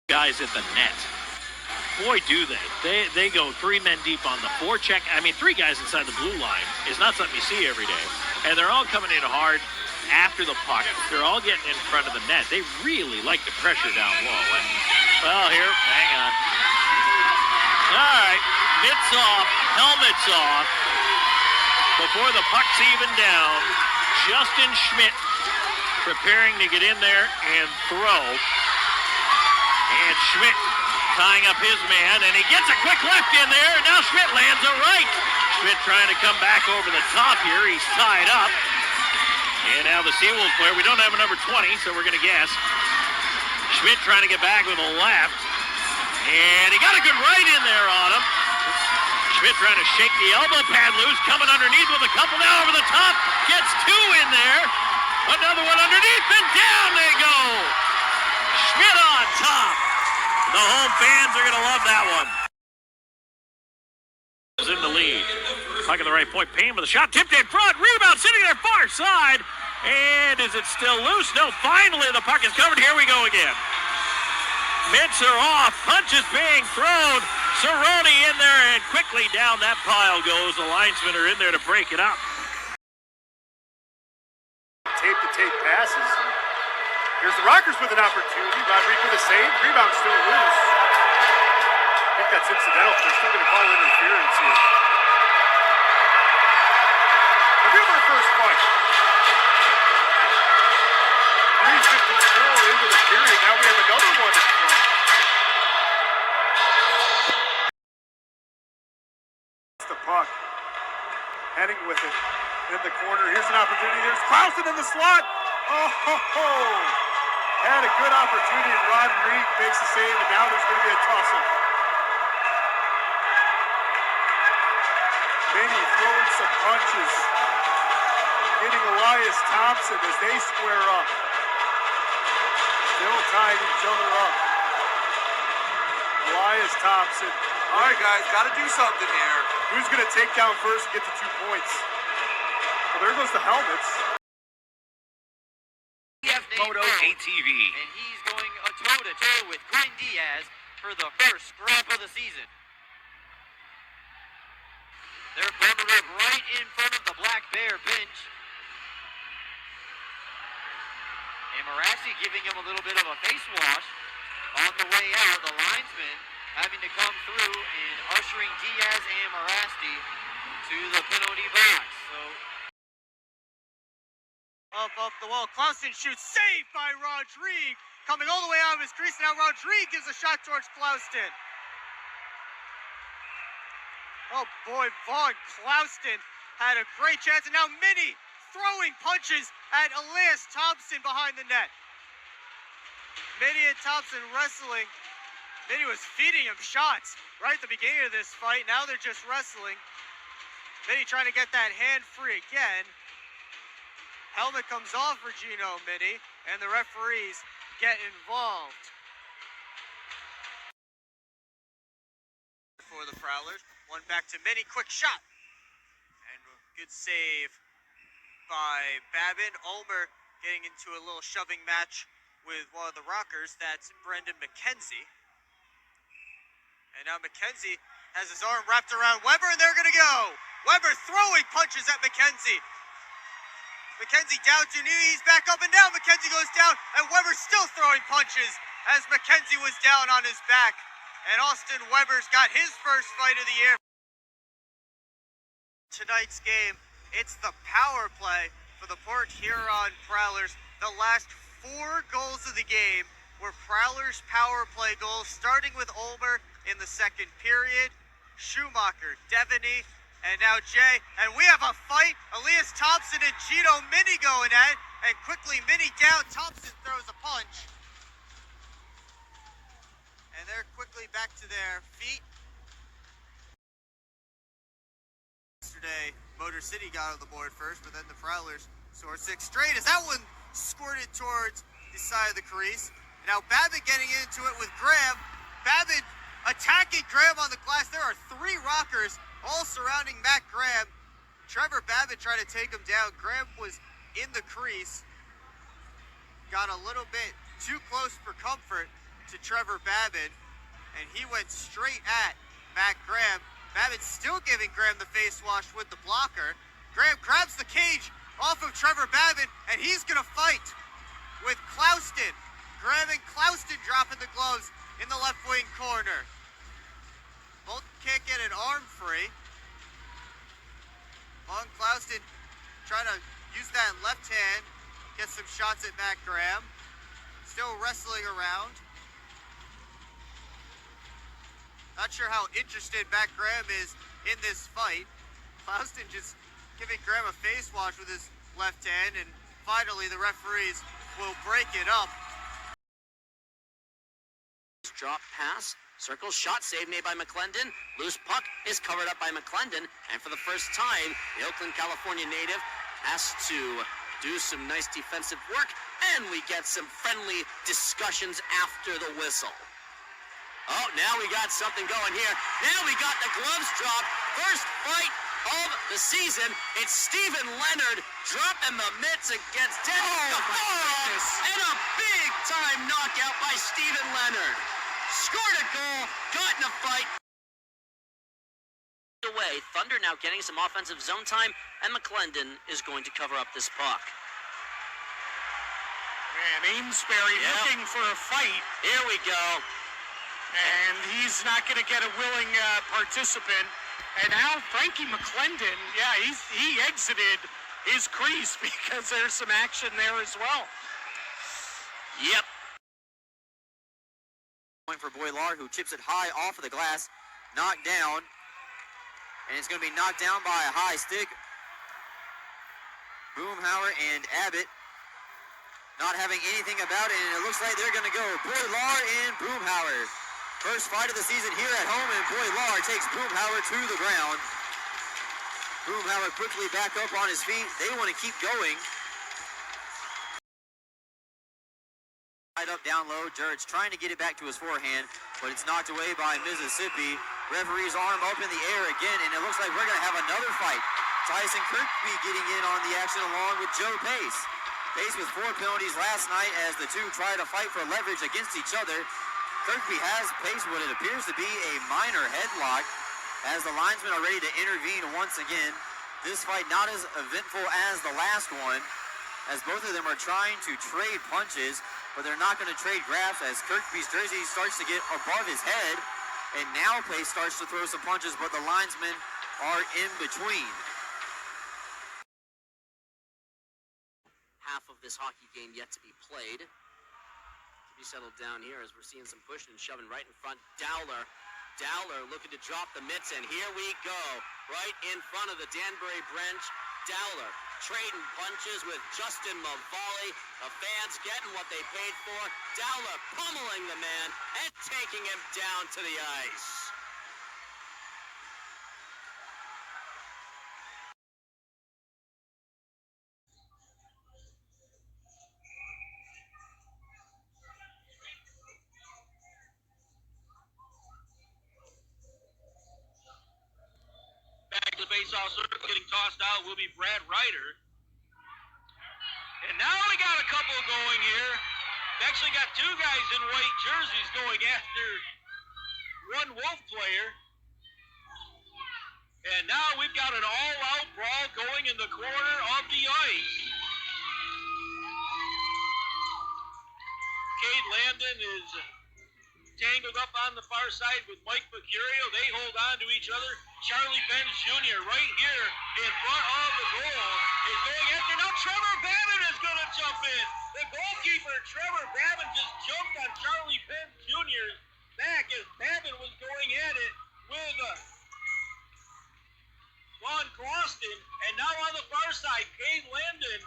guys at the net. Boy, do they. They go 3 men deep on the forecheck. I mean, 3 guys inside the blue line is not something you see every day. And they're all coming in hard after the puck. They're all getting in front of the net. They really like the pressure down low. And, well, here, hang on. All right, mitts off, helmets off. Before the puck's even down, Justin Schmidt preparing to get in there and throw. And Schmidt tying up his man, and he gets a quick left in there, and now Schmidt lands a right. Schmidt trying to come back over the top here. He's tied up. And now the Seawolves player, we don't have a number 20, so we're going to guess. Schmidt trying to get back with a left. And he got a good right in there on him. Schmidt trying to shake the elbow pad loose, coming underneath with a couple now over the top. Gets 2 in there. Another one underneath, and down they go. Schmidt on top. The home fans are going to love that one. Is in the lead. Puck at the right point. Payne with a shot. Tipped in front. Rebound sitting there far side. And is it still loose? No, finally the puck is covered. Here we go again. Mitts are off. Punches being thrown. Cerrone in there, and quickly down that pile goes. The linesmen are in there to break it up. Tape-to-tape passes. Here's the Rockers with an opportunity. Rodriguez with a save. Rebound still loose. I think that's incidental, but they're still going to call interference here. And we have our first fight. 3:54 into the period. Now we have another one in front. The puck. Heading with it in the corner. Here's an opportunity. There's Clausen in the slot. Oh, ho, ho. Had a good opportunity, and Rodriguez makes the save, and now there's going to be a tussle. Minnie throwing some punches, getting Elias Thompson as they square up. Still tying each other up. Elias Thompson. All right, guys, got to do something here. Who's going to take down first and get the 2 points? Well, there goes the helmets. Moto ATV. And he's going a toe-to-toe with Quinn Diaz for the first scrap of the season. They're bumping it right in front of the Black Bear bench. And Marassi giving him a little bit of a face wash on the way out. The linesman having to come through and ushering Diaz and Marassi to the penalty box. So up the wall. Clausen shoots, saved by Rodriguez. Coming all the way out of his crease. Now Rodriguez gives a shot towards Clausen. Oh boy, Vaughn Clausen had a great chance. And now Minnie throwing punches at Elias Thompson behind the net. Minnie and Thompson wrestling. Minnie was feeding him shots right at the beginning of this fight. Now they're just wrestling. Minnie trying to get that hand free again. Helmet comes off for Gino Minnie, and the referees get involved. For the Prowlers, one back to Minnie, quick shot. And good save by Babin. Ulmer getting into a little shoving match with one of the Rockers. That's Brendan McKenzie. And now McKenzie has his arm wrapped around Weber, and they're going to go. Weber throwing punches at McKenzie. McKenzie down to knees, back up and down. McKenzie goes down, and Weber's still throwing punches as McKenzie was down on his back. And Austin Weber's got his first fight of the year. Tonight's game, it's the power play for the Port Huron Prowlers. The last 4 goals of the game were Prowlers power play goals, starting with Ulmer in the second period, Schumacher, Devaney, and now Jay, and we have a fight. Elias Thompson and Gino Minnie going at it, and quickly Minnie down. Thompson throws a punch. And they're quickly back to their feet. Yesterday, Motor City got on the board first, but then the Prowlers scored 6 straight as that one squirted towards the side of the crease. And now Babbitt getting into it with Graham. Babbitt attacking Graham on the glass. There are 3 Rockers all surrounding Matt Graham. Trevor Babbitt trying to take him down. Graham was in the crease. Got a little bit too close for comfort to to Trevor Babin, and he went straight at Matt Graham. Babin still giving Graham the face wash with the blocker. Graham grabs the cage off of Trevor Babin, and he's going to fight with Clouston. Graham and Clouston dropping the gloves in the left wing corner. Both can't get an arm free. Long Clouston trying to use that left hand, get some shots at Matt Graham. Still wrestling around. Not sure how interested Matt Graham is in this fight. Clouston just giving Graham a face wash with his left hand, and finally the referees will break it up. Drop pass, circle shot, save made by McClendon. Loose puck is covered up by McClendon, and for the first time, the Oakland, California native has to do some nice defensive work, and we get some friendly discussions after the whistle. Oh, now we got something going here. Now we got the gloves dropped. First fight of the season. It's Steven Leonard dropping the mitts against Dennis. And a big-time knockout by Steven Leonard. Scored a goal, got in a fight. Away, Thunder now getting some offensive zone time, and McClendon is going to cover up this puck. And Amesbury looking for a fight. Here we go. And he's not going to get a willing participant. And now Frankie McClendon, he exited his crease because there's some action there as well. Yep. Point for Boilar, who chips it high off of the glass, knocked down. And it's going to be knocked down by a high stick. Boomhauer and Abbott not having anything about it, and it looks like they're going to go Boilar and Boomhauer. First fight of the season here at home, and Boilar takes Boomhauer to the ground. Boomhauer quickly back up on his feet. They want to keep going. Right up down low. Jarrett's trying to get it back to his forehand, but it's knocked away by Mississippi. Referee's arm up in the air again, and it looks like we're going to have another fight. Tyson Kirkby getting in on the action along with Joe Pace. Pace with 4 penalties last night as the two try to fight for leverage against each other. Kirkby has Pace what it appears to be a minor headlock as the linesmen are ready to intervene once again. This fight not as eventful as the last one, as both of them are trying to trade punches, but they're not going to trade grabs as Kirkby's jersey starts to get above his head, and now Pace starts to throw some punches, but the linesmen are in between. Half of this hockey game yet to be played. To be settled down here as we're seeing some pushing and shoving right in front. Dowler looking to drop the mitts, and here we go. Right in front of the Danbury bench. Dowler trading punches with Justin Mavali. The fans getting what they paid for. Dowler pummeling the man and taking him down to the ice. Face-off circle getting tossed out will be Brad Ryder. And now we got a couple going here. We actually got 2 guys in white jerseys going after one Wolf player. And now we've got an all-out brawl going in the corner of the ice. Cade Landon is tangled up on the far side with Mike Mercurio. They hold on to each other. Charlie Benz Jr. right here in front of the goal is going after. Now Trevor Babin is going to jump in. The goalkeeper, Trevor Babin, just jumped on Charlie Benz Jr.'s back as Babin was going at it with Vaughn Croston. And now on the far side, Cade Landon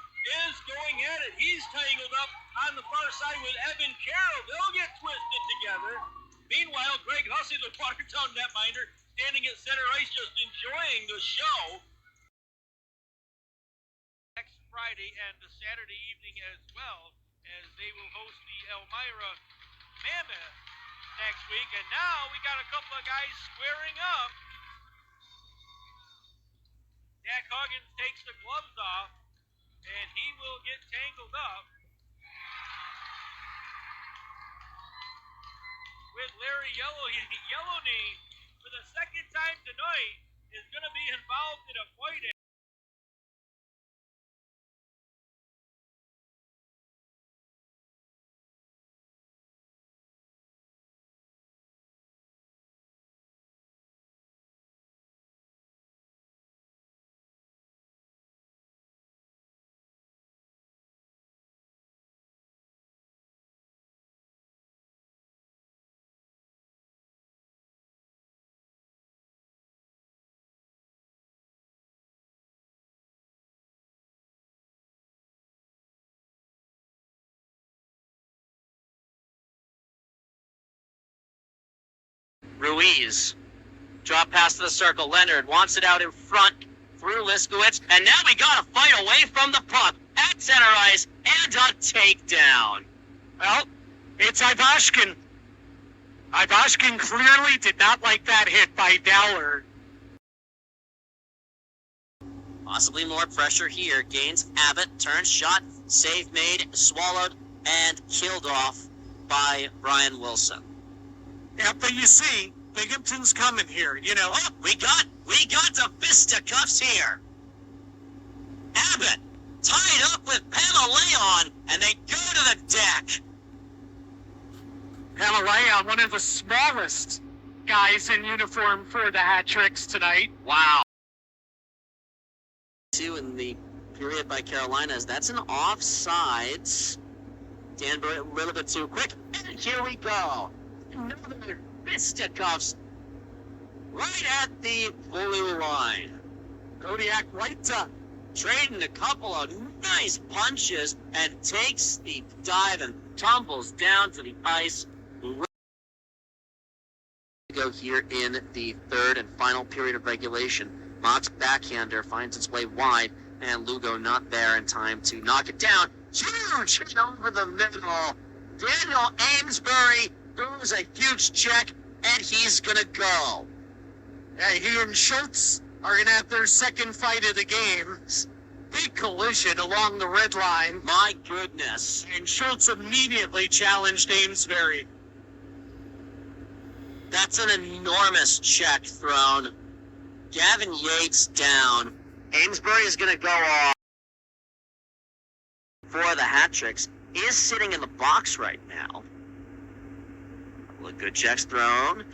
is going at it. He's tangled up on the far side with Evan Carroll. They'll get twisted together. Meanwhile, Greg Hussey, the Watertown netminder, standing at center ice just enjoying the show. Next Friday and the Saturday evening as well, as they will host the Elmira Mammoth next week. And now we got a couple of guys squaring up. Dak Huggins takes the gloves off, and he will get tangled up. with Larry Yellowknee for the second time tonight is going to be involved in a fight. Ruiz. Drop pass to the circle. Leonard wants it out in front through Liskowitz. And now we got a fight away from the puck at center ice and a takedown. Well, it's Ivashkin. Ivashkin clearly did not like that hit by Dowler. Possibly more pressure here. Gains Abbott. Turns shot. Save made. Swallowed. And killed off by Brian Wilson. Yeah, but you see, Binghamton's coming here, you know. Oh, we got the fisticuffs here. Abbott tied up with Pamaleon, and they go to the deck. Pamaleon, one of the smallest guys in uniform for the hat tricks tonight. Wow. 2 in the period by Carolina, as that's an offsides. Danbury a little bit too quick, and here we go. Another fisticuffs right at the blue line. Kodiak right to Trading a couple of nice punches and takes the dive and tumbles down to the ice. Go here in the third and final period of regulation. Mott's backhander finds its way wide, and Lugo not there in time to knock it down. Huge hit over the middle. Daniel Amesbury throws a huge check, and he's gonna go. Yeah, he and Schultz are gonna have their second fight of the game. Big collision along the red line. My goodness. And Schultz immediately challenged Amesbury. That's an enormous check thrown. Gavin Yates down. Amesbury is going to go off for the hat tricks. Is sitting in the box right now. Good checks thrown.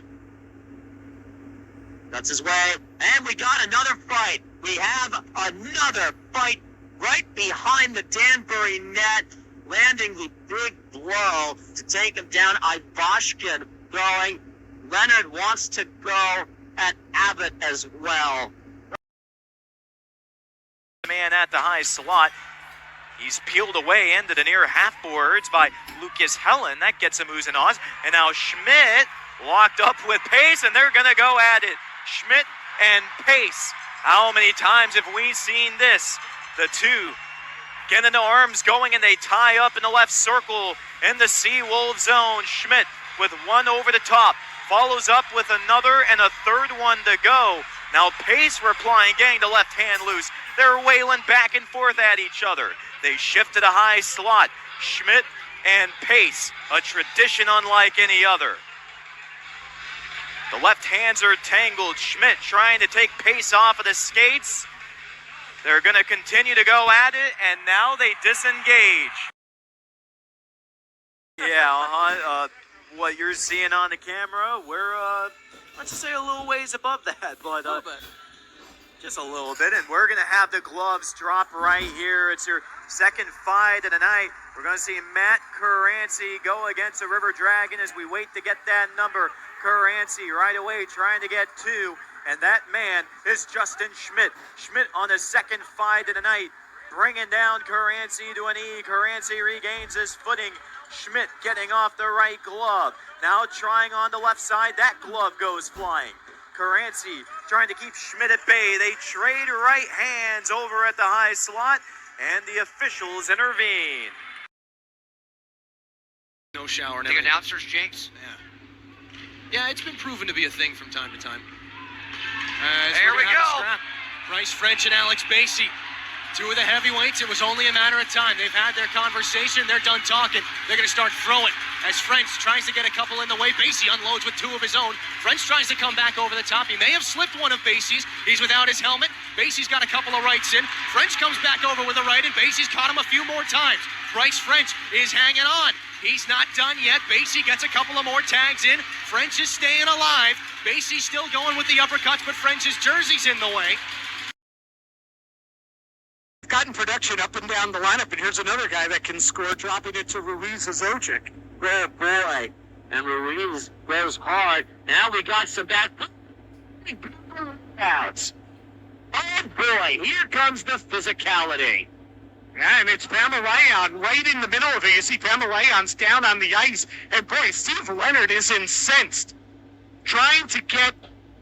That's his way. And we got another fight. We have another fight right behind the Danbury net, landing the big blow to take him down. Ivashkin going. Leonard wants to go at Abbott as well. Man at the high slot. He's peeled away into the near half boards by Lucas Helen. That gets him oohs and ahs. And now Schmidt locked up with Pace, and they're going to go at it. Schmidt and Pace. How many times have we seen this? The two getting the arms going, and they tie up in the left circle in the Seawolf zone. Schmidt with one over the top. Follows up with another and a third one to go. Now Pace replying, getting the left hand loose. They're wailing back and forth at each other. They shift to the high slot. Schmidt and Pace, a tradition unlike any other. The left hands are tangled. Schmidt trying to take Pace off of the skates. They're going to continue to go at it, and now they disengage. Yeah, what you're seeing on the camera, we're, let's just say a little ways above that, but just a little bit, and we're going to have the gloves drop right here. It's your second fight of the night. We're going to see Matt Caranci go against the River Dragon as we wait to get that number. Caranci right away trying to get two, and that man is Justin Schmidt. Schmidt on the second fight of the night, bringing down Caranci to an E. Caranci regains his footing. Schmidt getting off the right glove. Now trying on the left side. That glove goes flying. Caranci trying to keep Schmidt at bay. They trade right hands over at the high slot, and the officials intervene. No shower. The announcers, Jinx? Yeah, it's been proven to be a thing from time to time. There we go. Bryce French and Alex Basie Two of the heavyweights, it was only a matter of time. They've had their conversation. They're done talking. They're going to start throwing as French tries to get a couple in the way. Basie unloads with two of his own. French tries to come back over the top. He may have slipped one of Basie's. He's without his helmet. Basie's got a couple of rights in. French comes back over with a right, and Basie's caught him a few more times. Bryce French is hanging on. He's not done yet. Basie gets a couple of more tags in. French is staying alive. Basie's still going with the uppercuts, but French's jersey's in the way. Gotten production up and down the lineup, and here's another guy that can score, dropping it to Ruiz Azojic. Good boy. And Ruiz goes hard. Now we got some bad outs. Oh boy, here comes the physicality. Yeah, and it's Pamelayan right in the middle of it. You see Pamelayan's down on the ice, and boy, Steve Leonard is incensed, trying to get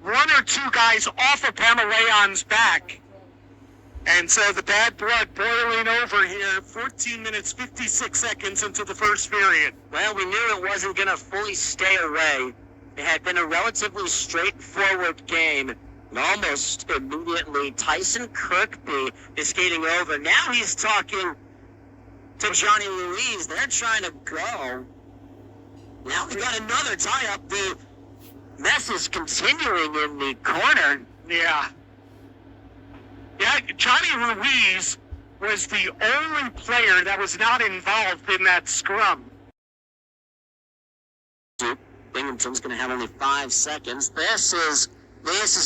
one or two guys off of Pamelayan's back. And so the bad blood boiling over here, 14 minutes, 56 seconds into the first period. Well, we knew it wasn't going to fully stay away. It had been a relatively straightforward game. And almost immediately, Tyson Kirkby is skating over. Now he's talking to Johnny Ruiz. They're trying to go. Now we got another tie-up. The mess is continuing in the corner. Yeah. Yeah, Johnny Ruiz was the only player that was not involved in that scrum. Binghamton's going to have only 5 seconds. This is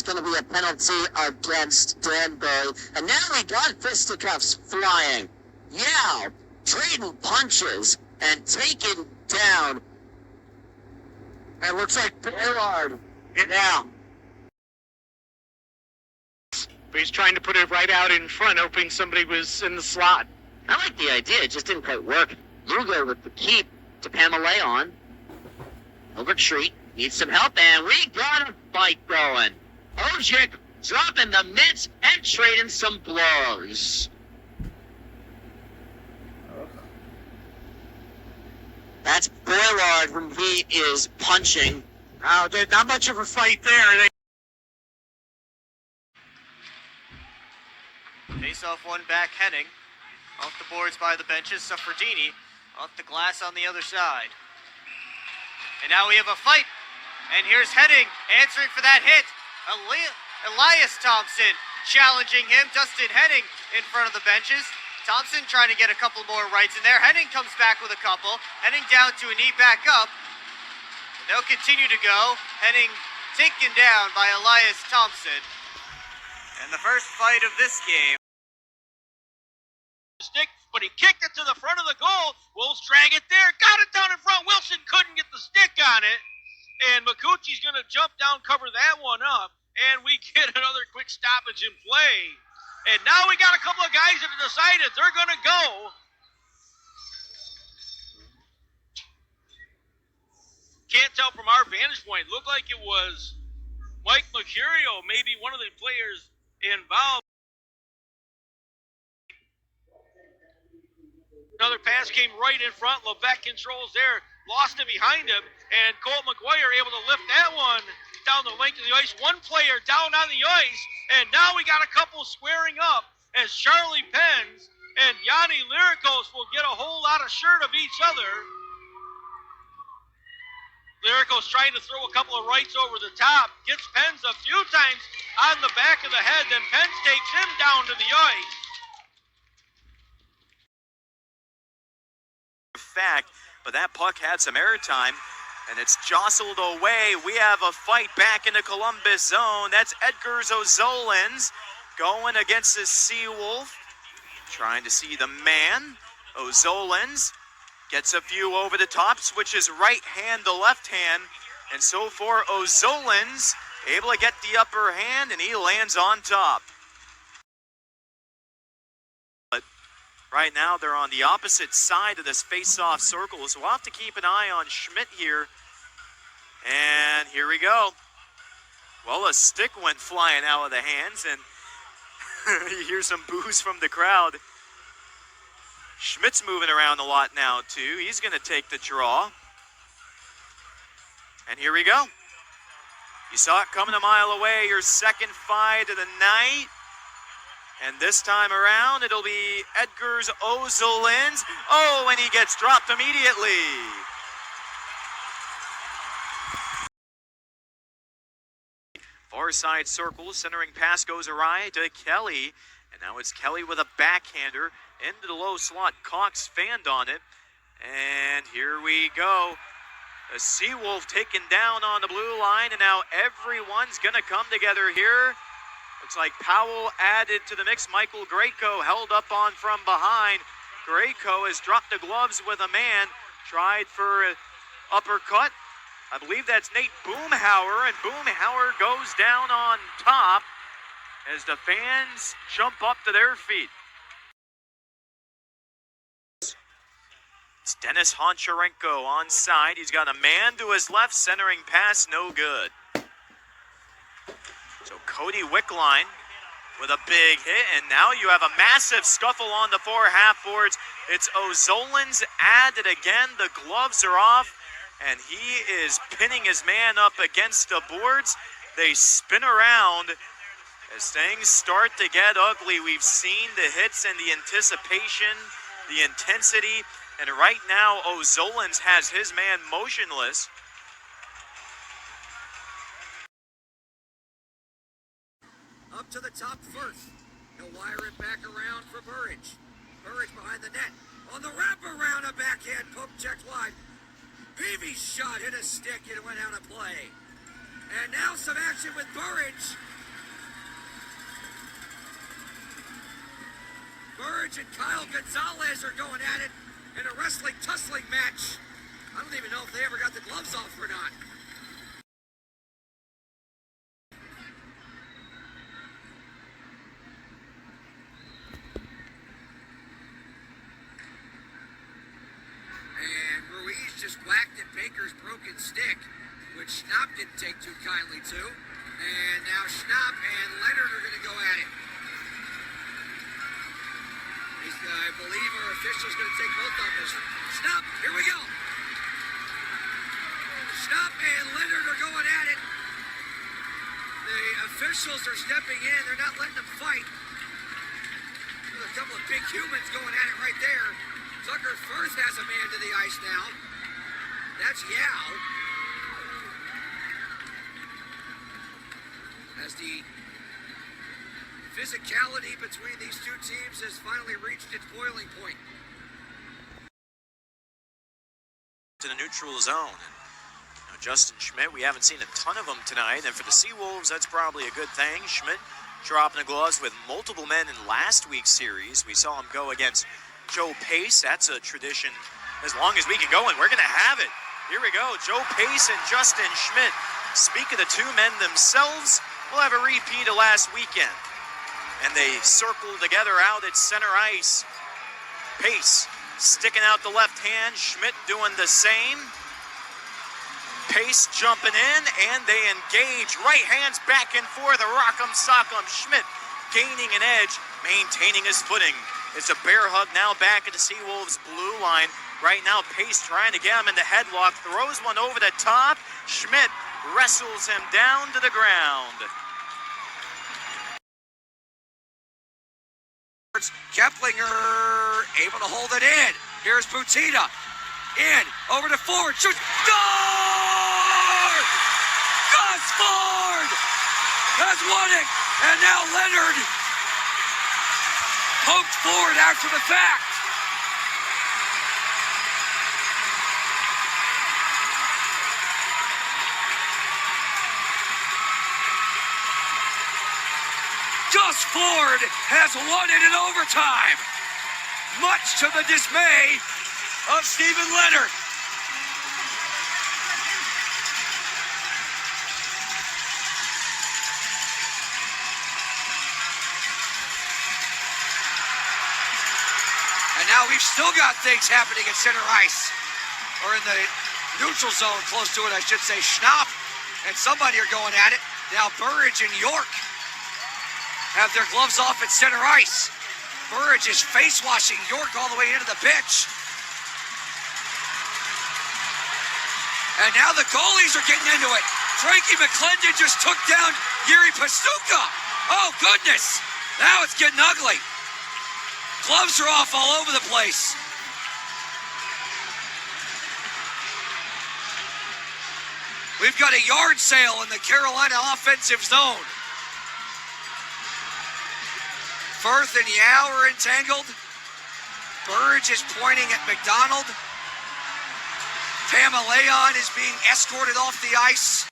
going to be a penalty against Danbury. And now we got fisticuffs flying. Yeah, trading punches and taken down. It looks like Ballard now. But he's trying to put it right out in front, hoping somebody was in the slot. I like the idea. It just didn't quite work. Lugo with the keep to Pamelayan. No retreat. Needs some help, and we got a fight going. Ojic dropping the mitts and trading some blows. That's Ballard when he is punching. Oh, not much of a fight there. Face-off one back, Henning. Off the boards by the benches, Suffredini. Off the glass on the other side. And now we have a fight. And here's Henning answering for that hit. Elias Thompson challenging him. Dustin Henning in front of the benches. Thompson trying to get a couple more rights in there. Henning comes back with a couple. Henning down to a knee, back up. They'll continue to go. Henning taken down by Elias Thompson. And the first fight of this game. Stick, but he kicked it to the front of the goal. Wolves drag it there. Got it down in front. Wilson couldn't get the stick on it. And Makuchi's going to jump down, cover that one up. And we get another quick stoppage in play. And now we got a couple of guys that have decided they're going to go. Can't tell from our vantage point. Looked like it was Mike Mercurio, maybe one of the players involved. Another pass came right in front. Levesque controls there, lost it behind him, and Colt McGuire able to lift that one down the length of the ice. One player down on the ice, and now we got a couple squaring up as Charlie Pens and Yanni Lyrikos will get a whole lot of shirt of each other. Lyrikos trying to throw a couple of rights over the top, gets Pens a few times on the back of the head, then Pens takes him down to the ice. Fact, but that puck had some airtime, and it's jostled away. We have a fight back in the Columbus zone. That's Edgar Ozolins going against the Seawolf, trying to see the man. Ozolins gets a few over the top, switches right hand to left hand, and so far Ozolins able to get the upper hand, and he lands on top. Right now, they're on the opposite side of this face-off circle, so we'll have to keep an eye on Schmidt here. And here we go. Well, a stick went flying out of the hands, and you hear some boos from the crowd. Schmidt's moving around a lot now, too. He's going to take the draw. And here we go. You saw it coming a mile away, your second fight of the night. And this time around, it'll be Edgar's O'Zolin's. Oh, and he gets dropped immediately. Far side circle, centering pass goes awry to Kelly. And now it's Kelly with a backhander into the low slot. Cox fanned on it. And here we go. A Seawolf taken down on the blue line, and now everyone's going to come together here. Looks like Powell added to the mix. Michael Greco held up on from behind. Greco has dropped the gloves with a man. Tried for an uppercut. I believe that's Nate Boomhauer, and Boomhauer goes down on top as the fans jump up to their feet. It's Dennis Honcharenko on side. He's got a man to his left, centering pass, no good. So Cody Wickline with a big hit, and now you have a massive scuffle on the four half boards. It's O'Zolin's added again. The gloves are off, and he is pinning his man up against the boards. They spin around as things start to get ugly. We've seen the hits and the anticipation, the intensity. And right now, O'Zolin's has his man motionless. Up to the top first. He'll wire it back around for Burridge. Burridge behind the net. On the wraparound, a backhand poke check wide. Peavy's shot hit a stick and it went out of play. And now some action with Burridge. Burridge and Kyle Gonzalez are going at it in a wrestling tussling match. I don't even know if they ever got the gloves off or not. And Ruiz just whacked at Baker's broken stick, which Schnapp didn't take too kindly to. And now Schnapp and Leonard are going to go at it. I believe our official's going to take both of us. Stop, here we go. Stop and Leonard are going at it. The officials are stepping in. They're not letting them fight. There's a couple of big humans going at it right there. Tucker Firth has a man to the ice now. That's Yao. As the physicality between these two teams has finally reached its boiling point. To the neutral zone. And, Justin Schmidt, we haven't seen a ton of him tonight, and for the Seawolves, that's probably a good thing. Schmidt dropping the gloves with multiple men in last week's series. We saw him go against Joe Pace. That's a tradition as long as we can go, and we're going to have it. Here we go, Joe Pace and Justin Schmidt. Speak of the two men themselves, we'll have a repeat of last weekend. And they circle together out at center ice. Pace sticking out the left hand. Schmidt doing the same. Pace jumping in, and they engage. Right hands back and forth. A rock'em sock'em. Schmidt gaining an edge, maintaining his footing. It's a bear hug now back at the Seawolves blue line. Right now, Pace trying to get him in the headlock. Throws one over the top. Schmidt wrestles him down to the ground. Keplinger able to hold it in. Here's Butina. In, over to Ford. Shoots. Score! Gus Ford has won it. And now Leonard poked Ford after the fact. Gus Ford has won it in overtime, much to the dismay of Stephen Leonard. And now we've still got things happening at center ice, or in the neutral zone, close to it, I should say. Schnapp and somebody are going at it. Now Burridge and York have their gloves off at center ice. Burridge is face washing York all the way into the pitch. And now the goalies are getting into it. Frankie McClendon just took down Yuri Pastuka. Oh, goodness. Now it's getting ugly. Gloves are off all over the place. We've got a yard sale in the Carolina offensive zone. Firth and Yao are entangled. Burge is pointing at McDonald. Pamaleon is being escorted off the ice.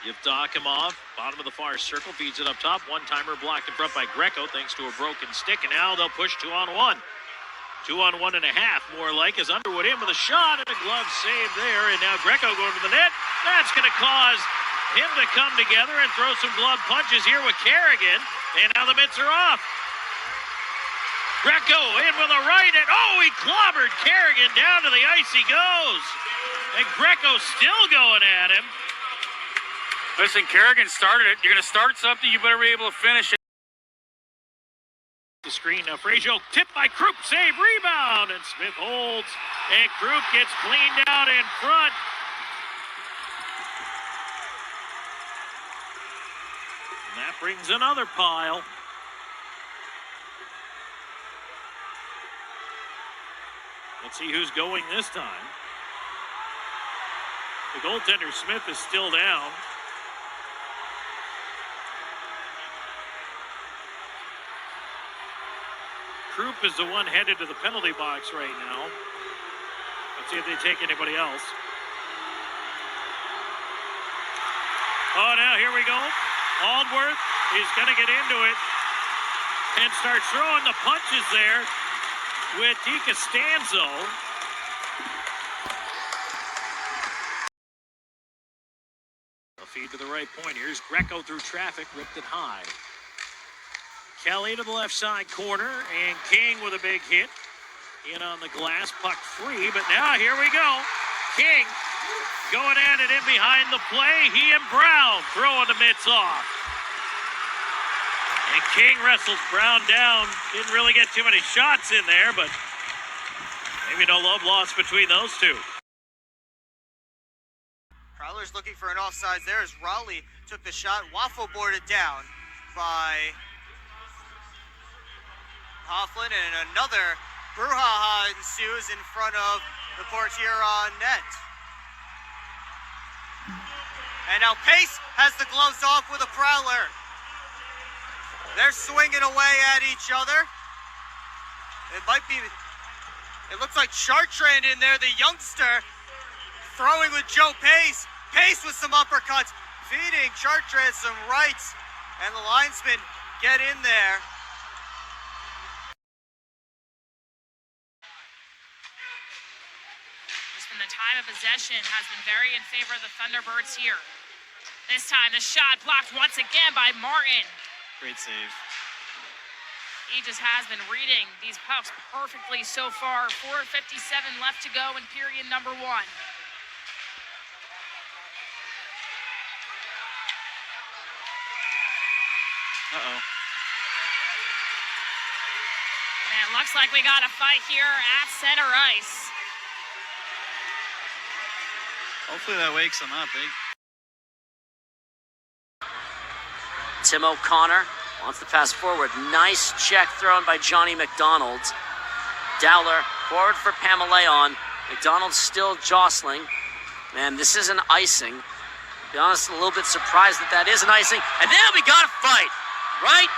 Yevdokimov, bottom of the far circle, feeds it up top. One-timer blocked in front by Greco thanks to a broken stick, and now they'll push 2-on-1. 2-on-1.5, more like, as Underwood in with a shot, and a glove save there, and now Greco going to the net. That's going to cause him to come together and throw some glove punches here with Kerrigan, and now the mitts are off. Greco in with a right, and he clobbered Kerrigan. Down to the ice he goes, and Greco still going at him. Listen, Kerrigan started it. You're going to start something, you better be able to finish it. The screen now, Frazier tipped by Krupp, save, rebound, and Smith holds, and Krupp gets cleaned out in front. And that brings another pile. Let's see who's going this time. The goaltender, Smith, is still down. Krupp is the one headed to the penalty box right now. Let's see if they take anybody else. Now here we go. Aldworth is going to get into it and start throwing the punches there with DiCostanzo. A feed to the right point. Here's Greco through traffic, ripped it high. Kelly to the left side corner, and King with a big hit. In on the glass, puck free, but now here we go. King going at it in behind the play. He and Brown throwing the mitts off. And King wrestles Brown down. Didn't really get too many shots in there, but maybe no love lost between those two. Prowler's looking for an offsides there as Raleigh took the shot, waffle boarded down by Hofflin, and another brouhaha ensues in front of the Port-Huron net. And now Pace has the gloves off with a Prowler. They're swinging away at each other. It looks like Chartrand in there, the youngster, throwing with Joe Pace. Pace with some uppercuts, feeding Chartrand some rights. And the linesmen get in there. The time of possession has been very in favor of the Thunderbirds here. This time the shot blocked once again by Martin. Great save. He just has been reading these pucks perfectly so far. 4:57 left to go in period number 1. Uh-oh. And it looks like we got a fight here at center ice. Hopefully that wakes him up, eh? Tim O'Connor wants to pass forward. Nice check thrown by Johnny McDonald. Dowler forward for Pamaleon. McDonald still jostling. Man, this is an icing. To be honest, a little bit surprised that is an icing. And then we got a fight, right?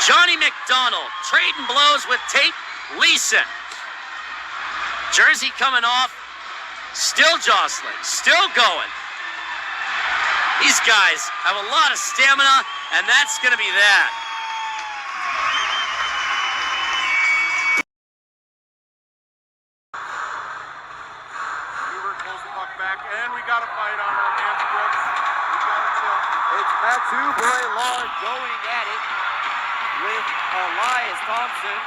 Johnny McDonald trading blows with Tate Leeson. Jersey coming off. Still jostling, still going. These guys have a lot of stamina, and that's going to be that. Weaver pulls the puck back, and we got a fight on our hands, Brooks. We got it tilt. It's Matthew Boylar going at it with Elias Thompson.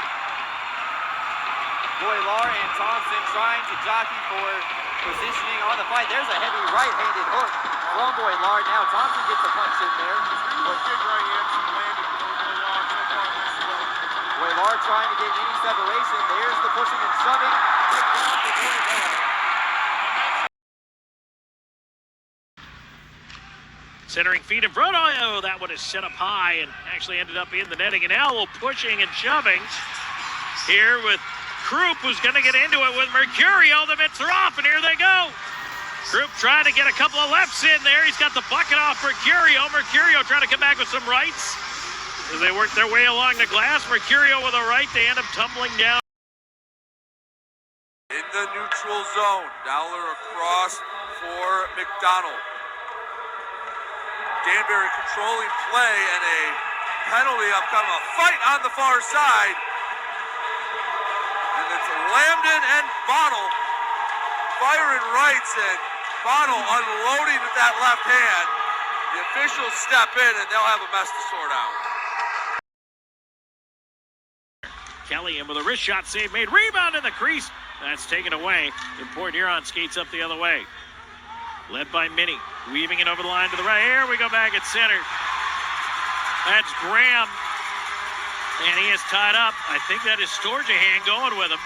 Boylar and Thompson trying to jockey for positioning on the fight. There's a heavy right-handed hook from Boylar. Now Thompson gets a punch in there. Big right hands landed for Boylar so far this way. Boylar trying to get any separation. There's the pushing and shoving. Centering feet in front. Oh, that one is set up high and actually ended up in the netting. And now a little pushing and shoving here with Krupp, who's going to get into it with Mercurio. The mitts are off, and here they go. Krupp trying to get a couple of lefts in there. He's got the bucket off Mercurio. Mercurio trying to come back with some rights. As they work their way along the glass, Mercurio with a right. They end up tumbling down. In the neutral zone, Dowler across for McDonald. Danbury controlling play and a penalty upcoming. A fight on the far side. And it's Lambden and Bonnell firing rights, and Bonnell unloading with that left hand. The officials step in and they'll have a mess to sort out. Kelly in with a wrist shot save made. Rebound in the crease. That's taken away. And Port Huron skates up the other way. Led by Minnie. Weaving it over the line to the right. Here we go back at center. That's Graham. And he is tied up. I think that is Storjahan going with him.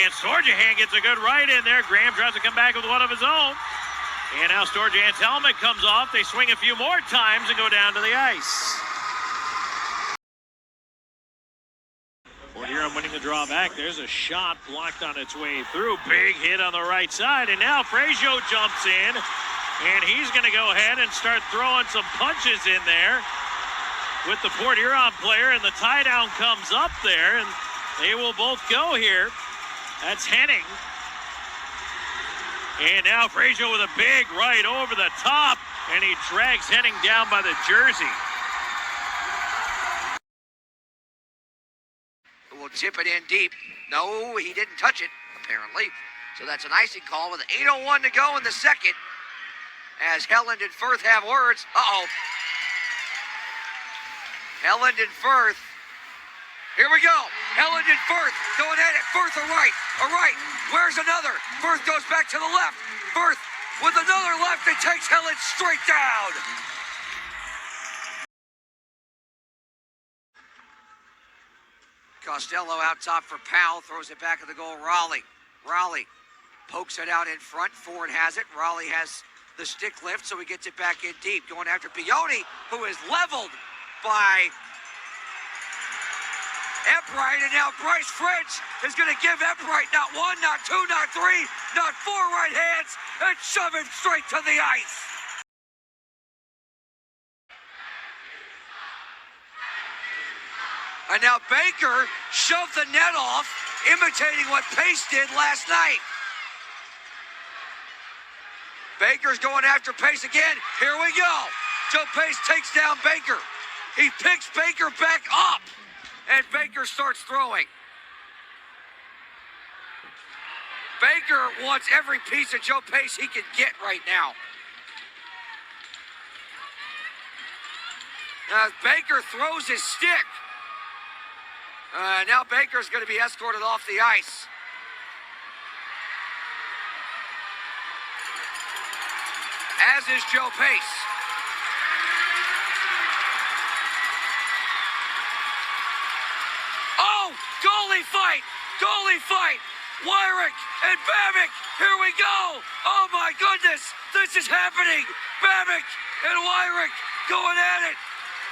And Storjahan gets a good right in there. Graham tries to come back with one of his own. And now Storjahan's helmet comes off. They swing a few more times and go down to the ice. Port Huron winning the draw back. There's a shot blocked on its way through. Big hit on the right side. And now Frazier jumps in. And he's going to go ahead and start throwing some punches in there with the Port Huron player. And the tie down comes up there. And they will both go here. That's Henning. And now Frazier with a big right over the top. And he drags Henning down by the jersey. Will tip it in deep. No, he didn't touch it, apparently. So that's an icing call with 8:01 to go in the second. As Helland and Firth have words. Helland and Firth. Here we go. Helland and Firth going at it. Firth a right. Where's another? Firth goes back to the left. Firth with another left and takes Helland straight down. Costello out top for Powell, throws it back at the goal. Raleigh pokes it out in front. Ford has it. Raleigh has the stick lift, so he gets it back in deep. Going after Pioni, who is leveled by Eppright, and now Bryce French is going to give Eppright not one, not two, not three, not four right hands, and shove him straight to the ice. And now Baker shoved the net off, imitating what Pace did last night. Baker's going after Pace again. Here we go. Joe Pace takes down Baker. He picks Baker back up, and Baker starts throwing. Baker wants every piece of Joe Pace he can get right now. As Baker throws his stick. Now Baker's going to be escorted off the ice. As is Joe Pace. Oh, goalie fight! Goalie fight! Wyrick and Babick, here we go! Oh my goodness, this is happening! Babick and Wyrick going at it!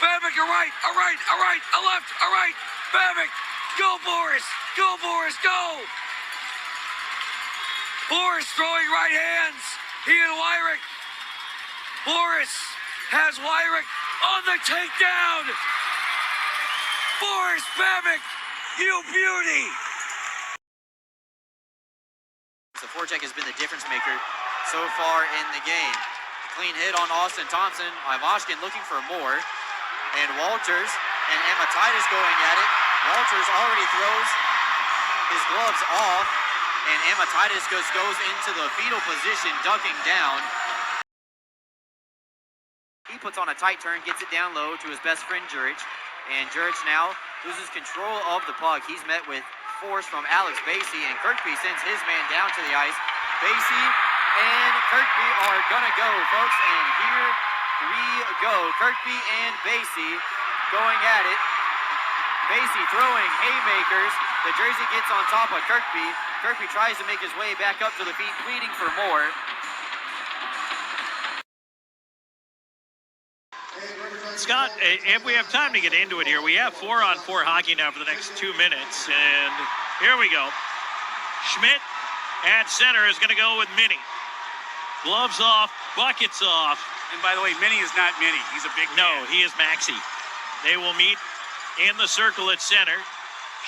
Babick, a right, a right, a right, a left, a right! Babick, go Boris! Go Boris, go! Boris throwing right hands, he and Wyrick. Boris has Wyrick on the takedown! Boris Babick, you beauty! The forecheck has been the difference maker so far in the game. Clean hit on Austin Thompson. Ivashkin looking for more. And Walters and Amatitis going at it. Walters already throws his gloves off. And Amatitis goes into the fetal position, ducking down. He puts on a tight turn, gets it down low to his best friend Juric. And Juric now loses control of the puck. He's met with force from Alex Basie, and Kirkby sends his man down to the ice. Basie and Kirkby are gonna go, folks, and here we go. Kirkby and Basie going at it. Basie throwing haymakers. The jersey gets on top of Kirkby. Kirkby tries to make his way back up to the feet, pleading for more. Scott, if we have time to get into it here, we have 4-on-4 hockey now for the next 2 minutes, and here we go. Schmidt at center is going to go with Minnie. Gloves off, buckets off. And by the way, Minnie is not Minnie. He's a big man. No, he is Maxie. They will meet in the circle at center.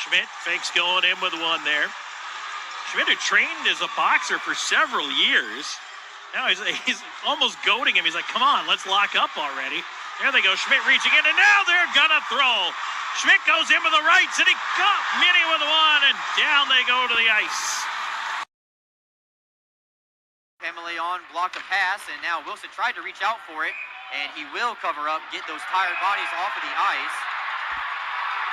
Schmidt fakes going in with one there. Schmidt, who trained as a boxer for several years. Now he's almost goading him. He's like, come on, let's lock up already. There they go, Schmidt reaching in, and now they're gonna throw. Schmidt goes in with the rights, and he got Minnie with one, and down they go to the ice. Pamela blocked a pass, and now Wilson tried to reach out for it, and he will cover up, get those tired bodies off of the ice.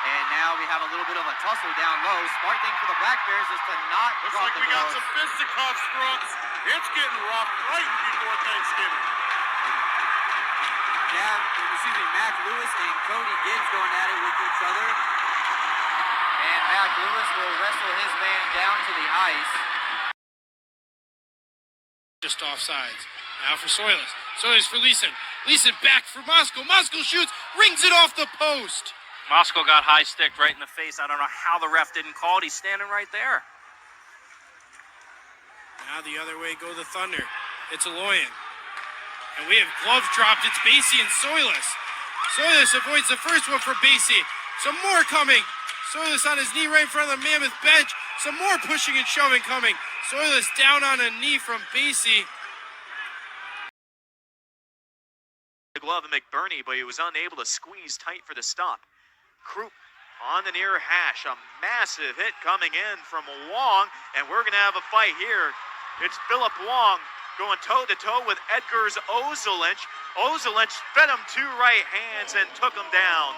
And now we have a little bit of a tussle down low. Smart thing for the Black Bears is to not Looks drop like the we got gloves. some fisticuffs, Brooks. It's getting rough right before Thanksgiving. Mac Lewis and Cody Gibbs going at it with each other. And Mac Lewis will wrestle his man down to the ice. Just offsides. Now for Soilis. Soilis for Leeson. Leeson back for Mosko. Mosko shoots, rings it off the post. Mosko got high sticked right in the face. I don't know how the ref didn't call it. He's standing right there. Now the other way go the Thunder. It's Aloyan. And we have gloves dropped. It's Basie and Soilis. Soilis avoids the first one for Basie. Some more coming. Soilis on his knee right in front of the Mammoth bench. Some more pushing and shoving coming. Soilis down on a knee from Basie. The glove of McBurney, but he was unable to squeeze tight for the stop. Krupp on the near hash. A massive hit coming in from Wong, and we're going to have a fight here. It's Philip Wong going toe-to-toe with Edgar's Ozelich. Ozelich fed him 2 right hands and took him down.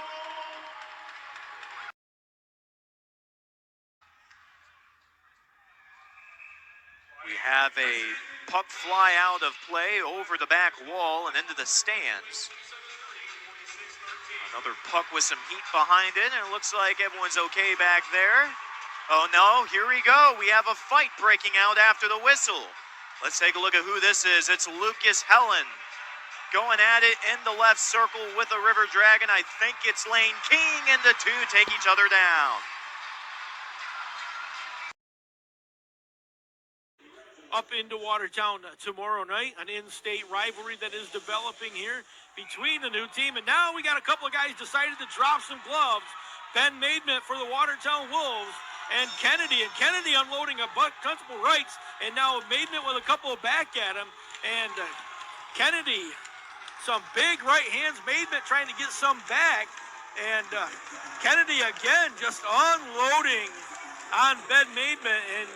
We have a puck fly out of play over the back wall and into the stands. Another puck with some heat behind it, and it looks like everyone's okay back there. Oh no, here we go. We have a fight breaking out after the whistle. Let's take a look at who this is. It's Lucas Helen going at it in the left circle with the River Dragon. I think it's Lane King, and the two take each other down. Up into Watertown tomorrow night, an in-state rivalry that is developing here between the new team. And now we got a couple of guys decided to drop some gloves. Ben Maidment for the Watertown Wolves, and Kennedy unloading a couple rights, and now Maidment with a couple of back at him, and Kennedy some big right hands. Maidment trying to get some back. And Kennedy again just unloading on Ben Maidment. And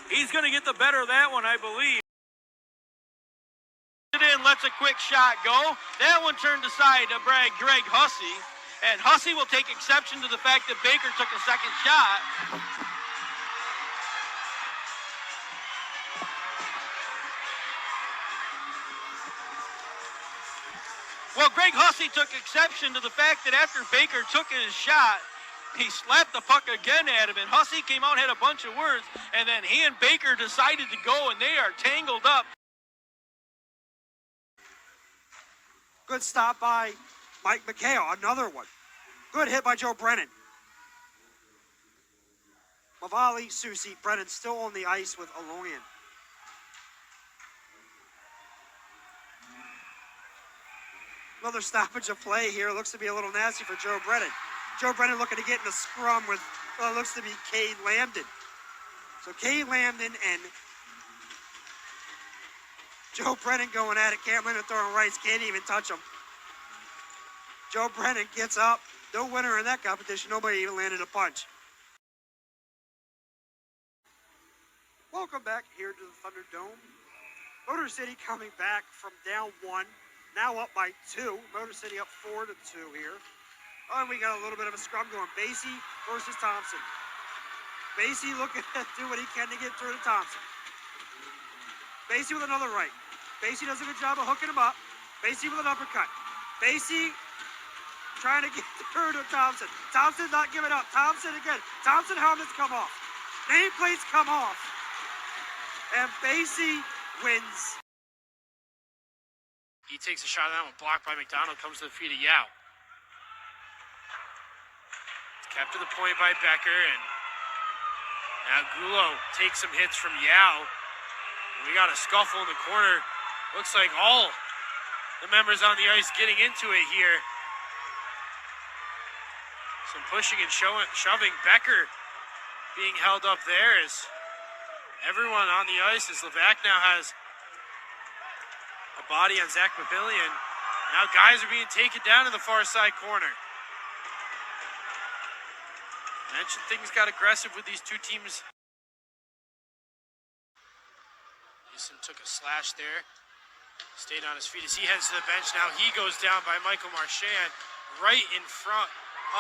he's going to get the better of that one, I believe. In, lets a quick shot go. That one turned aside to Greg Hussey. And Hussey will take exception to the fact that Baker took a second shot. Well, Greg Hussey took exception to the fact that after Baker took his shot, he slapped the puck again at him, and Hussey came out and had a bunch of words, and then he and Baker decided to go, and they are tangled up. Good stop by Mike McHale, another one. Good hit by Joe Brennan. Mavali, Susi, Brennan still on the ice with Aloyan. Another stoppage of play here. Looks to be a little nasty for Joe Brennan. Joe Brennan looking to get in the scrum with, well, it looks to be Cade Lambden. So Cade Lambden and Joe Brennan going at it. Cam Lambden throwing rights. Can't even touch him. Joe Brennan gets up. No winner in that competition. Nobody even landed a punch. Welcome back here to the Thunderdome. Motor City coming back from down 1. Now up by 2. Motor City up 4-2 here. Oh, and we got a little bit of a scrum going. Basie versus Thompson. Basie looking to do what he can to get through to Thompson. Basie with another right. Basie does a good job of hooking him up. Basie with an uppercut. Basie trying to get through to Thompson. Thompson not giving up. Thompson again. Thompson helmets come off. Nameplates come off. And Basie wins. He takes a shot at that one, blocked by McDonald, comes to the feet of Yao. It's kept to the point by Becker, and now Gulo takes some hits from Yao. And we got a scuffle in the corner. Looks like all the members on the ice getting into it here. Some pushing and shoving. Becker being held up there as everyone on the ice, as Levac now has a body on Zach Papillion. Now guys are being taken down in the far side corner. Mentioned things got aggressive with these two teams. Newsom took a slash there. Stayed on his feet as he heads to the bench. Now he goes down by Michael Marchand right in front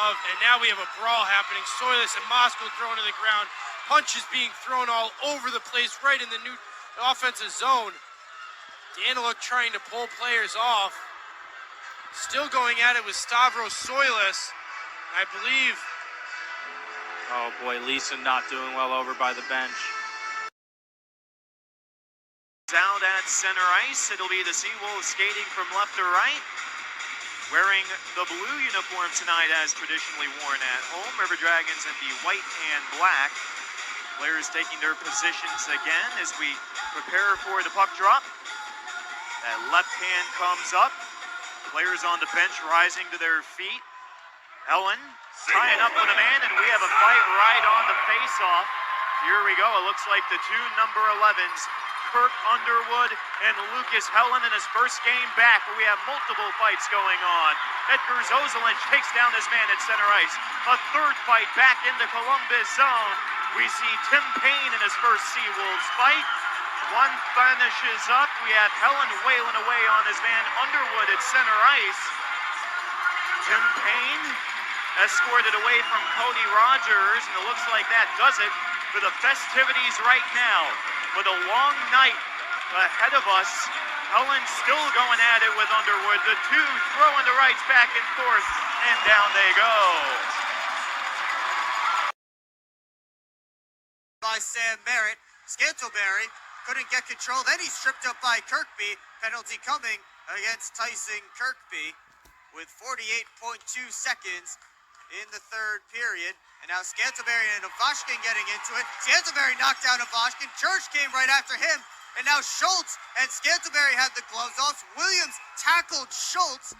of, and now we have a brawl happening. Soilis and Moscow thrown to the ground. Punches being thrown all over the place right in the new offensive zone. Daniluk trying to pull players off. Still going at it with Stavros Soilis. I believe. Oh boy, Leeson not doing well over by the bench. Out at center ice, it'll be the Seawolves skating from left to right. Wearing the blue uniform tonight as traditionally worn at home. River Dragons in the white and black. Players taking their positions again as we prepare for the puck drop. That left hand comes up. Players on the bench rising to their feet. Ellen tying up with a man, and we have a fight right on the face-off. Here we go. It looks like the two number 11s, Kirk Underwood and Lucas Helen, in his first game back, where we have multiple fights going on. Edgar Zozelinch takes down this man at center ice. A third fight back in the Columbus zone. We see Tim Payne in his first Seawolves fight. One finishes up. We have Helen wailing away on his man Underwood at center ice. Tim Payne escorted away from Cody Rogers, and it looks like that does it for the festivities right now. With a long night ahead of us, Helen still going at it with Underwood. The two throwing the rights back and forth, and down they go. By Sam Merritt. Scantleberry couldn't get control. Then he's stripped up by Kirkby. Penalty coming against Tyson Kirkby with 48.2 seconds in the third period. And now Scantleberry and Ivashkin getting into it. Scantleberry knocked down Ivashkin. Church came right after him. And now Schultz and Scantleberry had the gloves off. Williams tackled Schultz.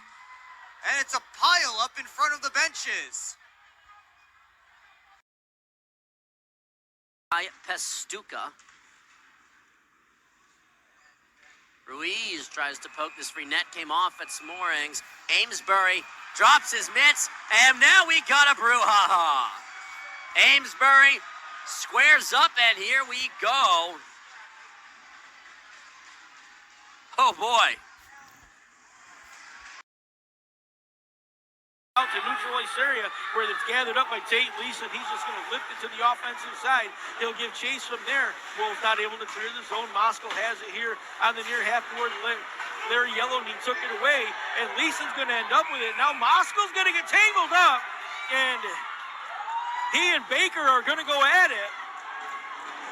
And it's a pile up in front of the benches. Pestuka. Ruiz tries to poke this free net, came off at Smorings. Amesbury drops his mitts, and now we got a brouhaha. Amesbury squares up, and here we go. Oh boy. Out to neutral ice area where it's gathered up by Tate Leeson. He's just going to lift it to the offensive side. He'll give chase from there. Wolves not able to clear the zone. Moscow has it here on the near half board. Larry Yellowknee took it away, and Leeson's going to end up with it. Now Moscow's going to get tangled up, and he and Baker are going to go at it.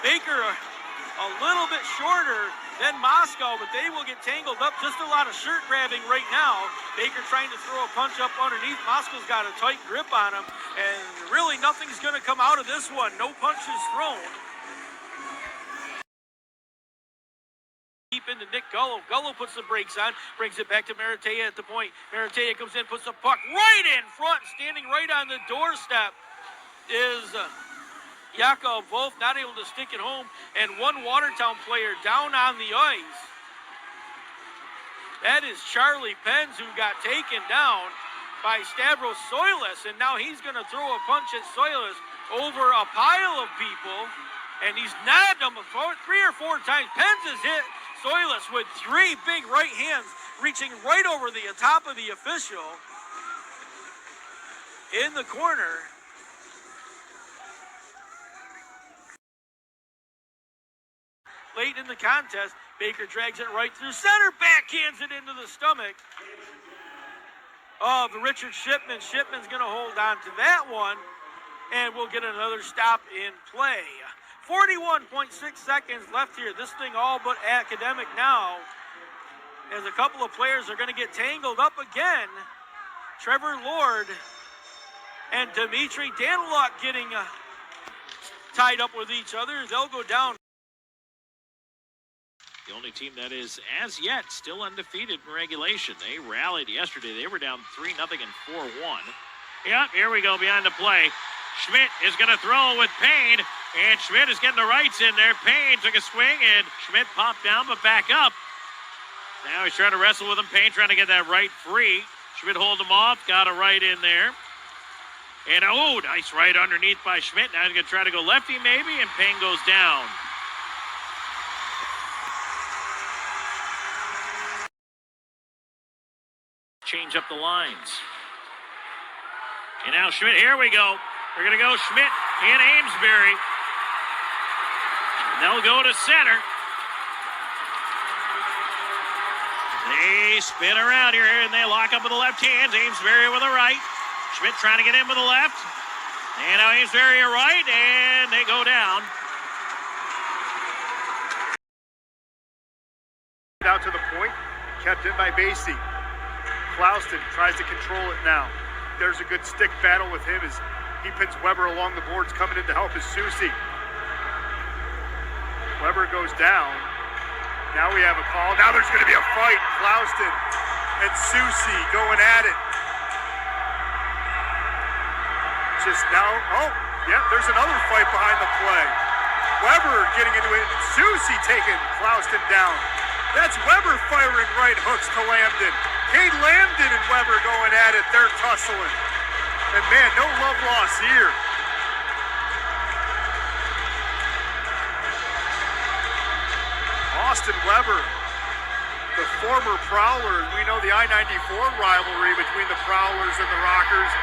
Baker a little bit shorter than Moscow, but they will get tangled up. Just a lot of shirt grabbing right now. Baker trying to throw a punch up underneath. Moscow's got a tight grip on him, and really nothing's going to come out of this one. No punches thrown. Deep into Nick Gullo. Gullo puts the brakes on, brings it back to Maratea at the point. Maratea comes in, puts the puck right in front, standing right on the doorstep is Yakov Wolf, not able to stick it home, and one Watertown player down on the ice. That is Charlie Penz, who got taken down by Stavros Soilis, and now he's going to throw a punch at Soilis over a pile of people, and he's nabbed him 3 or 4 times. Penz has hit Soilis with 3 big right hands, reaching right over the top of the official in the corner. Late in the contest, Baker drags it right through center, backhands it into the stomach of Richard Shipman. Shipman's going to hold on to that one, and we'll get another stop in play. 41.6 seconds left here. This thing all but academic now, as a couple of players are going to get tangled up again. Trevor Lord and Dimitri Daniluk getting tied up with each other. They'll go down. The only team that is, as yet, still undefeated in regulation. They rallied yesterday. They were down 3-0 and 4-1. Yep, here we go behind the play. Schmidt is going to throw with Payne, and Schmidt is getting the rights in there. Payne took a swing, and Schmidt popped down, but back up. Now he's trying to wrestle with him. Payne trying to get that right free. Schmidt hold him off, got a right in there. And, oh, nice right underneath by Schmidt. Now he's going to try to go lefty maybe, and Payne goes down. Change up the lines. And now Schmidt, here we go. We're going to go Schmidt and Amesbury. They'll go to center. They spin around here and they lock up with the left hands. Amesbury with the right. Schmidt trying to get in with the left. And now Amesbury a right, and they go down. Out to the point, kept in by Basie. Clouston tries to control it now. There's a good stick battle with him as he pins Weber along the boards, coming in to help is Susie. Weber goes down. Now we have a call. Now there's going to be a fight. Clouston and Susie going at it. Just now, oh, yeah, there's another fight behind the play. Weber getting into it. Susie taking Clouston down. That's Weber firing right hooks to Lambden. Cade Lambden and Weber going at it. They're tussling. And man, no love lost here. Austin Weber, the former Prowler. We know the I-94 rivalry between the Prowlers and the Rockers.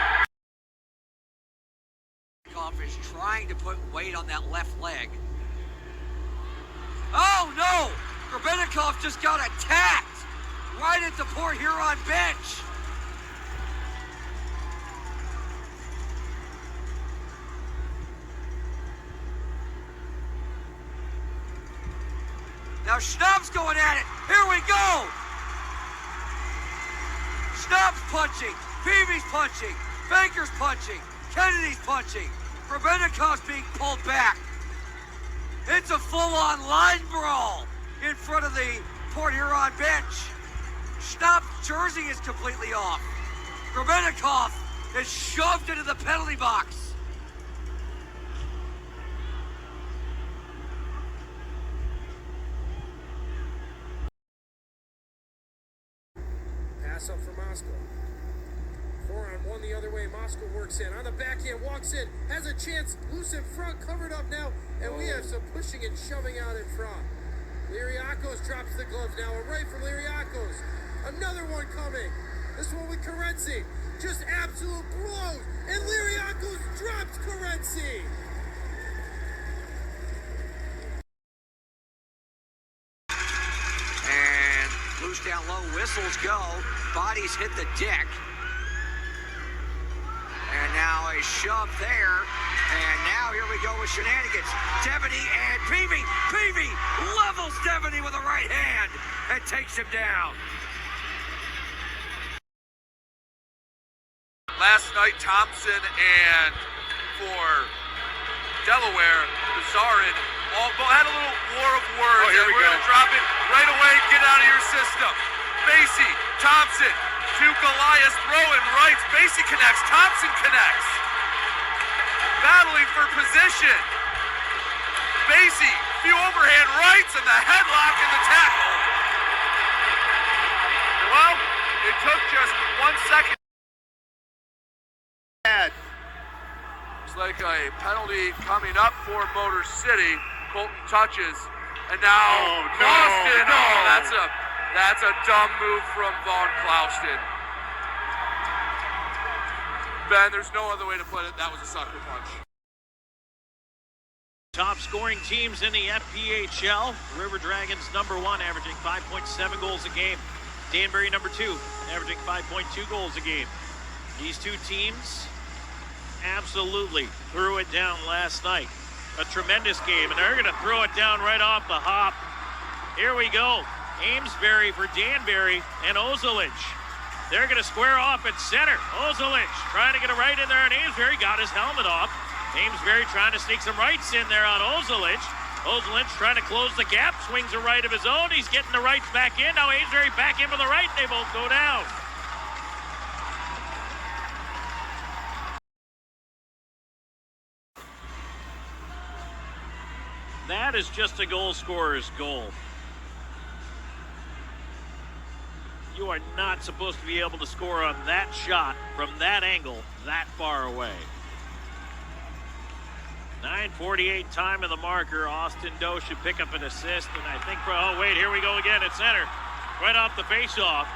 Is trying to put weight on that left leg. Oh no! Grebennikov just got attacked right at the Port Huron bench. Now Schnapp's going at it. Here we go! Schnapp's punching. Peavy's punching. Baker's punching. Kennedy's punching. Grebennikov's being pulled back. It's a full-on line brawl in front of the Port Huron bench. Schnapp's jersey is completely off. Grebennikov is shoved into the penalty box. pass up for Moscow. 4-on-1 the other way. Moscow works in. On the backhand, walks in. Has a chance. Loose in front. Covered up now. And we have some pushing and shoving out in front. Liriakos drops the gloves now. A right from Liriakos. Another one coming. This one with Karenzi. Just absolute blows. And Liriakos drops Karenzi. And loose down low, whistles go, bodies hit the deck. And now a shove there. And now here we go with shenanigans. Devaney and Peavy. Peavy levels Devaney with a right hand and takes him down. Last night, Thompson and for Delaware, Bazarin all had a little war of words. Here we we're go. going to drop it right away. Get out of your system. Basie, Thompson, to Goliath, throwing rights. Basie connects. Thompson connects. Battling for position. Basie, few overhand rights, and the headlock and the tackle. Well, it took just 1 second. It's like a penalty coming up for Motor City. Colton touches, and now Clauston. No. Oh, that's a dumb move from Vaughn Clauston. Ben, there's no other way to put it. That was a sucker punch. Top scoring teams in the FPHL. River Dragons #1, averaging 5.7 goals a game. Danbury #2, averaging 5.2 goals a game. These two teams absolutely threw it down last night. A tremendous game, and they're going to throw it down right off the hop. Here we go. Amesbury for Danbury and Ozelich. They're going to square off at center. Ozelich trying to get a right in there, and Amesbury got his helmet off. Amesbury trying to sneak some rights in there on Ozelich. Ozelich trying to close the gap, swings a right of his own. He's getting the rights back in. Now Amesbury back in for the right. They both go down. That is just a goal scorer's goal. You are not supposed to be able to score on that shot from that angle that far away. 9:48 time of the marker. Austin Doe should pick up an assist, and I think oh wait, here we go again at center. Right off the face-off.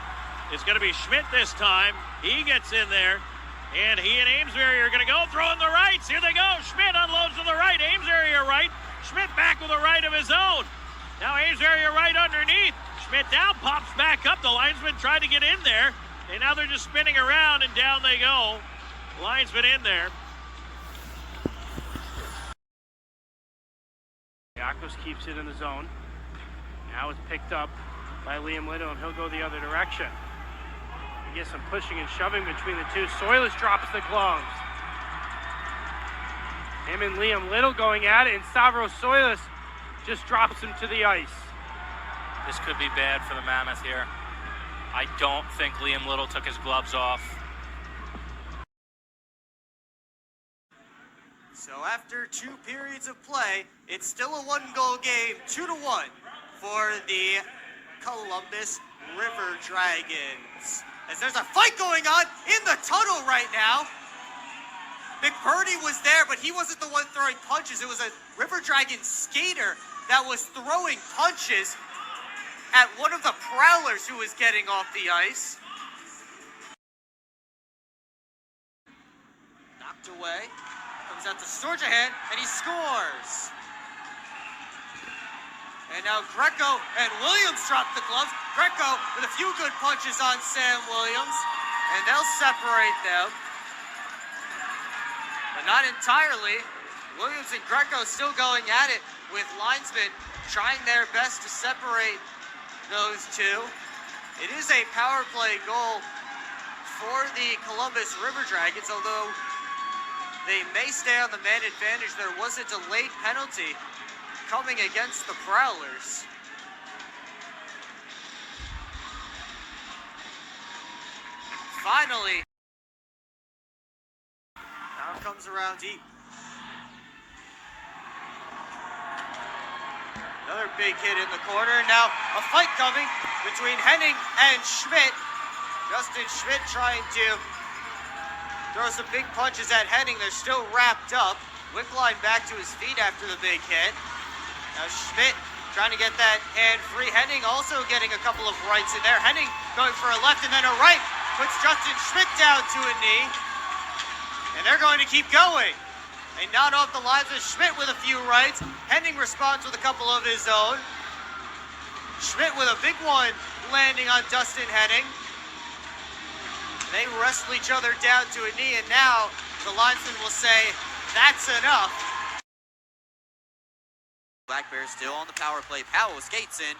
It's going to be Schmidt this time. He gets in there, and he and Amesbury are going to go throwing the rights. Here they go. Schmidt unloads to the right. Amesbury a right. Schmidt back with a right of his own. Now Amesbury a right underneath. Schmidt down, pops back up. The linesman tried to get in there, and now they're just spinning around, and down they go. Linesman in there. Yakos keeps it in the zone. Now it's picked up by Liam Little, and he'll go the other direction. He gets some pushing and shoving between the two. Soilis drops the gloves. Him and Liam Little going at it, and Stavros Soilis just drops him to the ice. This could be bad for the Mammoth here. I don't think Liam Little took his gloves off. So after 2 periods of play, it's still a 1-goal game, 2-1 for the Columbus River Dragons. As there's a fight going on in the tunnel right now. McBurney was there, but he wasn't the one throwing punches. It was a River Dragon skater that was throwing punches at one of the Prowlers who was getting off the ice. Knocked away. Comes out to Storjahan, and he scores. And now Greco and Williams drop the gloves. Greco with a few good punches on Sam Williams, and they'll separate them. But not entirely. Williams and Greco still going at it, with linesmen trying their best to separate those two. It is a power play goal for the Columbus River Dragons, although they may stay on the man advantage. There was a delayed penalty coming against the Prowlers. Finally, now comes around deep. Another big hit in the corner. Now a fight coming between Henning and Schmidt. Justin Schmidt trying to throw some big punches at Henning. They're still wrapped up. Wickline back to his feet after the big hit. Now Schmidt trying to get that hand free. Henning also getting a couple of rights in there. Henning going for a left and then a right. Puts Justin Schmidt down to a knee. And they're going to keep going. They nod off the lines with Schmidt with a few rights. Henning responds with a couple of his own. Schmidt with a big one landing on Dustin Henning. They wrestle each other down to a knee, and now the linesman will say, that's enough. Black Bear still on the power play. Powell skates in,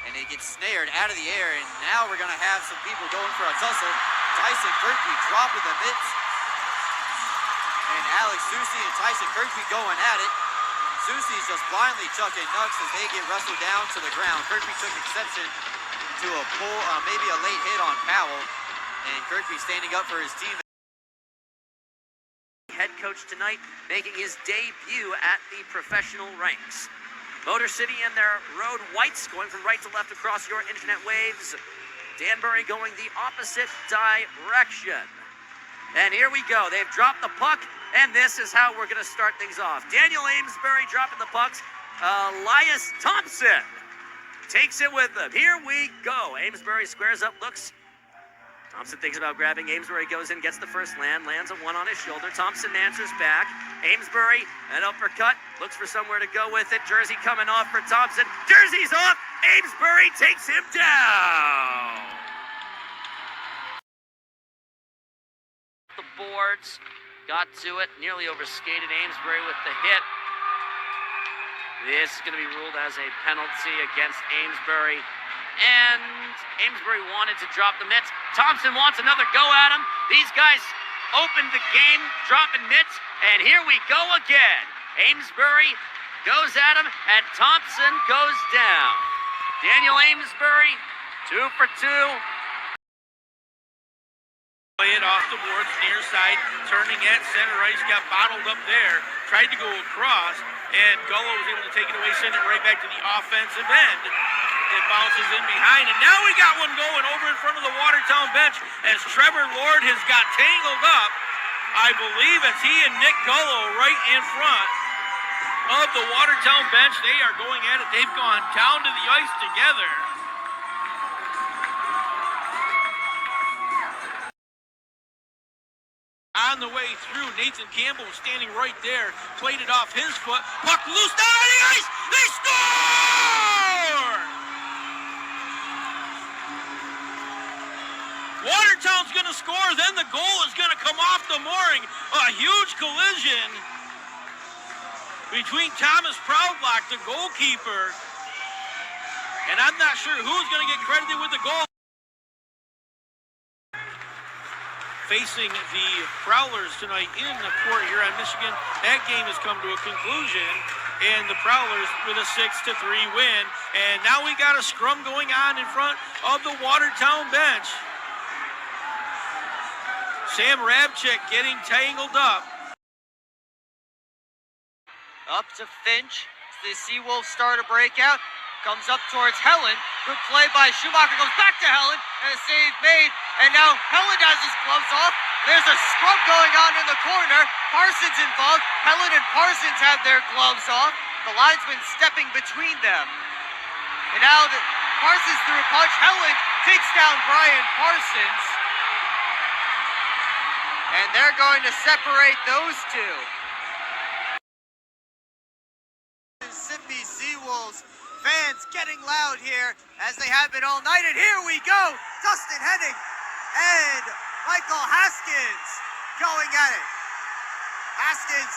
and it gets snared out of the air, and now we're going to have some people going for a tussle. Tyson Kirkby dropping the mitts, and Alex Susi and Tyson Kirkby going at it. Susi's just blindly chucking nuts as they get wrestled down to the ground. Kirkby took exception to a pull, maybe a late hit on Powell, and Kirkby standing up for his team. Head coach tonight making his debut at the professional ranks. Motor City and their road whites going from right to left across your internet waves. Danbury going the opposite direction. And here we go. They've dropped the puck, and this is how we're going to start things off. Daniel Amesbury dropping the pucks. Elias Thompson takes it with him. Here we go. Amesbury squares up, looks. Thompson thinks about grabbing. Amesbury goes in, gets the first land, lands a one on his shoulder. Thompson answers back. Amesbury, an uppercut, looks for somewhere to go with it. Jersey coming off for Thompson. Jersey's off. Amesbury takes him down. The boards got to it, nearly overskated Amesbury with the hit. This is going to be ruled as a penalty against Amesbury. And Amesbury wanted to drop the mitts. Thompson wants another go at him. These guys opened the game, dropping mitts, and here we go again. Amesbury goes at him, and Thompson goes down. Daniel Amesbury, 2 for 2. Play it off the boards, near side, turning at center ice, got bottled up there, tried to go across, and Gullo was able to take it away, send it right back to the offensive end. It bounces in behind, and now we got one going over in front of the Watertown bench as Trevor Lord has got tangled up. I believe it's he and Nick Gullo right in front of the Watertown bench. They are going at it. They've gone down to the ice together. On the way through, Nathan Campbell was standing right there, played it off his foot, puck loose down on the ice, they score! Watertown's gonna score, then the goal is gonna come off the mooring. A huge collision between Thomas Proudblock, the goalkeeper, and I'm not sure who's gonna get credited with the goal. Facing the Prowlers tonight in the Port Huron, Michigan. That game has come to a conclusion, and the Prowlers with a 6-3 win. And now we got a scrum going on in front of the Watertown bench. Sam Rabchik getting tangled up. Up to Finch. The Seawolves start a breakout. Comes up towards Helen. Good play by Schumacher. Goes back to Helen. And a save made. And now Helen has his gloves off. There's a scrub going on in the corner. Parsons involved. Helen and Parsons have their gloves off. The linesman stepping between them. And now Parsons threw a punch. Helen takes down Brian Parsons. And they're going to separate those two. Mississippi Seawolves fans getting loud here as they have been all night. And here we go. Dustin Henning and Michael Haskins going at it. Haskins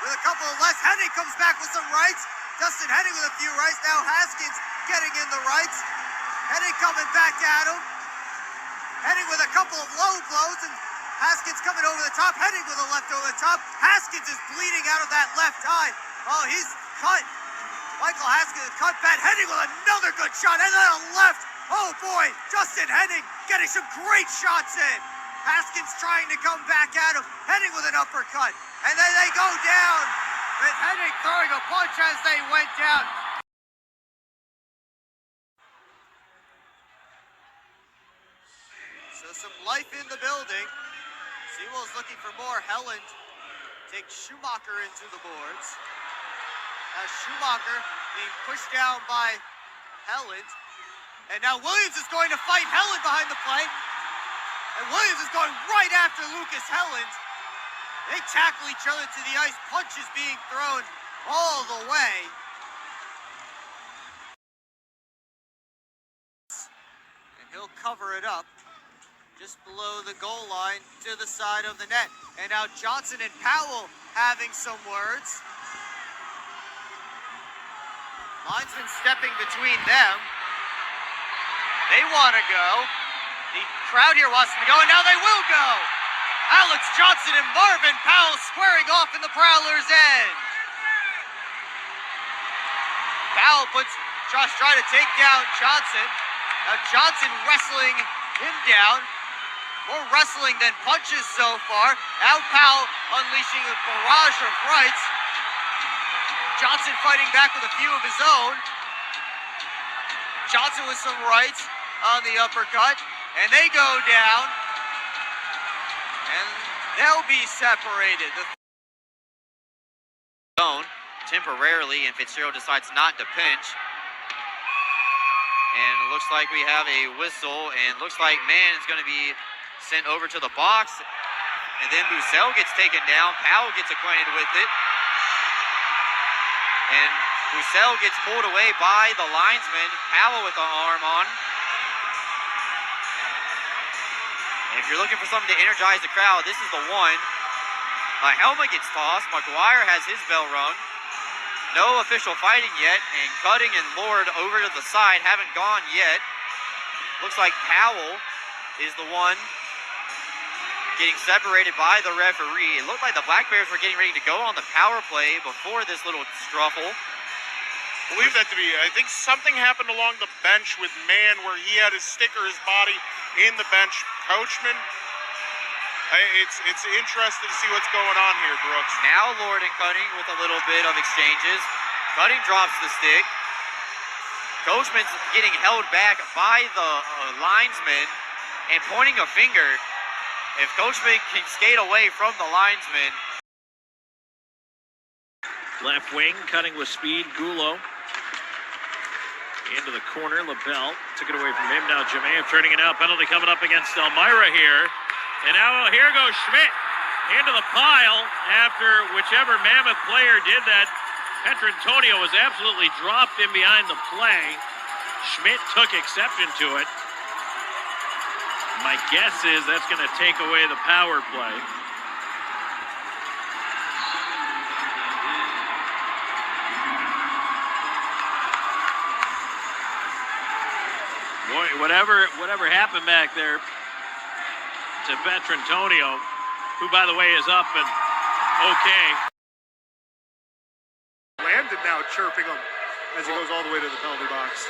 with a couple of lefts. Henning comes back with some rights. Dustin Henning with a few rights. Now Haskins getting in the rights. Henning coming back at him. Henning with a couple of low blows, and Haskins coming over the top. Henning with a left over the top. Haskins is bleeding out of that left eye. Oh, he's cut. Michael Haskins cut back. Henning with another good shot, and then a left. Oh boy, Justin Henning getting some great shots in. Haskins trying to come back at him. Henning with an uppercut, and then they go down. With Henning throwing a punch as they went down. So some life in the building. Seawolves looking for more. Helland takes Schumacher into the boards. Now Schumacher being pushed down by Helland. And now Williams is going to fight Helland behind the plate. And Williams is going right after Lucas Helland. They tackle each other to the ice, punches being thrown all the way. And he'll cover it up just below the goal line to the side of the net. And now Johnson and Powell having some words. Linesman stepping between them. They want to go. The crowd here wants them to go, and now they will go. Alex Johnson and Marvin Powell squaring off in the Prowler's end. Powell puts Josh trying to take down Johnson. Now Johnson wrestling him down. More wrestling than punches so far. Now Powell unleashing a barrage of rights. Johnson fighting back with a few of his own. Johnson with some rights on the uppercut, and they go down, and they'll be separated. Zone temporarily, and Fitzgerald decides not to pinch. And it looks like we have a whistle, and looks like man is going to be sent over to the box. And then Bussell gets taken down. Powell gets acquainted with it. And Bussell gets pulled away by the linesman. Powell with the arm on. And if you're looking for something to energize the crowd, this is the one. A helmet gets tossed. McGuire has his bell rung. No official fighting yet. And Cutting and Lord over to the side haven't gone yet. Looks like Powell is the one getting separated by the referee. It looked like the Black Bears were getting ready to go on the power play before this little struffle. I believe that to be, I think something happened along the bench with Mann where he had his stick or his body in the bench. Coachman, it's interesting to see what's going on here, Brooks. Now Lord and Cutting with a little bit of exchanges. Cutting drops the stick. Coachman's getting held back by the linesman and pointing a finger. If Coachman can skate away from the linesman. Left wing, Cutting with speed. Gulo into the corner. LaBelle took it away from him. Now Jemayev turning it out. Penalty coming up against Elmira here. And now here goes Schmidt into the pile after whichever Mammoth player did that. Petrantonio was absolutely dropped in behind the play. Schmidt took exception to it. My guess is that's going to take away the power play. Boy, whatever happened back there to Petrantonio, who, by the way, is up and okay. Landon now chirping him as he goes all the way to the penalty box.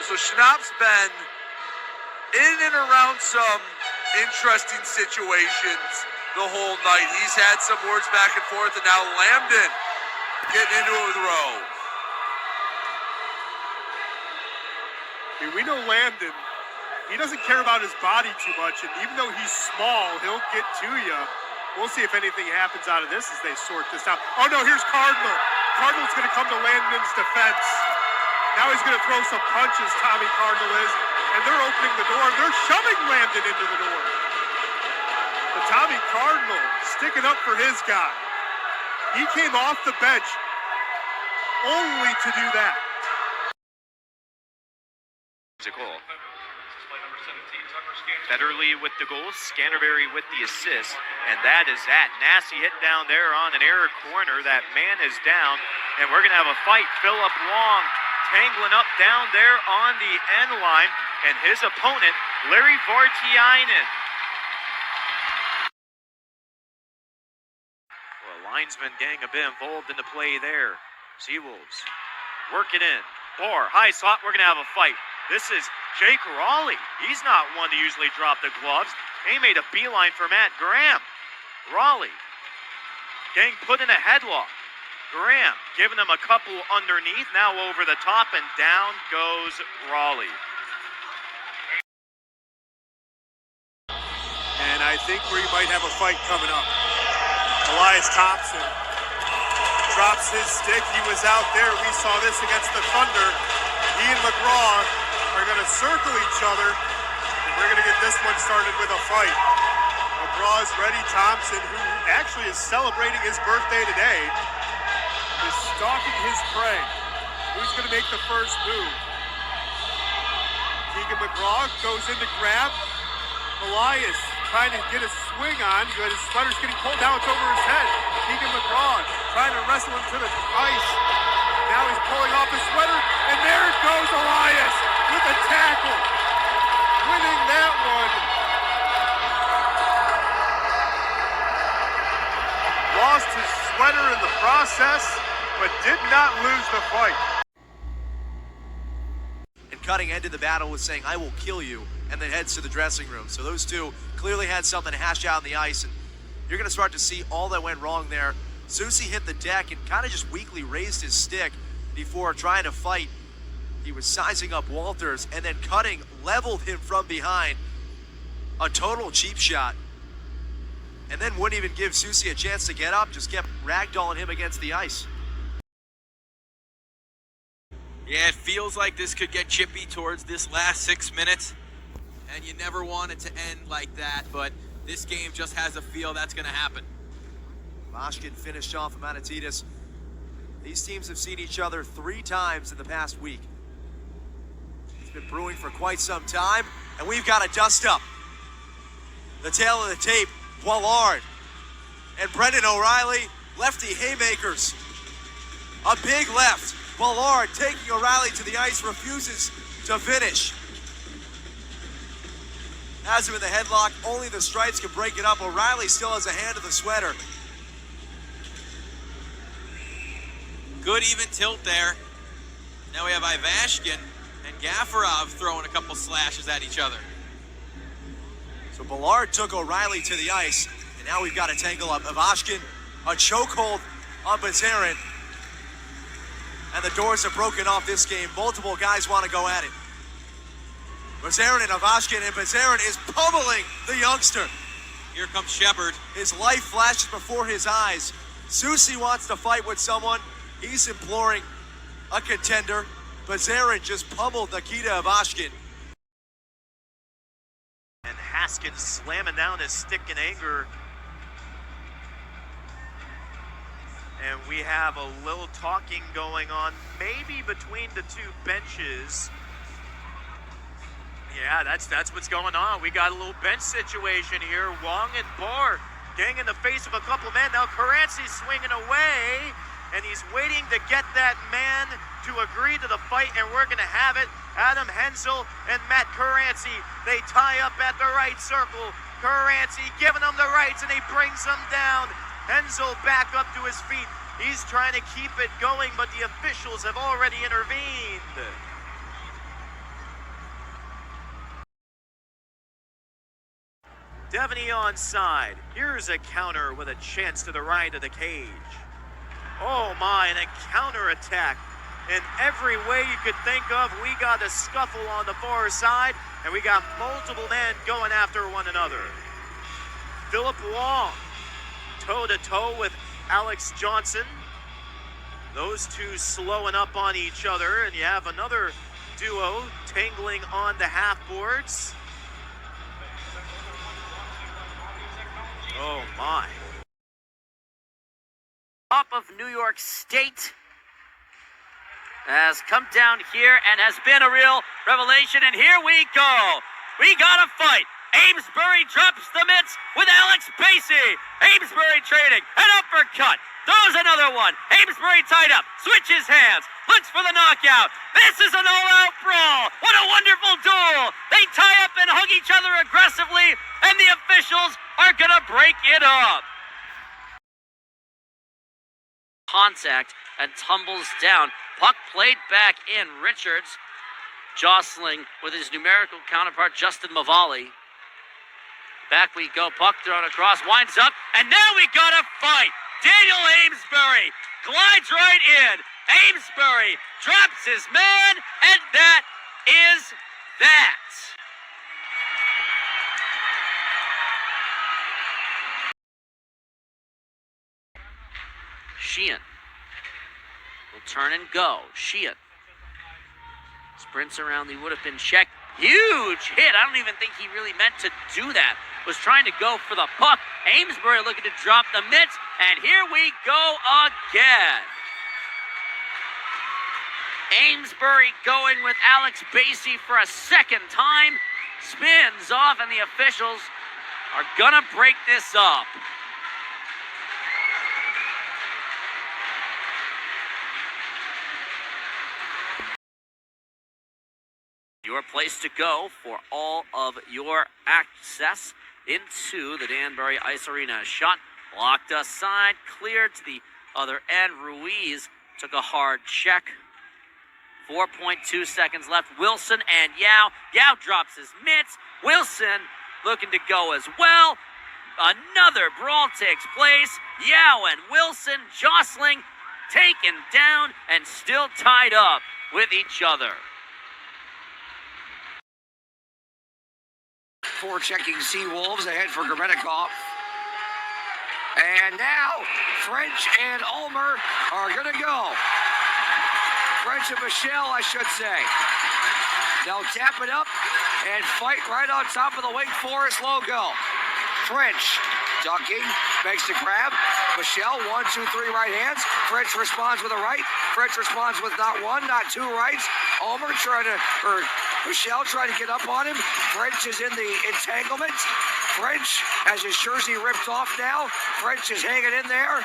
So Schnapp's been in and around some interesting situations the whole night. He's had some words back and forth, and now Lambden getting into it with Rowe. I mean, we know Lambden, he doesn't care about his body too much, and even though he's small, he'll get to you. We'll see if anything happens out of this as they sort this out. Oh no, here's Cardinal. Cardinal's going to come to Landman's defense. Now he's going to throw some punches, Tommy Cardinal is, and they're opening the door. They're shoving Lambden into the door. But Tommy Cardinal sticking up for his guy. He came off the bench only to do that. Federley with the goal, Scanterbury with the assist, and that is that. Nasty hit down there on an error corner. That man is down, and we're going to have a fight. Philip Long tangling up down there on the end line, and his opponent, Larry Vartiainen. Well, linesman getting a bit involved in the play there. Seawolves work it in. Bar, high slot, we're going to have a fight. This is Jake Raleigh. He's not one to usually drop the gloves. He made a beeline for Matt Graham. Raleigh getting put in a headlock. Graham giving him a couple underneath. Now over the top, and down goes Raleigh. I think we might have a fight coming up. Elias Thompson drops his stick. He was out there. We saw this against the Thunder. He and McGraw are going to circle each other, and we're going to get this one started with a fight. McGraw's ready. Thompson, who actually is celebrating his birthday today, is stalking his prey. Who's going to make the first move? Keegan McGraw goes in to grab. Elias trying to get a swing on, but his sweater's getting pulled down. It's over his head. Keegan McGraw trying to wrestle him to the ice. Now he's pulling off his sweater, and there goes Elias with a tackle. Winning that one. Lost his sweater in the process, but did not lose the fight. And Cutting ended the battle with saying, "I will kill you," and then heads to the dressing room. So those two clearly had something to hash out on the ice, and you're going to start to see all that went wrong there. Zusi hit the deck and kind of just weakly raised his stick before trying to fight. He was sizing up Walters, and then Cutting leveled him from behind. A total cheap shot. And then wouldn't even give Zusi a chance to get up, just kept ragdolling him against the ice. Yeah, it feels like this could get chippy towards this last 6 minutes. And you never want it to end like that, but this game just has a feel that's going to happen. Vashkin finished off Manatitas. These teams have seen each other 3 times in the past week. It's been brewing for quite some time, and we've got a dust-up. The tail of the tape, Pollard and Brendan O'Reilly, lefty haymakers. A big left. Pollard taking O'Reilly to the ice, refuses to finish. Has him in the headlock, only the stripes can break it up. O'Reilly still has a hand of the sweater. Good even tilt there. Now we have Ivashkin and Gafarov throwing a couple slashes at each other. So Ballard took O'Reilly to the ice, and now we've got a tangle up. Ivashkin, a chokehold on Bazarin. And the doors are broken off this game. Multiple guys want to go at it. Bazarin and Ivashkin, and Bazarin is pummeling the youngster. Here comes Shepard. His life flashes before his eyes. Zusi wants to fight with someone. He's imploring a contender. Bazarin just pummeled Nikita Ivashkin. And Haskins slamming down his stick in anger. And we have a little talking going on, maybe between the two benches. Yeah, that's what's going on. We got a little bench situation here. Wong and Barr getting in the face of a couple men. Now Karanci's swinging away, and he's waiting to get that man to agree to the fight, and we're going to have it. Adam Hensel and Matt Karanci, they tie up at the right circle. Karanci giving them the rights, and he brings them down. Hensel back up to his feet. He's trying to keep it going, but the officials have already intervened. Devaney onside. Here's a counter with a chance to the right of the cage. Oh my, and a counter attack. In every way you could think of, we got a scuffle on the far side, and we got multiple men going after one another. Philip Wong, toe-to-toe with Alex Johnson. Those two slowing up on each other, and you have another duo tangling on the half boards. Oh my. Top of New York State has come down here and has been a real revelation, and here we go. We got a fight. Amesbury drops the mitts with Alex Pacey. Amesbury trading, an uppercut, throws another one. Amesbury tied up, switches hands, looks for the knockout. This is an all-out brawl. What a wonderful duel. They tie up and hug each other aggressively, and the officials are gonna break it up. Contact and tumbles down. Puck played back in. Richards jostling with his numerical counterpart, Justin Mavali. Back we go, puck thrown across, winds up, and now we got a fight. Daniel Amesbury glides right in. Amesbury drops his man, and that is that. Sheehan will turn and go. Sheehan sprints around the would-have-been check. Huge hit. I don't even think he really meant to do that. Was trying to go for the puck. Amesbury looking to drop the mitts, and here we go again. Amesbury going with Alex Basie for a second time. Spins off, and the officials are gonna break this up. Your place to go for all of your access into the Danbury Ice Arena. Shot blocked aside, cleared to the other end. Ruiz took a hard check. 4.2 seconds left. Wilson and Yao. Yao drops his mitts. Wilson looking to go as well. Another brawl takes place. Yao and Wilson jostling, taken down, and still tied up with each other. Forechecking Seawolves ahead for Grebennikov. And now, French and Ulmer are going to go. French and Michelle, I should say. They'll tap it up and fight right on top of the Wake Forest logo. French ducking, makes the grab. Michelle, 1, 2, 3 right hands. French responds with a right. French responds with not one, not two rights. Ulmer Michelle trying to get up on him. French is in the entanglement. French has his jersey ripped off now. French is hanging in there.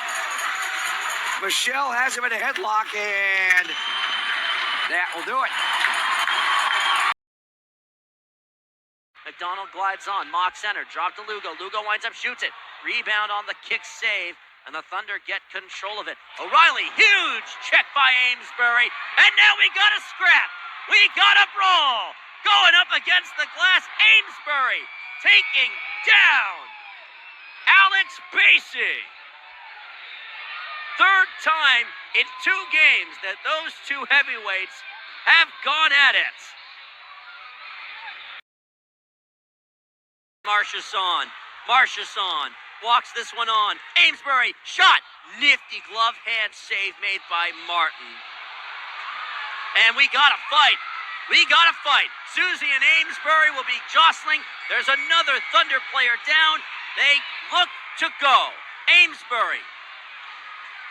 Michelle has him in a headlock, and that will do it. McDonald glides on, mock center, drop to Lugo. Lugo winds up, shoots it. Rebound on the kick save, and the Thunder get control of it. O'Reilly, huge check by Amesbury, and now we got a scrap. We got a brawl. Going up against the glass, Amesbury taking down Alex Basie. Third time in 2 games that those two heavyweights have gone at it. Marchesson walks this one on. Amesbury, shot. Nifty glove hand save made by Martin. And we got a fight. Susie and Amesbury will be jostling. There's another Thunder player down. They look to go. Amesbury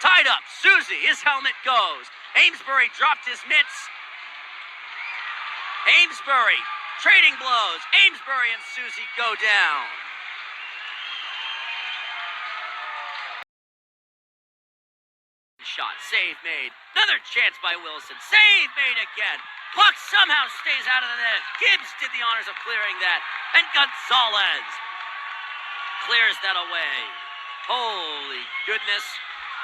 tied up. Susie, his helmet goes. Amesbury dropped his mitts. Amesbury trading blows. Amesbury and Susie go down. Shot, save made. Another chance by Wilson. Save made again. Puck somehow stays out of the net. Gibbs did the honors of clearing that. And Gonzalez clears that away. Holy goodness.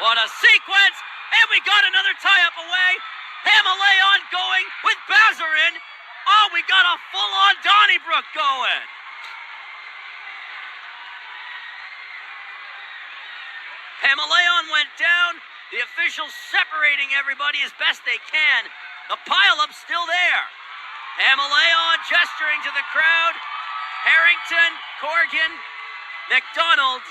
What a sequence. And we got another tie-up away. Pamaleon going with Bazarin. Oh, we got a full-on Donnybrook going. Pamaleon went down. The officials separating everybody as best they can. The pile-up's still there. Pamaleon gesturing to the crowd. Harrington, Corrigan, McDonald.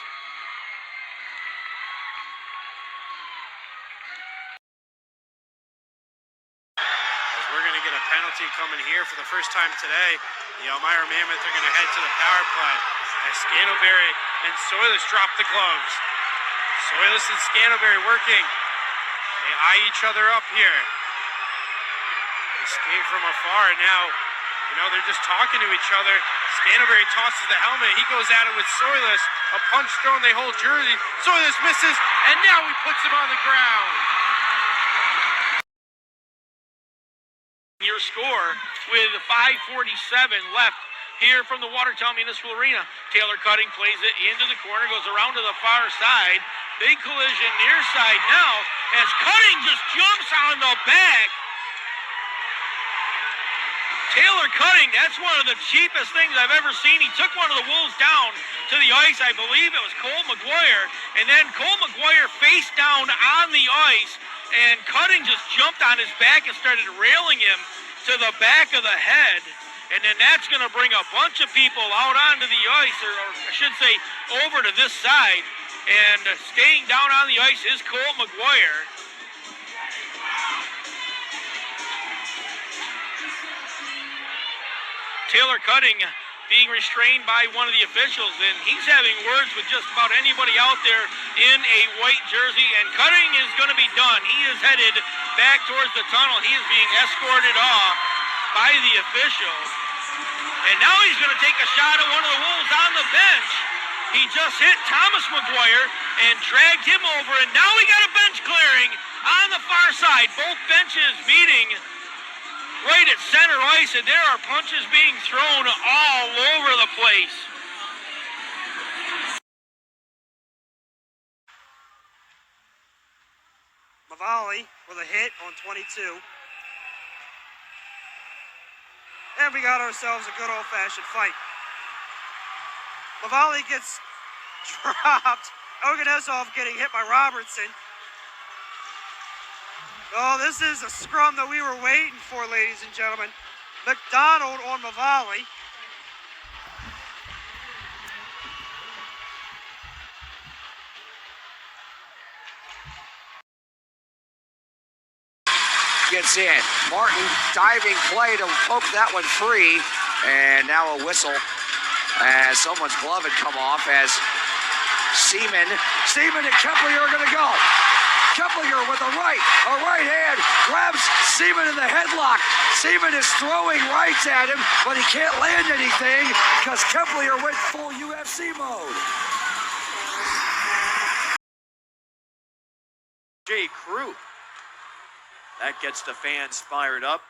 We're going to get a penalty coming here for the first time today. The Elmira Mammoth are going to head to the power play as Scanoberry and Soilis drop the gloves. Soilis and Scanoberry working. They eye each other up here. They skate from afar, and now, they're just talking to each other. Scanoberry tosses the helmet. He goes at it with Soilis. A punch thrown, they hold jersey. Soilis misses, and now he puts him on the ground. Your score with 5:47 left here from the Watertown Municipal Arena. Taylor Cutting plays it into the corner, goes around to the far side. Big collision near side now as Cutting just jumps on the back. Taylor Cutting, that's one of the cheapest things I've ever seen. He took one of the Wolves down to the ice. I believe it was Cole McGuire. And then Cole McGuire face down on the ice. And Cutting just jumped on his back and started railing him to the back of the head. And then that's going to bring a bunch of people out onto the ice, or I should say over to this side. And staying down on the ice is Cole McGuire. Taylor Cutting being restrained by one of the officials, and he's having words with just about anybody out there in a white jersey, and Cutting is going to be done. He is headed back towards the tunnel. He is being escorted off by the official, and now he's going to take a shot at one of the Wolves on the bench. He just hit Thomas McGuire and dragged him over, and now we got a bench clearing on the far side. Both benches meeting right at center ice, and there are punches being thrown all over the place. Mavali with a hit on 22. And we got ourselves a good old-fashioned fight. Mavali gets dropped. Oganesov getting hit by Robertson. Oh, this is a scrum that we were waiting for, ladies and gentlemen. McDonald on Mavali. Gets in. Martin diving play to poke that one free. And now a whistle as someone's glove had come off as Seaman and Keplinger are going to go. Keplinger with a right hand, grabs Seaman in the headlock. Seaman is throwing rights at him, but he can't land anything because Keplinger went full UFC mode. Jay Krupp. That gets the fans fired up.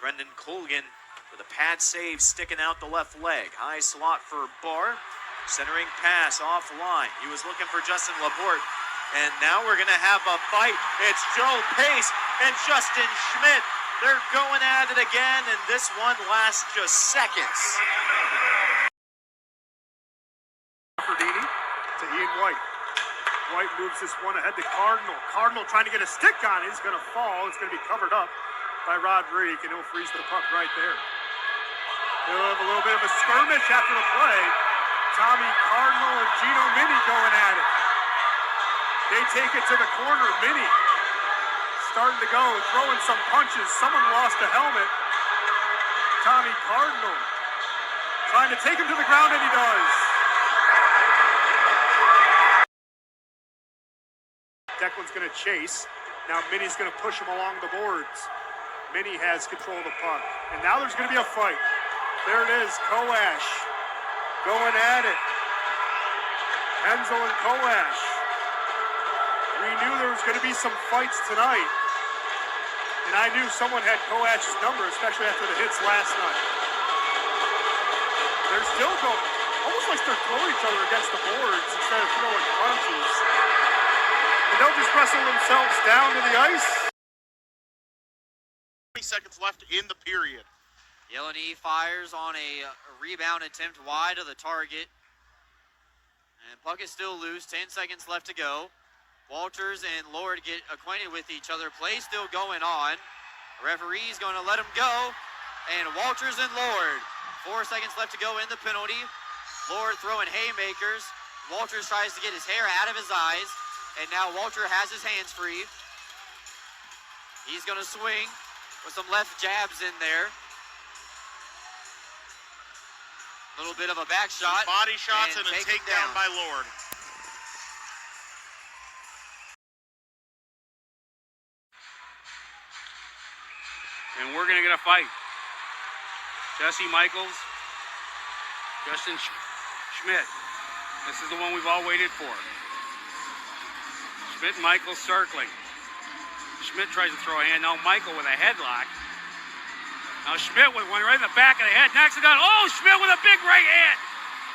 Brendan Colgan with a pad save sticking out the left leg. High slot for Barr. Centering pass off the line. He was looking for Justin Laporte. And now we're going to have a fight. It's Joe Pace and Justin Schmidt. They're going at it again, and this one lasts just seconds. Ferdini to Ian White. White moves this one ahead to Cardinal. Cardinal trying to get a stick on it. He's going to fall. It's going to be covered up by Rodrigue, and he'll freeze the puck right there. He'll have a little bit of a skirmish after the play. Tommy Cardinal and Gino Mini going at it. They take it to the corner. Mini starting to go, throwing some punches. Someone lost a helmet. Tommy Cardinal trying to take him to the ground, and he does. Declan's going to chase. Now Mini's going to push him along the boards. Mini has control of the puck. And now there's going to be a fight. There it is, Koash going at it. Enzo and Koash. We knew there was going to be some fights tonight. And I knew someone had Koash's number, especially after the hits last night. They're still going, almost like they're throwing each other against the boards instead of throwing punches. And they'll just wrestle themselves down to the ice. 20 seconds left in the period. Yeleni fires on a rebound attempt wide of the target. And puck is still loose, 10 seconds left to go. Walters and Lord get acquainted with each other. Play still going on. Referee's going to let him go. And Walters and Lord. 4 seconds left to go in the penalty. Lord throwing haymakers. Walters tries to get his hair out of his eyes. And now Walter has his hands free. He's going to swing with some left jabs in there. A little bit of a back shot. Some body shots and a takedown by Lord. And we're going to get a fight. Jesse Michaels, Justin Schmidt. This is the one we've all waited for. Schmidt and Michaels circling. Schmidt tries to throw a hand. Now Michael with a headlock. Now Schmidt with one right in the back of the head. Knocks it down. Oh, Schmidt with a big right hand.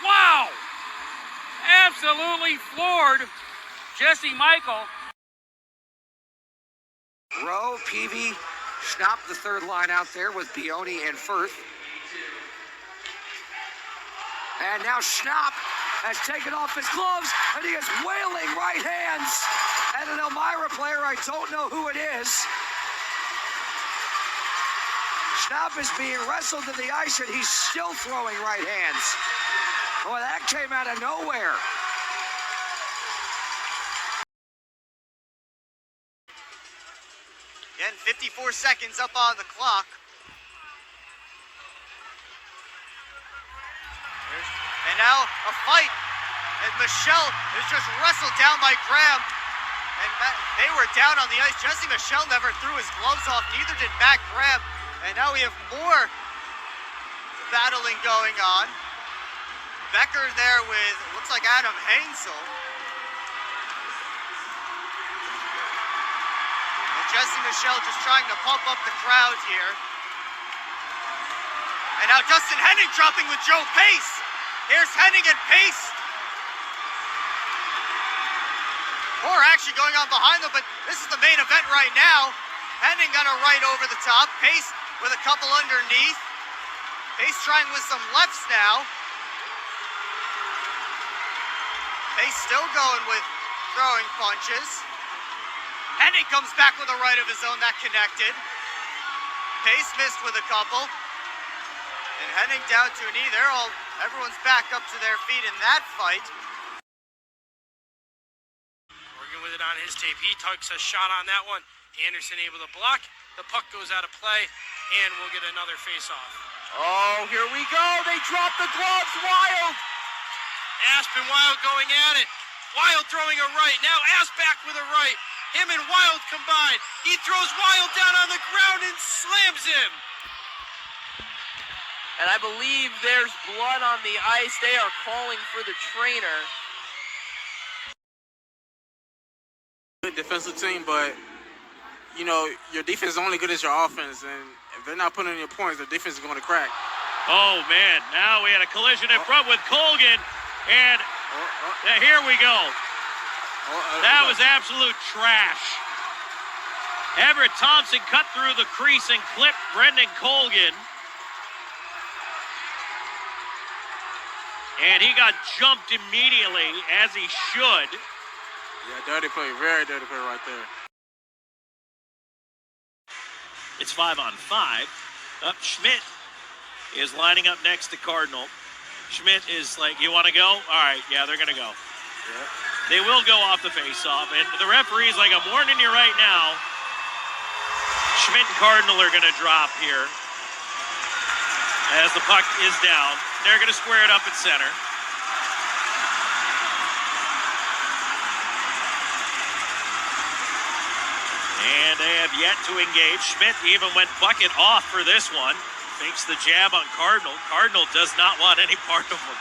Wow. Absolutely floored Jesse Michael. Rowe, Peavy, Schnapp, the third line out there with Bioni and Firth. And now Schnapp has taken off his gloves, and he is wailing right hands at an Elmira player. I don't know who it is. Schnapp is being wrestled to the ice, and he's still throwing right hands. Boy, that came out of nowhere. Again, 54 seconds up on the clock. And now a fight. And Michelle is just wrestled down by Graham. And they were down on the ice. Jesse Michelle never threw his gloves off. Neither did Matt Graham. And now we have more battling going on. Becker there with, looks like Adam Hainsel. Jesse Michelle just trying to pump up the crowd here. And now Dustin Henning dropping with Joe Pace. Here's Henning and Pace. More action going on behind them, but this is the main event right now. Henning got a right over the top. Pace with a couple underneath. Pace trying with some lefts now. Pace still going with throwing punches. Henning comes back with a right of his own that connected. Pace missed with a couple. And Henning down to a knee. Everyone's back up to their feet in that fight. Working with it on his tape. He takes a shot on that one. Anderson able to block. The puck goes out of play, and we'll get another face-off. Oh, here we go. They drop the gloves. Wild. Asp and Wild going at it. Wild throwing a right. Now Asp back with a right. Him and Wild combined. He throws Wild down on the ground and slams him. And I believe there's blood on the ice. They are calling for the trainer. Good defensive team, but, you know, your defense is only good as your offense. And if they're not putting in your points, the defense is going to crack. Oh, man. Now we had a collision in front with Colgan. And here we go. That was absolute trash. Everett Thompson cut through the crease and clipped Brendan Colgan. And he got jumped immediately, as he should. Yeah, dirty play. Very dirty play right there. It's 5-on-5. Schmidt is lining up next to Cardinal. Schmidt is like, you want to go? All right, yeah, they're going to go. Yeah. They will go off the face-off, and the referee's like, I'm warning you right now. Schmidt and Cardinal are going to drop here as the puck is down. They're going to square it up at center. And they have yet to engage. Schmidt even went bucket off for this one. Fakes the jab on Cardinal. Cardinal does not want any part of him.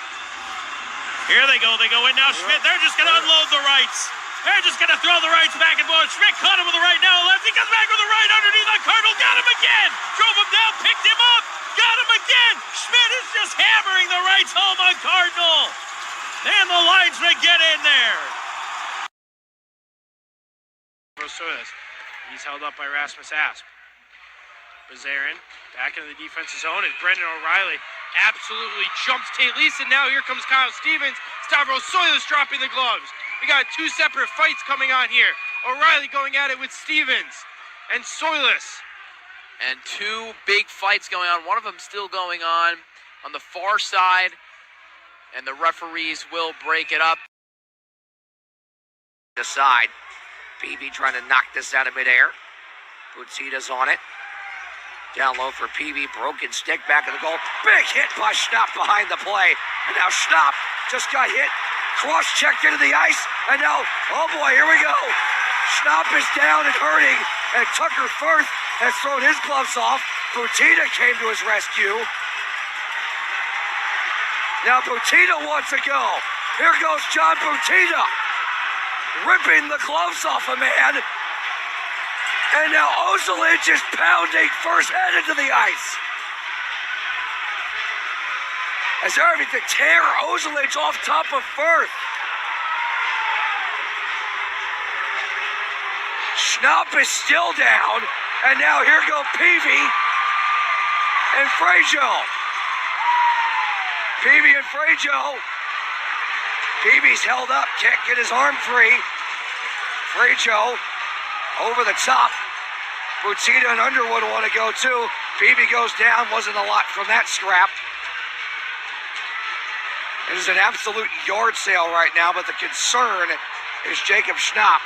Here they go in now. Schmidt, they're just going to unload the rights. They're just going to throw the rights back and forth. Schmidt caught him with the right, now left. He comes back with the right underneath on Cardinal. Got him again. Drove him down, picked him up. Got him again. Schmidt is just hammering the rights home on Cardinal. And the linesman get in there. He's held up by Rasmus Asp. Bazarin back into the defensive zone as Brendan O'Reilly absolutely jumps Tate Leeson. Now here comes Kyle Stevens. Stavros Soilis dropping the gloves. We got two separate fights coming on here. O'Reilly going at it with Stevens and Soilis. And two big fights going on. One of them still going on the far side. And the referees will break it up. Side. Peavy trying to knock this out of midair. Butita's on it. Down low for Peavy. Broken stick back of the goal. Big hit by Schnapp behind the play. And now Schnapp just got hit. Cross-checked into the ice. And now, oh boy, here we go. Schnapp is down and hurting. And Tucker Firth has thrown his gloves off. Butita came to his rescue. Now Butita wants to go. Here goes John Butita. Ripping the gloves off a man. And now Ozolic is pounding first head into the ice. As they're having to tear Ozolic off top of Firth. Schnapp is still down. And now here go Peavy and Frajo. Peavy and Frajo. Peavy's held up, can't get his arm free. Frajo over the top. Butita and Underwood want to go too. Peavy goes down, wasn't a lot from that scrap. It is an absolute yard sale right now, but the concern is Jacob Schnapp.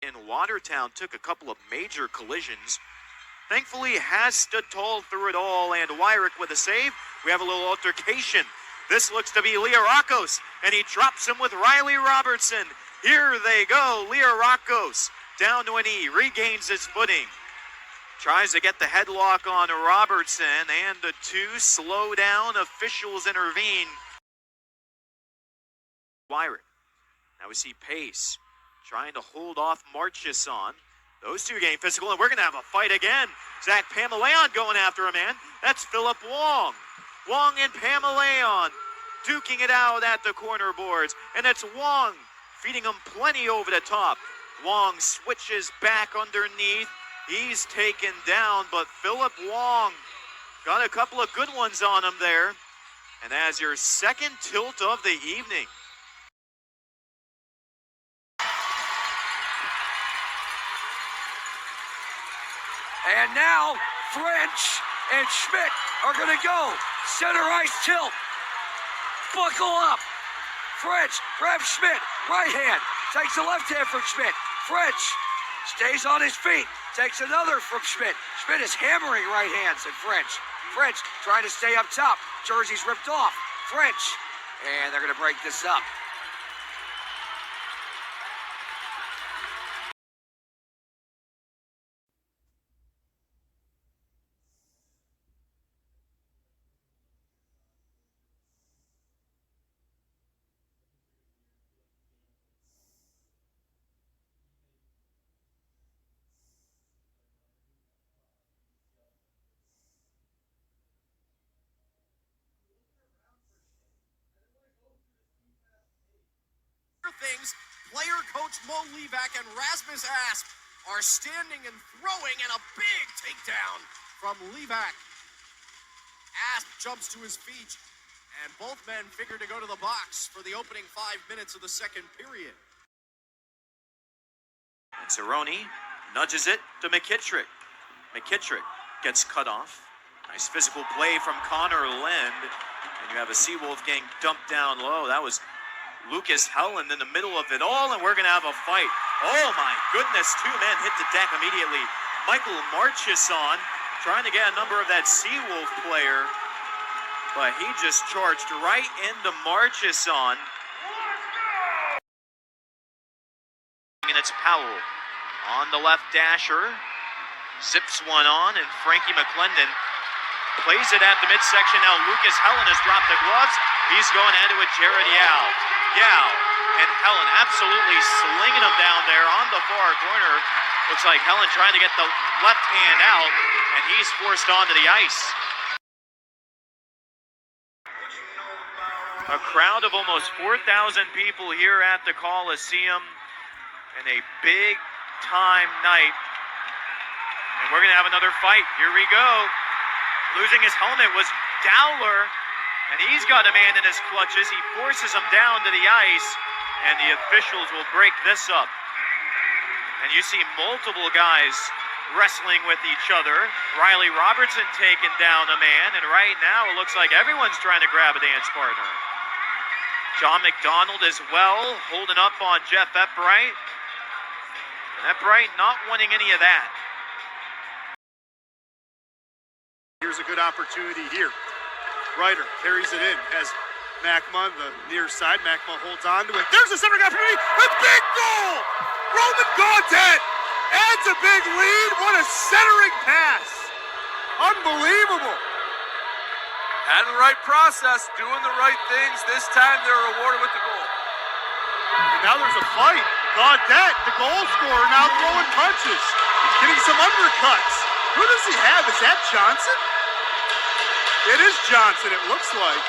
In Watertown took a couple of major collisions. Thankfully, has stood tall through it all, and Wyrick with a save. We have a little altercation. This looks to be Leah Rockos, and he drops him with Riley Robertson. Here they go. Leah Rockos down to a knee, regains his footing. Tries to get the headlock on Robertson, and the two slow down. Officials intervene. Wyrick. Now we see Pace trying to hold off Marchesson. Those two getting physical, and we're going to have a fight again. Zach Pamaleon going after a man. That's Philip Wong. Wong and Pamaleon duking it out at the corner boards. And it's Wong feeding him plenty over the top. Wong switches back underneath. He's taken down, but Philip Wong got a couple of good ones on him there. And as your second tilt of the evening. And now French and Schmidt are going to go. Center ice tilt. Buckle up. French grabs Schmidt. Right hand. Takes the left hand from Schmidt. French stays on his feet. Takes another from Schmidt. Schmidt is hammering right hands at French. French trying to stay up top. Jersey's ripped off. French. And they're going to break this up. Things, player coach Mo Levac and Rasmus Asp are standing and throwing, and a big takedown from Levac. Asp jumps to his feet, and both men figure to go to the box for the opening 5 minutes of the second period. And Cerrone nudges it to McKittrick. McKittrick gets cut off. Nice physical play from Connor Lind. And you have a Seawolf getting dumped down low. That was Lucas Helland in the middle of it all, and we're going to have a fight. Oh my goodness, two men hit the deck immediately. Michael Marchesson trying to get a number of that Seawolf player, but he just charged right into Marchesson. And it's Powell on the left dasher. Zips one on, and Frankie McClendon plays it at the midsection. Now Lucas Helland has dropped the gloves. He's going into it, Jared Yao. Yao and Helen absolutely slinging him down there on the far corner. Looks like Helen trying to get the left hand out, and he's forced onto the ice. A crowd of almost 4,000 people here at the Coliseum, and a big-time night. And we're going to have another fight. Here we go. Losing his helmet was Dowler. And he's got a man in his clutches. He forces him down to the ice, and the officials will break this up. And you see multiple guys wrestling with each other. Riley Robertson taking down a man, and right now it looks like everyone's trying to grab a dance partner. John McDonald as well, holding up on Jeff Epbright. And Epbright not wanting any of that. Here's a good opportunity here. Ryder carries it in, has Macma the near side. Macma holds on to it. There's a center opportunity. A big goal! Roman Gaudette adds a big lead. What a centering pass. Unbelievable. Had the right process, doing the right things. This time they're rewarded with the goal. And now there's a fight. Gaudette, the goal scorer, now throwing punches. Getting some undercuts. Who does he have? Is that Johnson? It is Johnson, it looks like.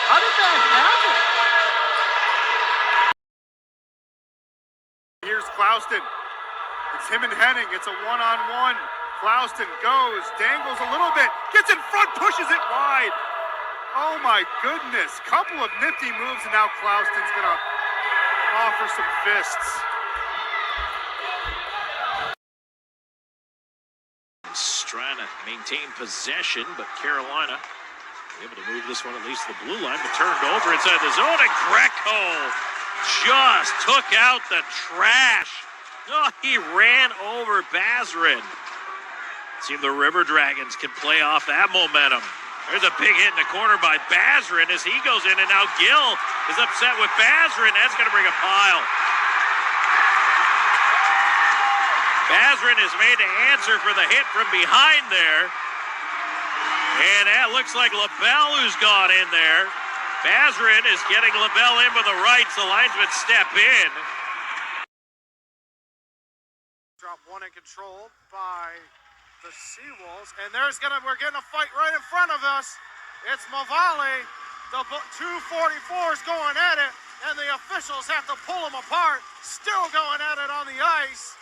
How did that happen? Here's Clouston. It's him and Henning. It's a one-on-one. Clouston goes, dangles a little bit, gets in front, pushes it wide. Oh my goodness. Couple of nifty moves, and now Clouston's going to offer some fists. Trying to maintain possession, but Carolina able to move this one at least to the blue line, but turned over inside the zone, and Greco just took out the trash Oh, he ran over Bazarin. See if the River Dragons can play off that momentum. There's a big hit in the corner by Bazarin as he goes in, and now Gill is upset with Bazarin. That's going to bring a pile. Bazarin is made to answer for the hit from behind there. And that looks like LaBelle who's gone in there. Bazarin is getting LaBelle in with the rights. The linesmen step in. Drop one in control by the Seawolves, and we're getting a fight right in front of us. It's Mavali. The 244's going at it, and the officials have to pull them apart. Still going at it on the ice.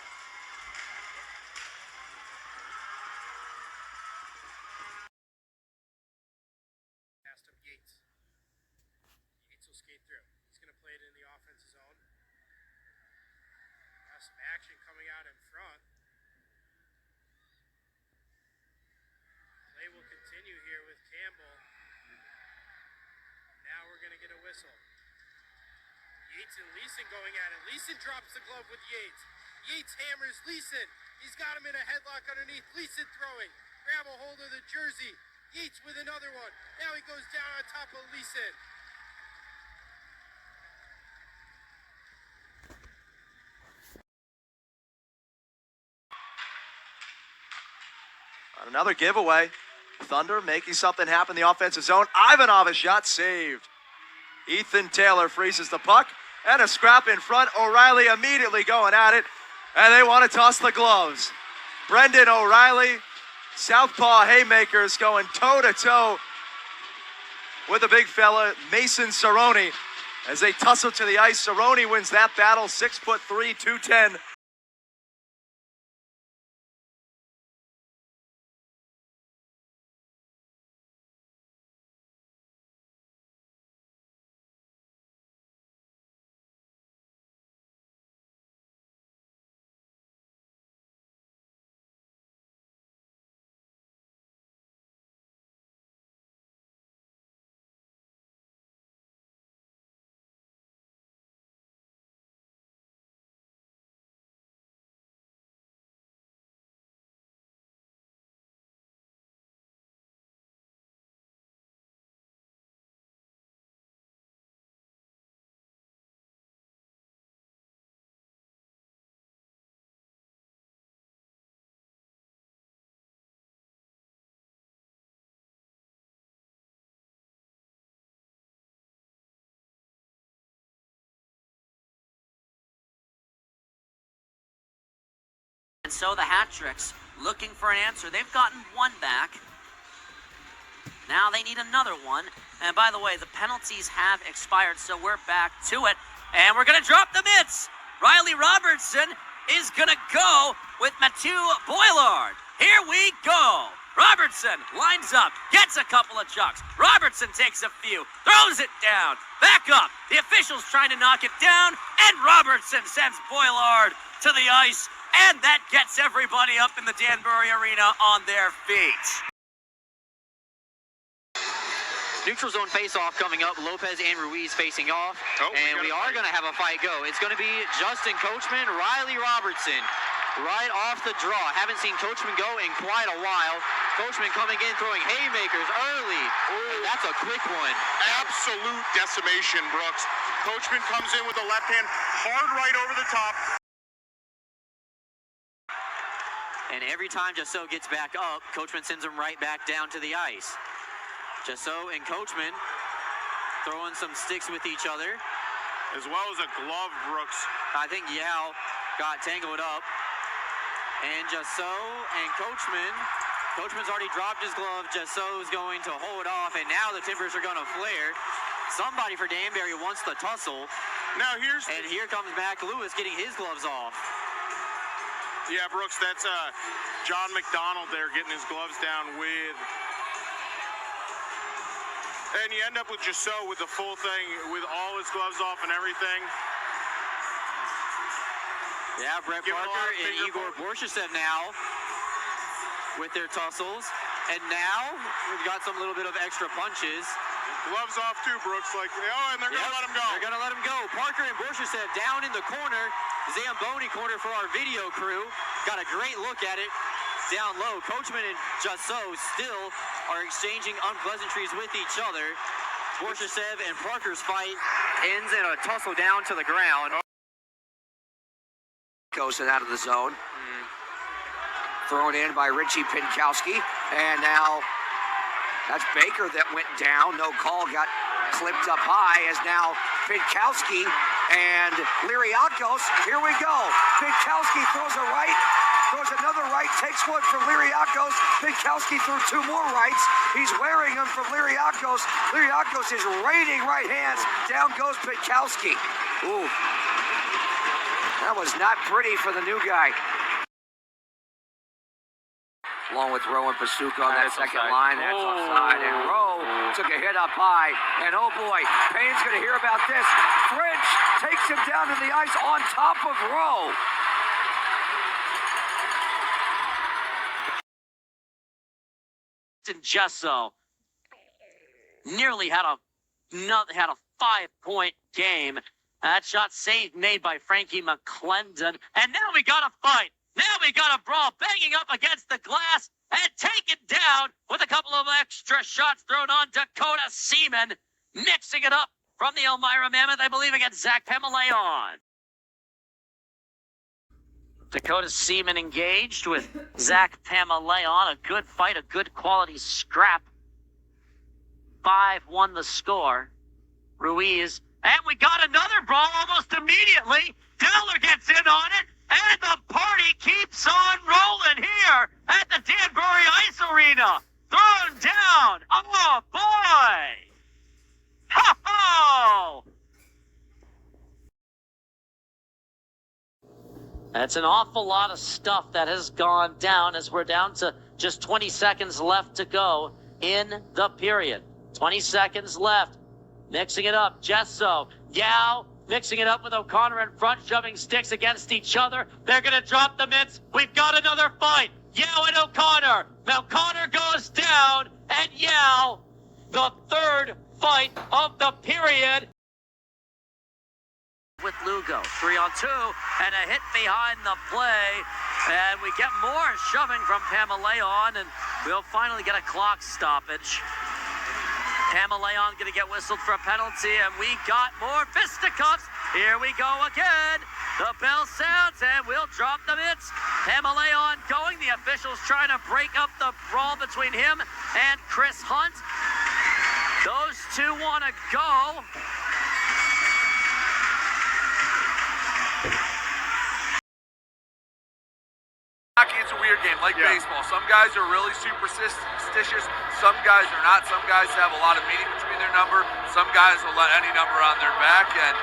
Past him, Yates. Yates will skate through. He's going to play it in the offensive zone. Now some action coming out in front. Play will continue here with Campbell. Now we're going to get a whistle. Yates and Leeson going at it. Leeson drops the glove with Yates. Yates hammers Leeson. He's got him in a headlock underneath. Leeson throwing. Grab a hold of the jersey. Yates with another one. Now he goes down on top of Leeson. Another giveaway. Thunder making something happen in the offensive zone. Ivanov, a shot saved. Ethan Taylor freezes the puck, and a scrap in front. O'Reilly immediately going at it, and they want to toss the gloves. Brendan O'Reilly, southpaw haymakers, going toe-to-toe with the big fella, Mason Cerrone. As they tussle to the ice, Cerrone wins that battle, 6'3", 210. And so the hat-tricks looking for an answer. They've gotten one back. Now they need another one. And by the way, the penalties have expired, so we're back to it. And we're going to drop the mitts. Riley Robertson is going to go with Mathieu Boilard. Here we go. Robertson lines up, gets a couple of chucks. Robertson takes a few, throws it down, back up. The officials trying to knock it down, and Robertson sends Boilard to the ice. And that gets everybody up in the Danbury Arena on their feet. Neutral zone face-off coming up. Lopez and Ruiz facing off. And we are going to have a fight go. It's going to be Justin Coachman, Riley Robertson. Right off the draw. Haven't seen Coachman go in quite a while. Coachman coming in, throwing haymakers early. And that's a quick one. Absolute decimation, Brooks. Coachman comes in with the left hand, hard right over the top. And every time Jasso gets back up, Coachman sends him right back down to the ice. Jasso and Coachman throwing some sticks with each other. As well as a glove, Brooks. I think Yao got tangled up. And Jasso and Coachman's already dropped his glove. Jasso's going to hold off, and now the Timbers are going to flare. Somebody for Danbury wants the tussle. Now here comes Mac Lewis getting his gloves off. Yeah, Brooks, that's John McDonald there getting his gloves down with. And you end up with Jasso with the full thing, with all his gloves off and everything. Yeah, Brett Parker and Igor Borshisev now with their tussles. And now we've got some little bit of extra punches. Gloves off too, Brooks. And they're going to let him go. They're going to let him go. Parker and Borshisev down in the corner. Zamboni corner for our video crew. Got a great look at it down low. Coachman and Jusso still are exchanging unpleasantries with each other. Borshasev and Parker's fight ends in a tussle down to the ground. Goes it out of the zone. Thrown in by Richie Pinkowski. And now that's Baker that went down. No call, got clipped up high as now Pinkowski and Liriakos. Here we go. Pinkowski throws a right, throws another right, takes one from Liriakos. Pinkowski threw two more rights. He's wearing them from Liriakos. Liriakos is raiding right hands. Down goes Pinkowski. Ooh. That was not pretty for the new guy. Along with Rowe and Pasuka on that second line. That's offside. And Rowe took a hit up high. And oh boy, Payne's going to hear about this. French takes him down to the ice on top of Rowe. Jusso nearly had a 5-point game. That shot saved made by Frankie McClendon. And now we got a fight. Now we got a brawl, banging up against the glass and taken down with a couple of extra shots thrown on Dakota Seaman, mixing it up from the Elmira Mammoth, I believe, against Zach Pamaleon. Dakota Seaman engaged with Zach Pamaleon. A good fight, a good quality scrap. 5-1 the score. Ruiz. And we got another brawl almost immediately. Dowler gets in on it. And the party keeps on rolling here at the Danbury Ice Arena. Thrown down. Oh, boy. Ho-ho! That's an awful lot of stuff that has gone down as we're down to just 20 seconds left to go in the period. 20 seconds left. Mixing it up. Jesso. Yao. Mixing it up with O'Connor in front, shoving sticks against each other. They're going to drop the mitts. We've got another fight. Yao and O'Connor. O'Connor goes down, and Yao, the third fight of the period. With Lugo, 3-on-2, and a hit behind the play. And we get more shoving from Pamaleon, and we'll finally get a clock stoppage. Pamaleon going to get whistled for a penalty, and we got more fisticuffs. Here we go again. The bell sounds, and we'll drop the mitts. Pamaleon going. The officials trying to break up the brawl between him and Chris Hunt. Those two want to go. Hockey, it's a weird game, like baseball. Some guys are really superstitious. Some guys are not. Some guys have a lot of meaning between their number. Some guys will let any number on their back, and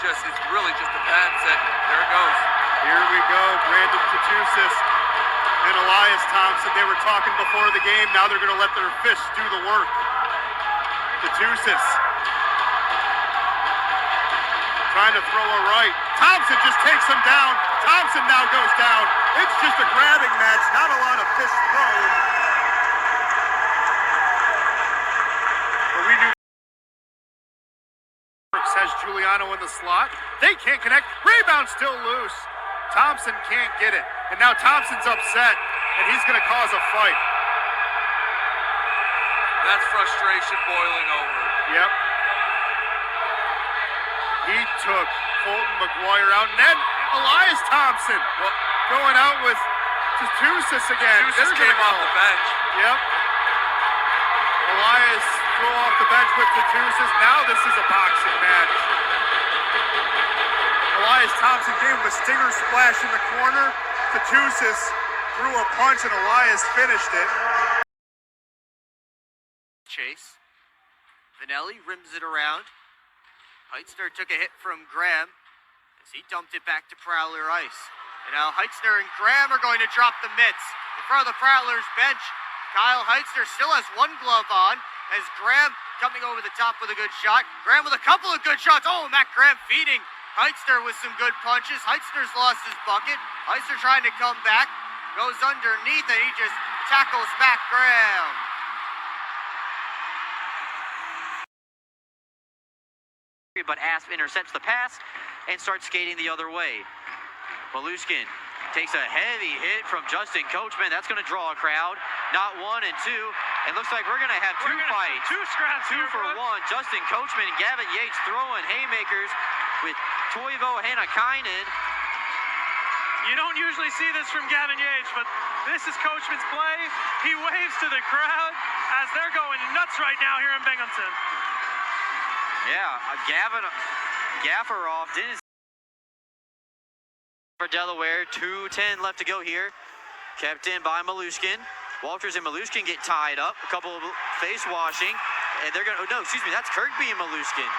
it really just depends. And there it goes. Here we go. Brandon Katusis and Elias Thompson. They were talking before the game. Now they're going to let their fists do the work. Katusis trying to throw a right. Thompson just takes him down. Thompson now goes down. It's just a grabbing match, not a lot of fist thrown. But we knew has Giuliano in the slot. They can't connect. Rebound still loose. Thompson can't get it. And now Thompson's upset, and he's going to cause a fight. That's frustration boiling over. Yep. He took Colton McGuire out, and then Elias Thompson going out with Tatusis again. Tatusis came off the bench. Yep. Elias threw off the bench with Tatusis. Now this is a boxing match. Elias Thompson gave him a stinger splash in the corner. Tatusis threw a punch, and Elias finished it. Chase. Vanelli rims it around. Heitzner took a hit from Graham as he dumped it back to Prowler ice. And now Heitzner and Graham are going to drop the mitts in front of the Prowlers bench. Kyle Heitzner still has one glove on as Graham coming over the top with a good shot. Graham with a couple of good shots. Oh, Matt Graham feeding Heitzner with some good punches. Heitzner's lost his bucket. Heitzner trying to come back. Goes underneath and he just tackles Matt Graham. But Asp intercepts the pass and starts skating the other way. Malushkin takes a heavy hit from Justin Coachman. That's going to draw a crowd. Not one and two. And looks like we're going to have two fights. Two scraps. Two for one. Justin Coachman and Gavin Yates throwing haymakers with Toivo Hannakainen. You don't usually see this from Gavin Yates, but this is Coachman's play. He waves to the crowd as they're going nuts right now here in Binghamton. Yeah, Gavin Gafferoff didn't for Delaware. 2:10 left to go here. Kept in by Malushkin. Walters and Malushkin get tied up. A couple of face washing. And they're going to, oh no, excuse me, that's Kirkby and Malushkin.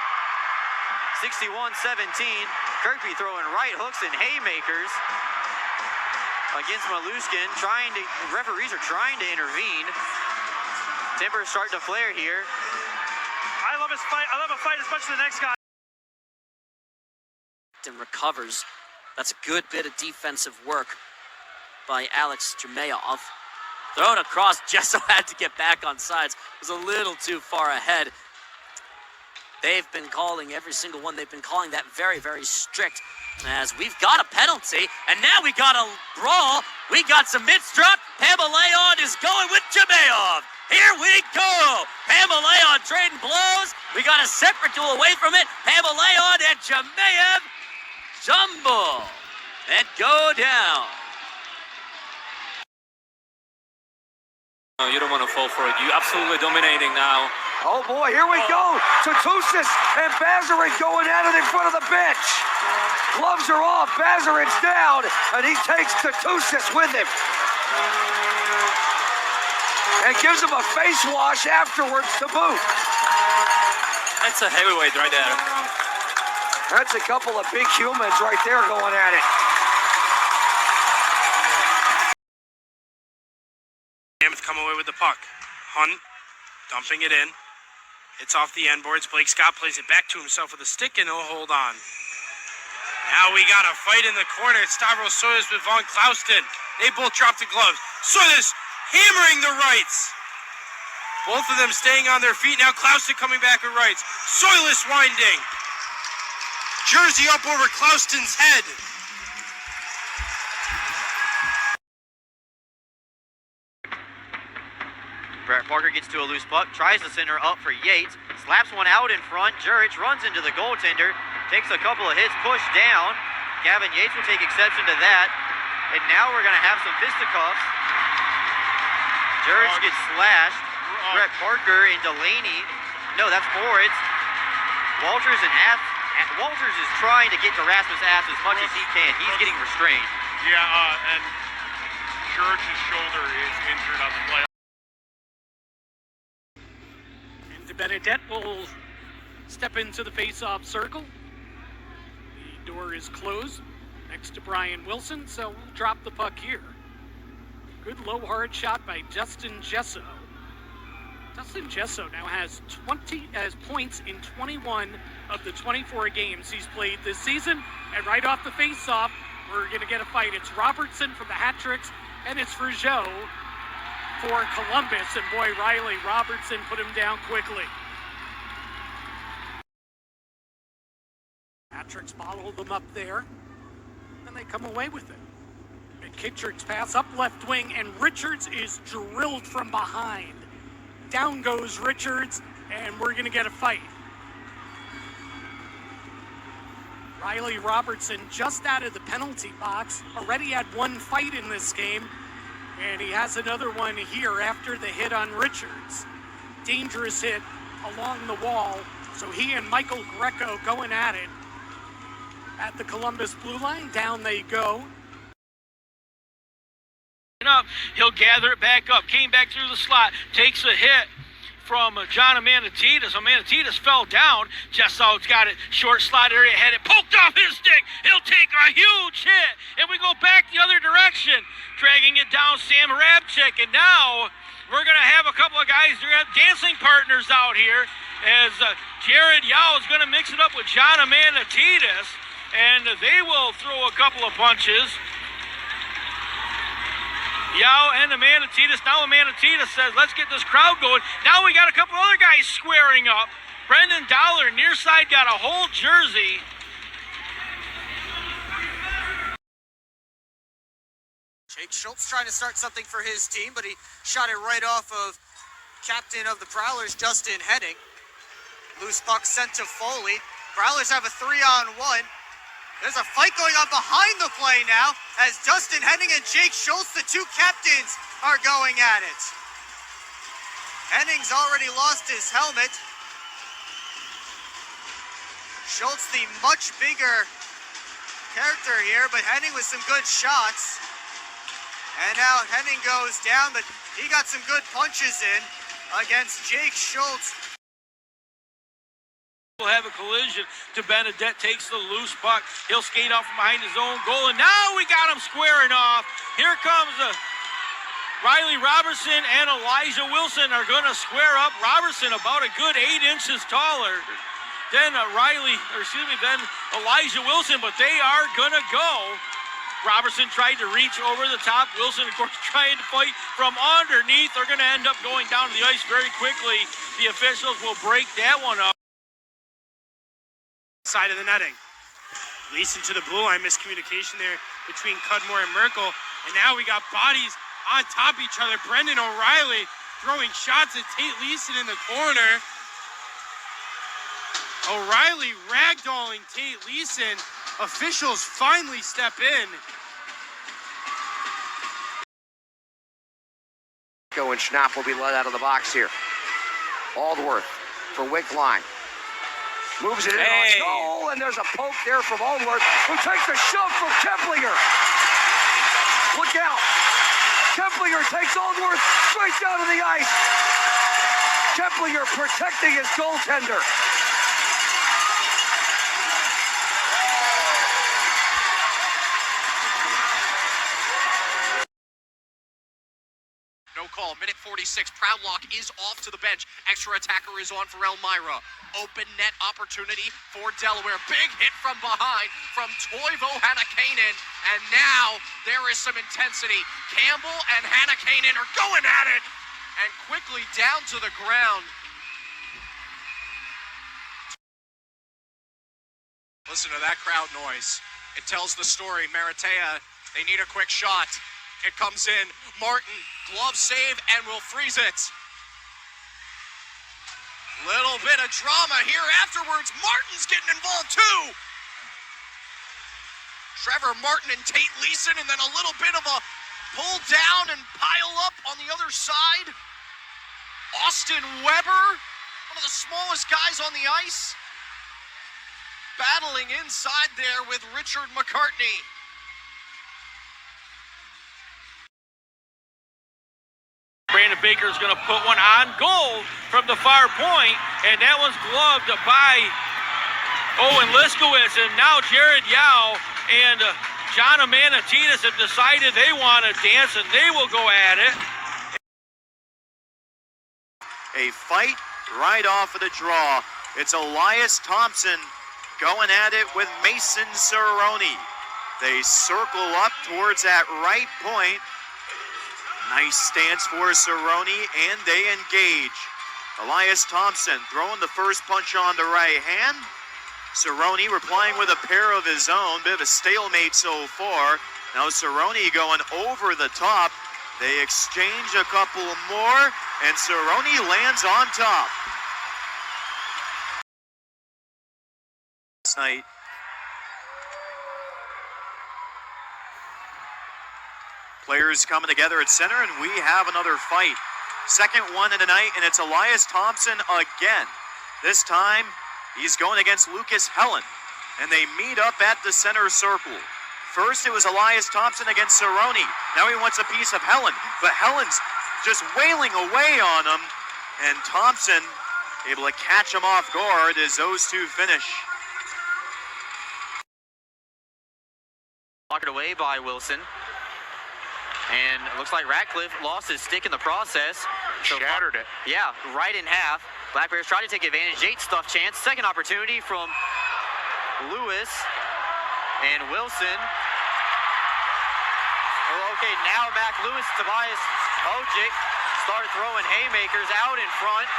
61-17. Kirkby throwing right hooks and haymakers against Malushkin. Referees are trying to intervene. Timber's starting to flare here. I love his fight. I love a fight as much as the next guy. And recovers. That's a good bit of defensive work by Alex Jermayov. Thrown across, Jesso had to get back on sides. Was a little too far ahead. They've been calling every single one. They've been calling that very, very strict. As we've got a penalty, and now we got a brawl. We got some mid-strut. Pamaleon is going with Jermayov. Here we go. Pamaleon trading blows. We got a separate duel away from it. Pamaleon and Jermayov jumble and go down. No, you don't want to fall for it. You're absolutely dominating now. Oh boy, here we go. Tatusis and Bazarin going at it in front of the bench. Gloves are off, Bazarin's down, and he takes Tatusis with him. And gives him a face wash afterwards to boot. That's a heavyweight right there. That's a couple of big humans right there going at it. Mammoth come away with the puck. Hunt, dumping it in. It's off the end boards. Blake Scott plays it back to himself with a stick and he'll hold on. Now we got a fight in the corner. It's Stavros Soyuz with Von Klauston. They both dropped the gloves. Soyuz hammering the rights. Both of them staying on their feet. Now Klauston coming back with rights. Soyless winding. Jersey up over Klauston's head. Brett Parker gets to a loose puck, tries to send her up for Yates, slaps one out in front. Jurich runs into the goaltender, takes a couple of hits, pushed down. Gavin Yates will take exception to that. And now we're going to have some fisticuffs. Jurich gets slashed. Brett Parker and Delaney. No, that's Moritz. Walters is trying to get to Rasmus Ass as much as he can. He's getting restrained. Yeah, and Jurich's shoulder is injured on the play. Benedette will step into the face-off circle. The door is closed next to Brian Wilson, so we'll drop the puck here. Good low hard shot by Justin Jesso. Justin Jesso now has points in 21 of the 24 games he's played this season. And right off the face-off, we're going to get a fight. It's Robertson from the hat tricks, and it's for Joe for Columbus, and boy, Riley Robertson put him down quickly. Patrick's followed them up there, and they come away with it. McKittrick's pass up left wing, and Richards is drilled from behind. Down goes Richards, and we're going to get a fight. Riley Robertson just out of the penalty box, already had one fight in this game, and he has another one here after the hit on Richards. Dangerous hit along the wall. So he and Michael Greco going at it at the Columbus blue line. Down they go. Up, he'll gather it back up. Came back through the slot. Takes a hit from John Amanatitas. Amanatitas fell down. Jessau's got it. Short slot area. Had it poked off his stick. He'll take a huge hit. And we go back the other direction. Dragging it down, Sam Rabchik. And now we're going to have a couple of guys. They're going to have dancing partners out here. As Jared Yao is going to mix it up with John Amanatitas. And they will throw a couple of punches. Yao and Amanatitas. Now Amanatitas says, let's get this crowd going. Now we got a couple other guys squaring up. Brendan Dollar, near side, got a whole jersey. Jake Schultz trying to start something for his team, but he shot it right off of captain of the Prowlers, Justin Henning. Loose puck sent to Foley. Prowlers have a 3-on-1. There's a fight going on behind the play now as Justin Henning and Jake Schultz, the two captains, are going at it. Henning's already lost his helmet. Schultz, the much bigger character here, but Henning with some good shots. And now Henning goes down, but he got some good punches in against Jake Schultz. Will have a collision to Benedette, takes the loose puck. He'll skate off from behind his own goal, and now we got him squaring off. Here comes Riley Robertson and Elijah Wilson are going to square up. Robertson about a good 8 inches taller than Elijah Wilson, but they are going to go. Robertson tried to reach over the top. Wilson, of course, trying to fight from underneath. They're going to end up going down to the ice very quickly. The officials will break that one up. Side of the netting. Leeson to the blue line, miscommunication there between Cudmore and Merkel. And now we got bodies on top of each other. Brendan O'Reilly throwing shots at Tate Leeson in the corner. O'Reilly ragdolling Tate Leeson. Officials finally step in. And Schnapp will be let out of the box here. Aldworth for Wickline. Moves it in on goal, and there's a poke there from Aldworth, who takes a shove from Kemplinger. Look out. Kemplinger takes Aldworth straight down to the ice. Kemplinger protecting his goaltender. No call. Minute 46. Proudlock is off to the bench. Extra attacker is on for Elmira. Open net opportunity for Delaware. Big hit from behind from Toivo Hannakainen. And now there is some intensity. Campbell and Hannakainen are going at it. And quickly down to the ground. Listen to that crowd noise. It tells the story. Maratea, they need a quick shot. It comes in. Martin, glove save, and will freeze it. Little bit of drama here afterwards. Martin's getting involved too. Trevor Martin and Tate Leeson, and then a little bit of a pull down and pile up on the other side. Austin Weber, one of the smallest guys on the ice, battling inside there with Richard McCartney. Brandon Baker is going to put one on goal from the far point, and that one's gloved by Owen Liskowitz. And now Jared Yao and John Amanatides have decided they want to dance, and they will go at it. A fight right off of the draw. It's Elias Thompson going at it with Mason Cerrone. They circle up towards that right point. Nice stance for Cerrone, and they engage. Elias Thompson throwing the first punch on the right hand. Cerrone replying with a pair of his own. Bit of a stalemate so far. Now Cerrone going over the top. They exchange a couple more, and Cerrone lands on top. Last night, players coming together at center, and we have another fight. Second one of the night, and it's Elias Thompson again. This time, he's going against Lucas Helen, and they meet up at the center circle. First, it was Elias Thompson against Cerrone. Now he wants a piece of Helen, but Helen's just wailing away on him, and Thompson able to catch him off guard as those two finish. Blocked away by Wilson. And it looks like Ratcliffe lost his stick in the process. So shattered it. Yeah, right in half. Black Bears try to take advantage. Jake stuff chance. Second opportunity from Lewis and Wilson. Oh, okay, now Mac Lewis, Tobias Ojic start throwing haymakers out in front.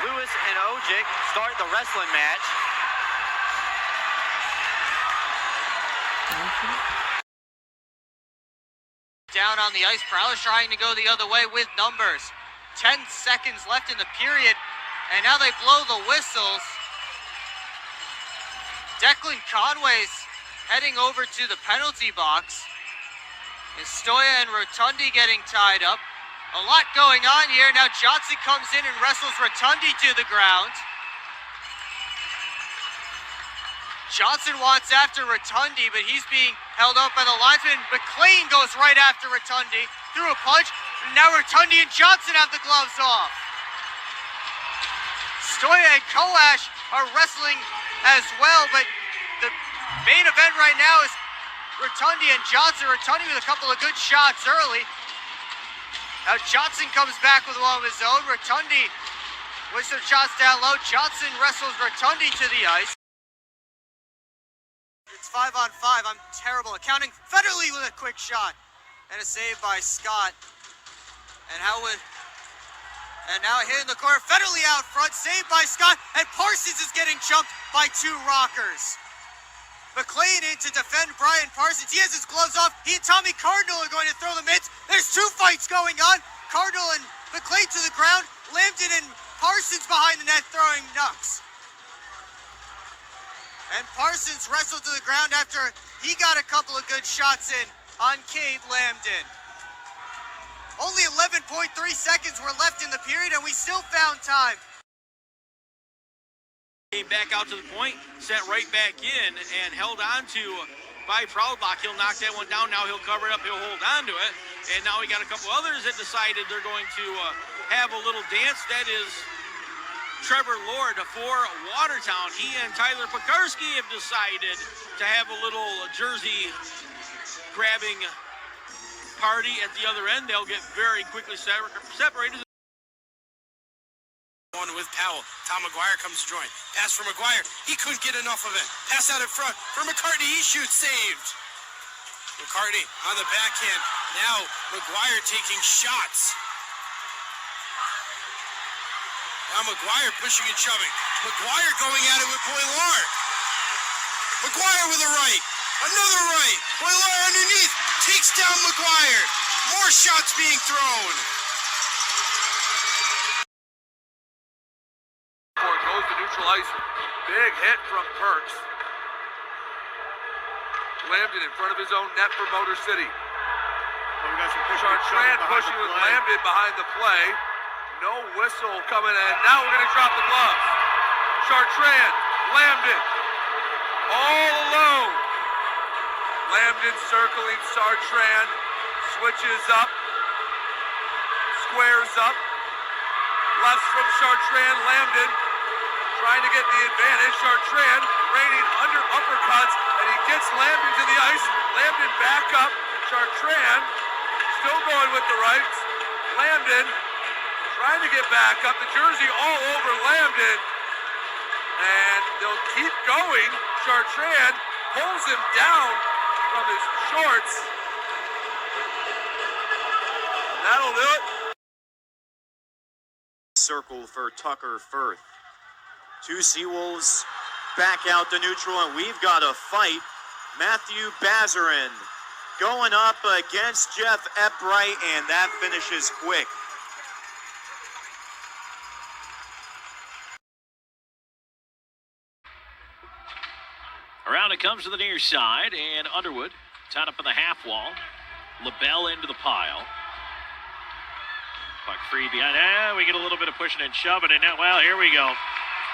Lewis and Ojic start the wrestling match. Down on the ice. Prowler's trying to go the other way with numbers. 10 seconds left in the period, and now they blow the whistles. Declan Conway's heading over to the penalty box. And Stoya and Rotundi getting tied up. A lot going on here. Now Johnson comes in and wrestles Rotundi to the ground. Johnson wants after Rotundi, but he's being held up by the linesman. McLean goes right after Rotundi, threw a punch. Now Rotundi and Johnson have the gloves off. Stoya and Koash are wrestling as well, but the main event right now is Rotundi and Johnson. Rotundi with a couple of good shots early. Now Johnson comes back with one of his own. Rotundi with some shots down low. Johnson wrestles Rotundi to the ice. It's 5-on-5. I'm terrible at counting. Federley with a quick shot. And a save by Scott. And now a hit in the corner. Federley out front. Saved by Scott. And Parsons is getting jumped by two Rockers. McLean in to defend Brian Parsons. He has his gloves off. He and Tommy Cardinal are going to throw the mitts. There's two fights going on. Cardinal and McLean to the ground. Lambton and Parsons behind the net throwing knucks. And Parsons wrestled to the ground after he got a couple of good shots in on Cade Lambton. Only 11.3 seconds were left in the period, and we still found time. Came back out to the point, set right back in, and held on to by Proudlock. He'll knock that one down. Now he'll cover it up. He'll hold on to it. And now we got a couple others that decided they're going to have a little dance. That is Trevor Lord for Watertown. He and Tyler Pekarski have decided to have a little jersey grabbing party at the other end. They'll get very quickly separated. One with Powell. Tom McGuire comes to join. Pass for McGuire. He couldn't get enough of it. Pass out in front for McCartney. He shoots. Saved. McCartney on the backhand. Now McGuire taking shots. Now McGuire pushing and shoving. McGuire going at it with Boilar. McGuire with a right. Another right. Boilar underneath. Takes down McGuire. More shots being thrown. Goes to neutral ice. Big hit from Perks. Lambton in front of his own net for Motor City. Chartrand pushing with Lambton behind the play. No whistle coming in. Now we're going to drop the gloves. Chartrand, Lambton, all alone. Lambton circling Chartrand. Switches up. Squares up. Left from Chartrand, Lambton. Trying to get the advantage. Chartrand raining under uppercuts, and he gets Lambton to the ice. Lambton back up. Chartrand still going with the rights. Lambton trying to get back up. The jersey all over Lambton. And they'll keep going. Chartrand pulls him down from his shorts. That'll do it. Circle for Tucker Firth. Two Seawolves back out to neutral, and we've got a fight. Matthew Bazarin going up against Jeff Eppright, and that finishes quick. Around it comes to the near side, and Underwood tied up in the half wall. LaBelle into the pile. Puck free behind. We get a little bit of pushing and shoving, and now, well, here we go.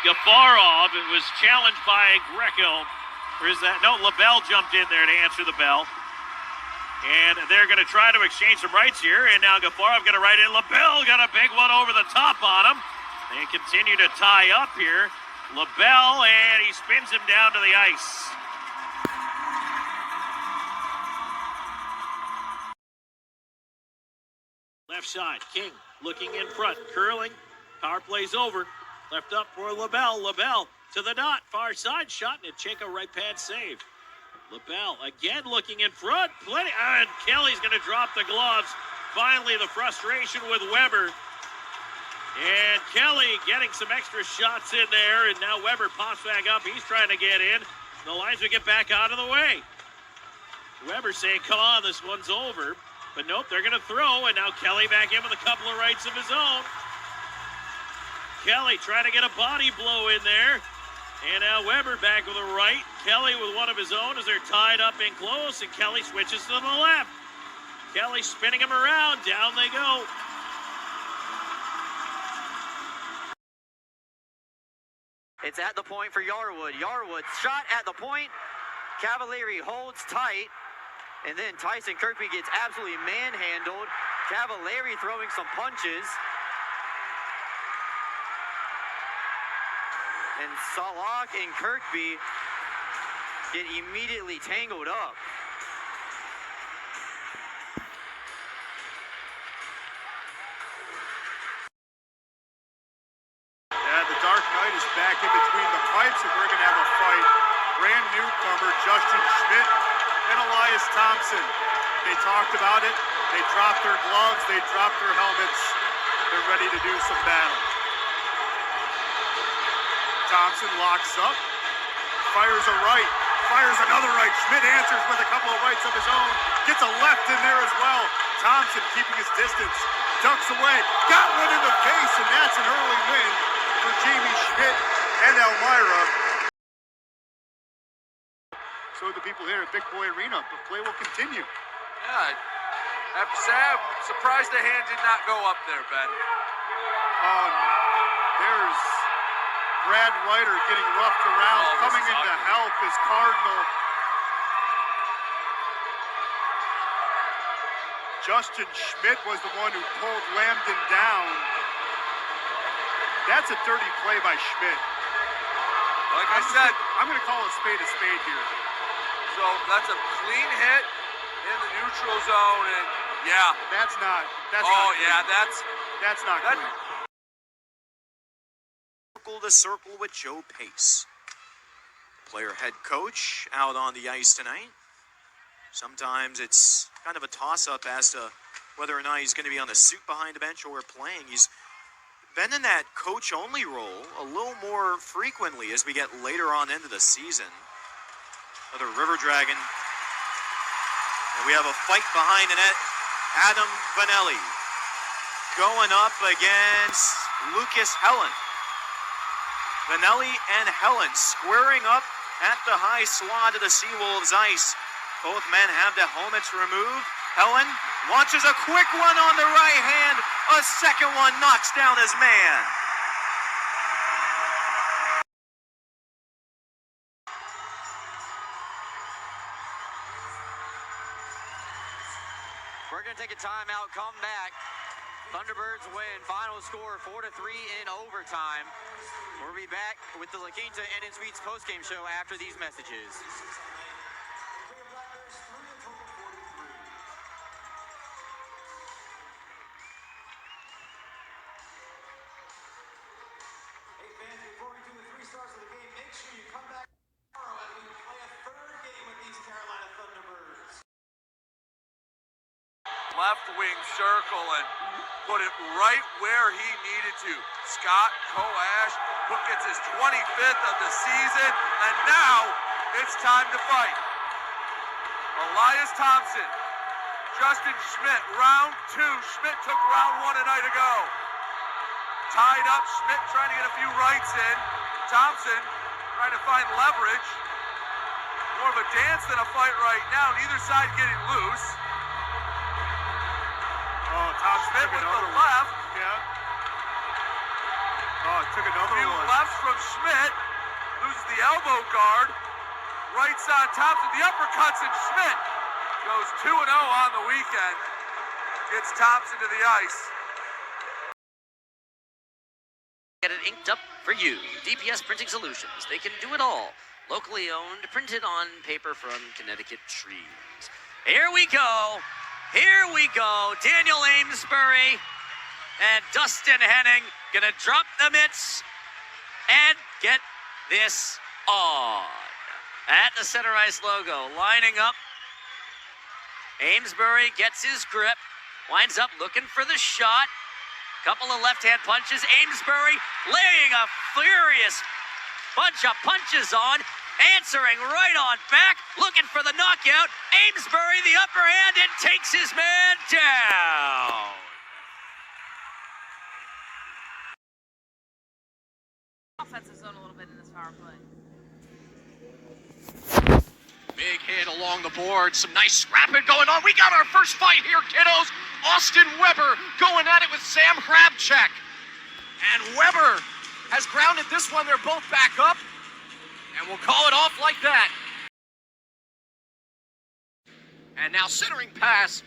Gafarov, it was challenged by Greco. Or is that? No, LaBelle jumped in there to answer the bell. And they're going to try to exchange some rights here, and now Gafarov got a right in. LaBelle got a big one over the top on him. They continue to tie up here. LaBelle, and he spins him down to the ice. Left side, King looking in front, curling. Power play's over. Left up for LaBelle. LaBelle to the dot, far side shot, and Nichenko right pad save. LaBelle again looking in front. Plenty, and Kelly's going to drop the gloves. Finally, the frustration with Weber. And Kelly getting some extra shots in there, and now Weber pops back up. He's trying to get in. The linesman get back out of the way. Weber saying, come on, this one's over. But nope, they're going to throw, and now Kelly back in with a couple of rights of his own. Kelly trying to get a body blow in there. And now Weber back with a right. Kelly with one of his own as they're tied up in close, and Kelly switches to the left. Kelly spinning him around. Down they go. It's at the point for Yarwood. Yarwood shot at the point. Cavalieri holds tight. And then Tyson Kirkby gets absolutely manhandled. Cavalieri throwing some punches. And Salak and Kirkby get immediately tangled up. Yeah, the Dark Knight is back in between the pipes, and we're going to have a fight. Brand newcomer Justin Schmidt and Elias Thompson. They talked about it. They dropped their gloves. They dropped their helmets. They're ready to do some battle. Thompson locks up, fires a right, fires another right. Schmidt answers with a couple of rights of his own. Gets a left in there as well. Thompson keeping his distance. Ducks away. Got one in the face, and that's an early win for Jamie Schmidt and Elmira. So the people here at Big Boy Arena, but play will continue. Yeah, I have to say, I'm surprised the hand did not go up there, Ben. There's Brad Ryder getting roughed around. Coming in to help is Cardinal. Justin Schmidt was the one who pulled Lambden down. That's a dirty play by Schmidt. Like I said, I'm going to call a spade here. So that's a clean hit in the neutral zone, and yeah. That's not yeah, that's not clean. Circle to circle with Joe Pace. Player head coach out on the ice tonight. Sometimes it's kind of a toss-up as to whether or not he's going to be on the suit behind the bench or playing. He's been in that coach-only role a little more frequently as we get later on into the season. Another River Dragon. And we have a fight behind the net. Adam Vanelli going up against Lucas Helen. Vanelli and Helen squaring up at the high slot of the Seawolves ice. Both men have the helmets removed. Helen launches a quick one on the right hand. A second one knocks down his man. We're going to take a timeout, come back. Thunderbirds win. Final score 4-3 in overtime. We'll be back with the La Quinta Inn & Suites postgame show after these messages. Hey fans, before we do the 3 stars of the game, make sure you come back tomorrow as we play a 3rd game with these Carolina Thunderbirds. Left wing circle and put it right where he needed to. Scott Coash gets his 25th of the season, and now it's time to fight. Elias Thompson, Justin Schmidt, round 2. Schmidt took round 1 a night ago. Tied up, Schmidt trying to get a few rights in. Thompson trying to find leverage. More of a dance than a fight right now. Neither side getting loose. Schmidt with the left. Yeah. Took another few one. lefts from Schmidt. Loses the elbow guard. Right side Thompson. The uppercuts, and Schmidt goes 2-0 on the weekend. Gets Thompson to the ice. Get it inked up for you. DPS Printing Solutions. They can do it all. Locally owned, printed on paper from Connecticut trees. Here we go. Here we go. Daniel Amesbury and Dustin Henning gonna drop the mitts and get this on. At the center ice logo, lining up. Amesbury gets his grip, winds up looking for the shot. Couple of left-hand punches. Amesbury laying a furious bunch of punches on, answering right on back, looking for the knockout. Amesbury the upper hand and takes his man down. Offensive zone a little bit in this power play. Big hit along the board. Some nice scrapping going on. We got our first fight here, kiddos. Austin Weber going at it with Sam Hrabchek. And Weber has grounded this one. They're both back up. And we'll call it off like that. And now centering pass.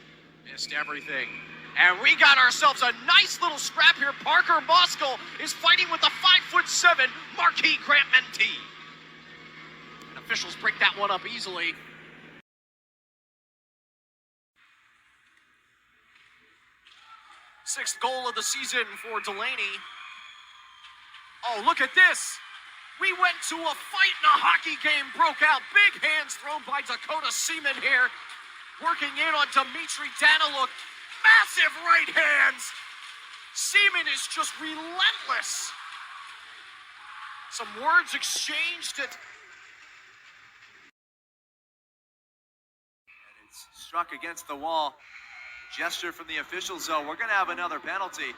Missed everything. And we got ourselves a nice little scrap here. Parker Moskal is fighting with the 5'7" Marquis Grant Mentee. And officials break that one up easily. Sixth goal of the season for Delaney. Oh, look at this. We went to a fight and a hockey game broke out. Big hands thrown by Dakota Seaman here. Working in on Dimitri Daniluk. Massive right hands. Seaman is just relentless. Some words exchanged. And it's struck against the wall. Gesture from the official zone. We're going to have another penalty.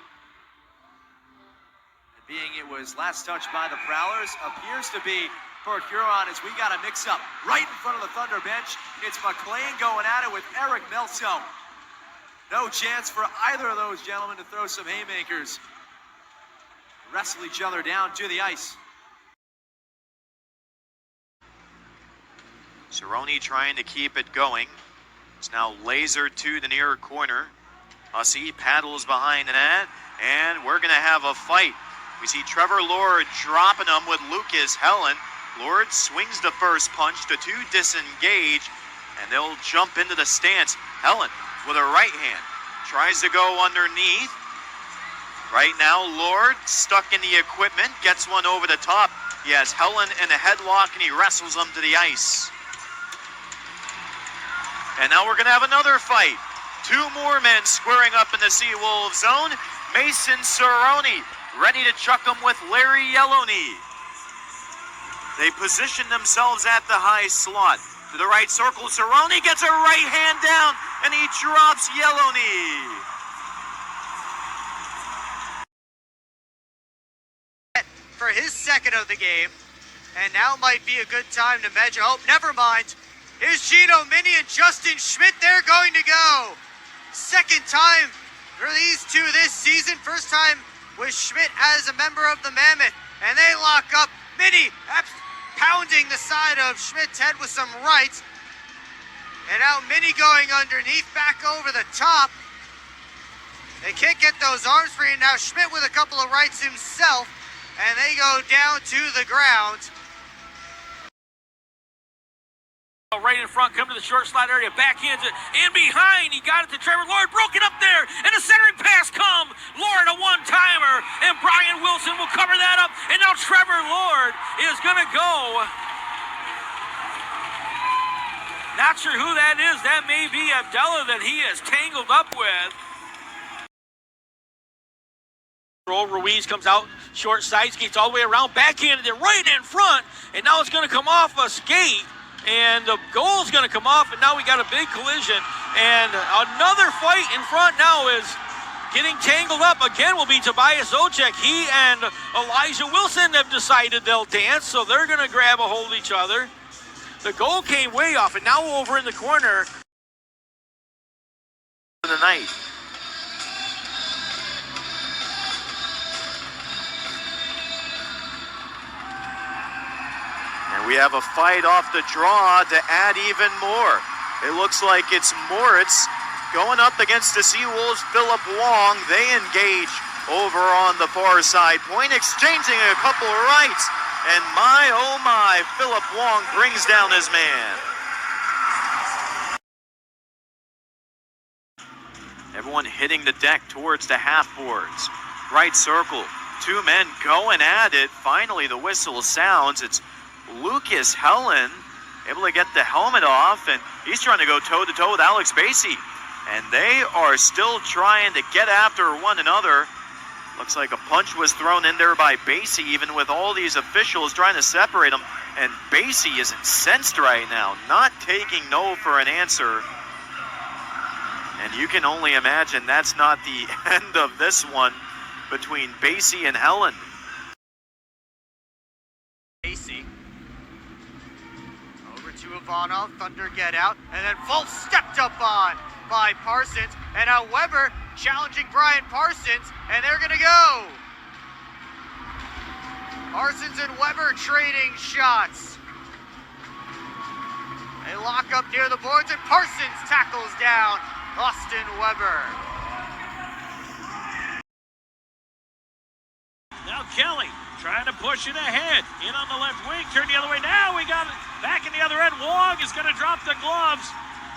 And being it was last touched by the Prowlers, appears to be for Huron as we got a mix-up right in front of the Thunder bench. It's McLean going at it with Eric Melso. No chance for either of those gentlemen to throw some haymakers. Wrestle each other down to the ice. Cerrone trying to keep it going. It's now lasered to the near corner. Hussey paddles behind the net, and we're going to have a fight. We see Trevor Lord dropping him with Lucas Helen. Lord swings the first punch, the two disengage, and they'll jump into the stance. Helen with a right hand tries to go underneath. Right now, Lord stuck in the equipment, gets one over the top. He has Helen in a headlock, and he wrestles him to the ice. And now we're going to have another fight. Two more men squaring up in the Seawolves zone. Mason Cerrone ready to chuck him with Larry Yellowknee. They position themselves at the high slot. To the right circle, Cerrone gets a right hand down, and he drops Yellowknee. For his second of the game, and now might be a good time to measure. Oh, never mind. Here's Gino Mini and Justin Schmidt. They're going to go. Second time for these two this season. First time with Schmidt as a member of the Mammoth, and they lock up. Mini pounding the side of Schmidt's head with some rights, and now Mini going underneath, back over the top. They can't get those arms free, and now Schmidt with a couple of rights himself, and they go down to the ground. Right in front, come to the short slot area, backhands it, and behind, he got it to Trevor Lord, broken up there, and a centering pass come. Lord, a one-timer, and Brian Wilson will cover that up, and now Trevor Lord is going to go. Not sure who that is. That may be Abdella that he is tangled up with. Ruiz comes out, short side, skates all the way around, backhanded it right in front, and now it's going to come off a skate. And the goal's going to come off, and now we got a big collision. And another fight in front now is getting tangled up. Again will be Tobias Ocek. He and Elijah Wilson have decided they'll dance, so they're going to grab a hold of each other. The goal came way off, and now over in the corner. For the night. And we have a fight off the draw to add even more. It looks like it's Moritz going up against the Seawolves' Philip Wong. They engage over on the far side. Point exchanging a couple of rights. And my, oh my, Philip Wong brings down his man. Everyone hitting the deck towards the half boards. Right circle. Two men going at it. Finally, the whistle sounds. It's Lucas Helen able to get the helmet off, and he's trying to go toe-to-toe with Alex Basie. And they are still trying to get after one another. Looks like a punch was thrown in there by Basie, even with all these officials trying to separate them. And Basie is incensed right now, not taking no for an answer. And you can only imagine that's not the end of this one between Basie and Helen. Basie. Over to Ivanov, Thunder get out, and then full stepped up on by Parsons. And now Weber challenging Brian Parsons, and they're gonna go. Parsons and Weber trading shots. They lock up near the boards, and Parsons tackles down Austin Weber. Now Kelly trying to push it ahead. In on the left wing, turn the other way. Now we got it back in the other end. Wong is going to drop the gloves.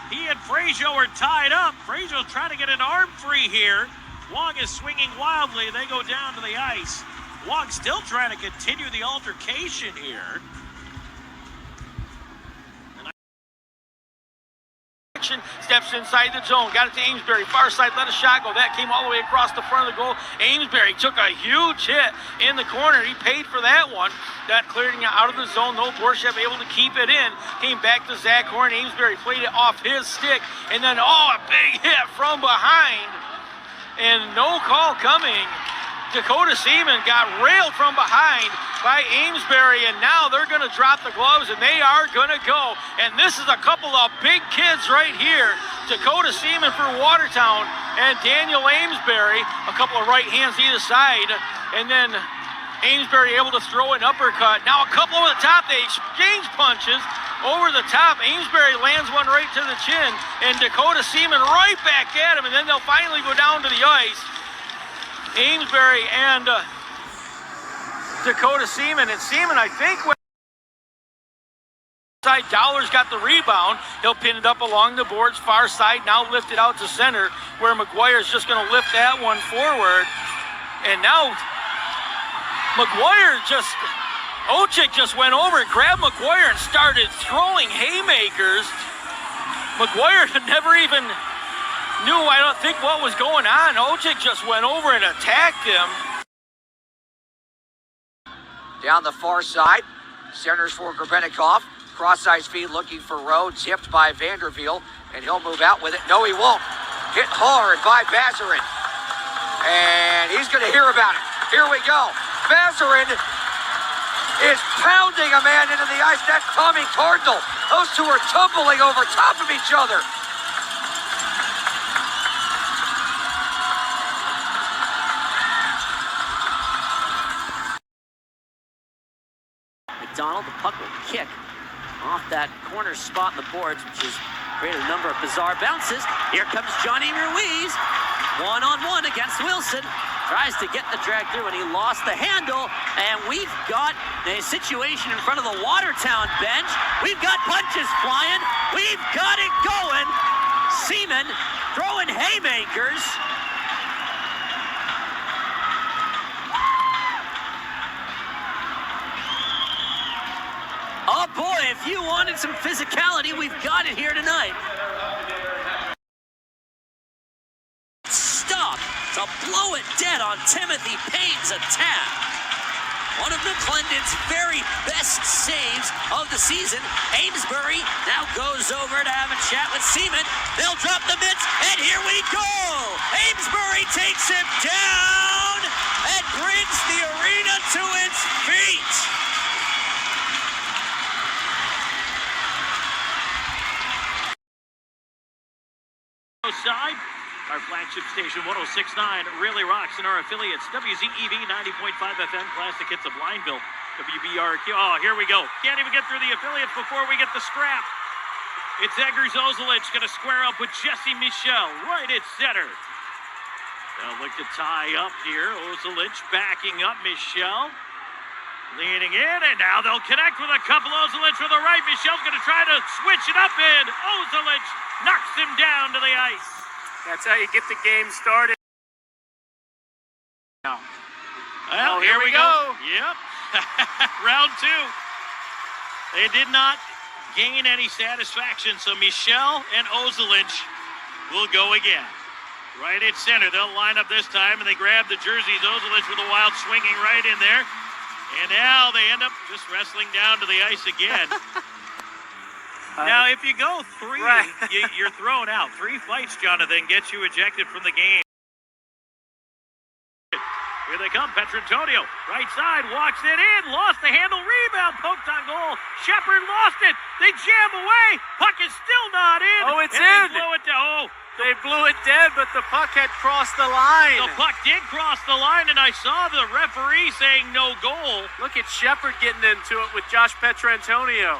He and Frazier are tied up. Frazier trying to get an arm free here. Wong is swinging wildly. They go down to the ice. Wong still trying to continue the altercation here. Steps inside the zone, got it to Amesbury, far side, let a shot go. That came all the way across the front of the goal. Amesbury took a huge hit in the corner. He paid for that one. That cleared him out of the zone. No, Borshev able to keep it in. Came back to Zach Horn. Amesbury played it off his stick. And then, a big hit from behind. And no call coming. Dakota Seaman got railed from behind by Amesbury, and now they're going to drop the gloves, and they are going to go. And this is a couple of big kids right here. Dakota Seaman for Watertown and Daniel Amesbury, a couple of right hands either side, and then Amesbury able to throw an uppercut. Now a couple over the top, they exchange punches over the top. Amesbury lands one right to the chin, and Dakota Seaman right back at him, and then they'll finally go down to the ice. Amesbury and Dakota Seaman, and Seaman, I think, side, Dowler's got the rebound. He'll pin it up along the boards, far side, now lifted out to center, where McGuire's just going to lift that one forward. And now McGuire Ochik just went over, grabbed McGuire, and started throwing haymakers. McGuire never even knew, I don't think, what was going on. Ochik just went over and attacked him. Down the far side, centers for Grebennikov. Cross-ice feed looking for Rowe, tipped by Vanderveel, and he'll move out with it. No, he won't. Hit hard by Bazarin. And he's going to hear about it. Here we go. Bazarin is pounding a man into the ice. That's Tommy Cardinal. Those two are tumbling over top of each other. McDonald, the puck will kick off that corner spot in the boards, which has created a number of bizarre bounces. Here comes Johnny Ruiz, one-on-one against Wilson. Tries to get the drag through, and he lost the handle. And we've got a situation in front of the Watertown bench. We've got punches flying. We've got it going. Seaman throwing haymakers. Oh boy, if you wanted some physicality, we've got it here tonight. Stop to blow it dead on Timothy Payne's attack. One of McClendon's very best saves of the season. Amesbury now goes over to have a chat with Seaman. They'll drop the mitts, and here we go! Amesbury takes him down and brings the arena to its feet. Side, our flagship station 106.9 really rocks, in our affiliates WZEV 90.5 FM Classic Hits of Lineville, WBRQ. Oh, here we go. Can't even get through the affiliates before we get the scrap. It's Egers Ozelich going to square up with Jesse Michel right at center. They'll look to tie up here. Ozelich backing up Michel. Leaning in, and now they'll connect with a couple. Ozelich with the right. Michel's going to try to switch it up in. Ozelich knocks him down to the ice. That's how you get the game started. Well, here we go. Yep. Round two. They did not gain any satisfaction, so Michel and Ozelich will go again. Right at center. They'll line up this time, and they grab the jerseys. Ozelich with a wild swinging right in there. And now they end up just wrestling down to the ice again. Now, if you go three, you're thrown out. 3 fights, Jonathan, gets you ejected from the game. Here they come, Petrantonio, right side, walks it in, lost the handle, rebound, poked on goal. Shepard lost it, they jam away, puck is still not in. Oh, it's and in. They blow it down. Oh, They blew it dead, but the puck had crossed the line. the puck did cross the line, and I saw the referee saying no goal. Look at Shepard getting into it with Josh Petrantonio.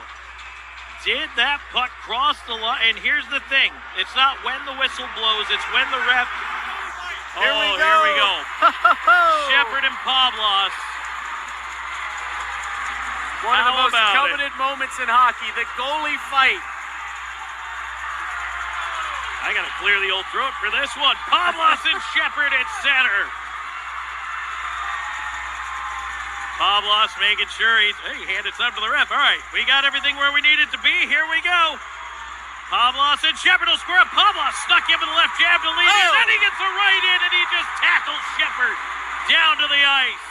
Did that puck cross the line? And here's the thing, it's not when the whistle blows, it's when the ref... Here we go. Here we go. Shepard and Pavlos. One of the How most about coveted moments in hockey, the goalie fight. I got to clear the old throat for this one. Pavlos and Shepard at center. Pavlos making sure he handed some to the ref. All right, we got everything where we need it to be. Here we go. Pavlos and Shepard will score. Pavlos snuck him in the left jab to lead it. Then he gets the right in, and he just tackles Shepard down to the ice.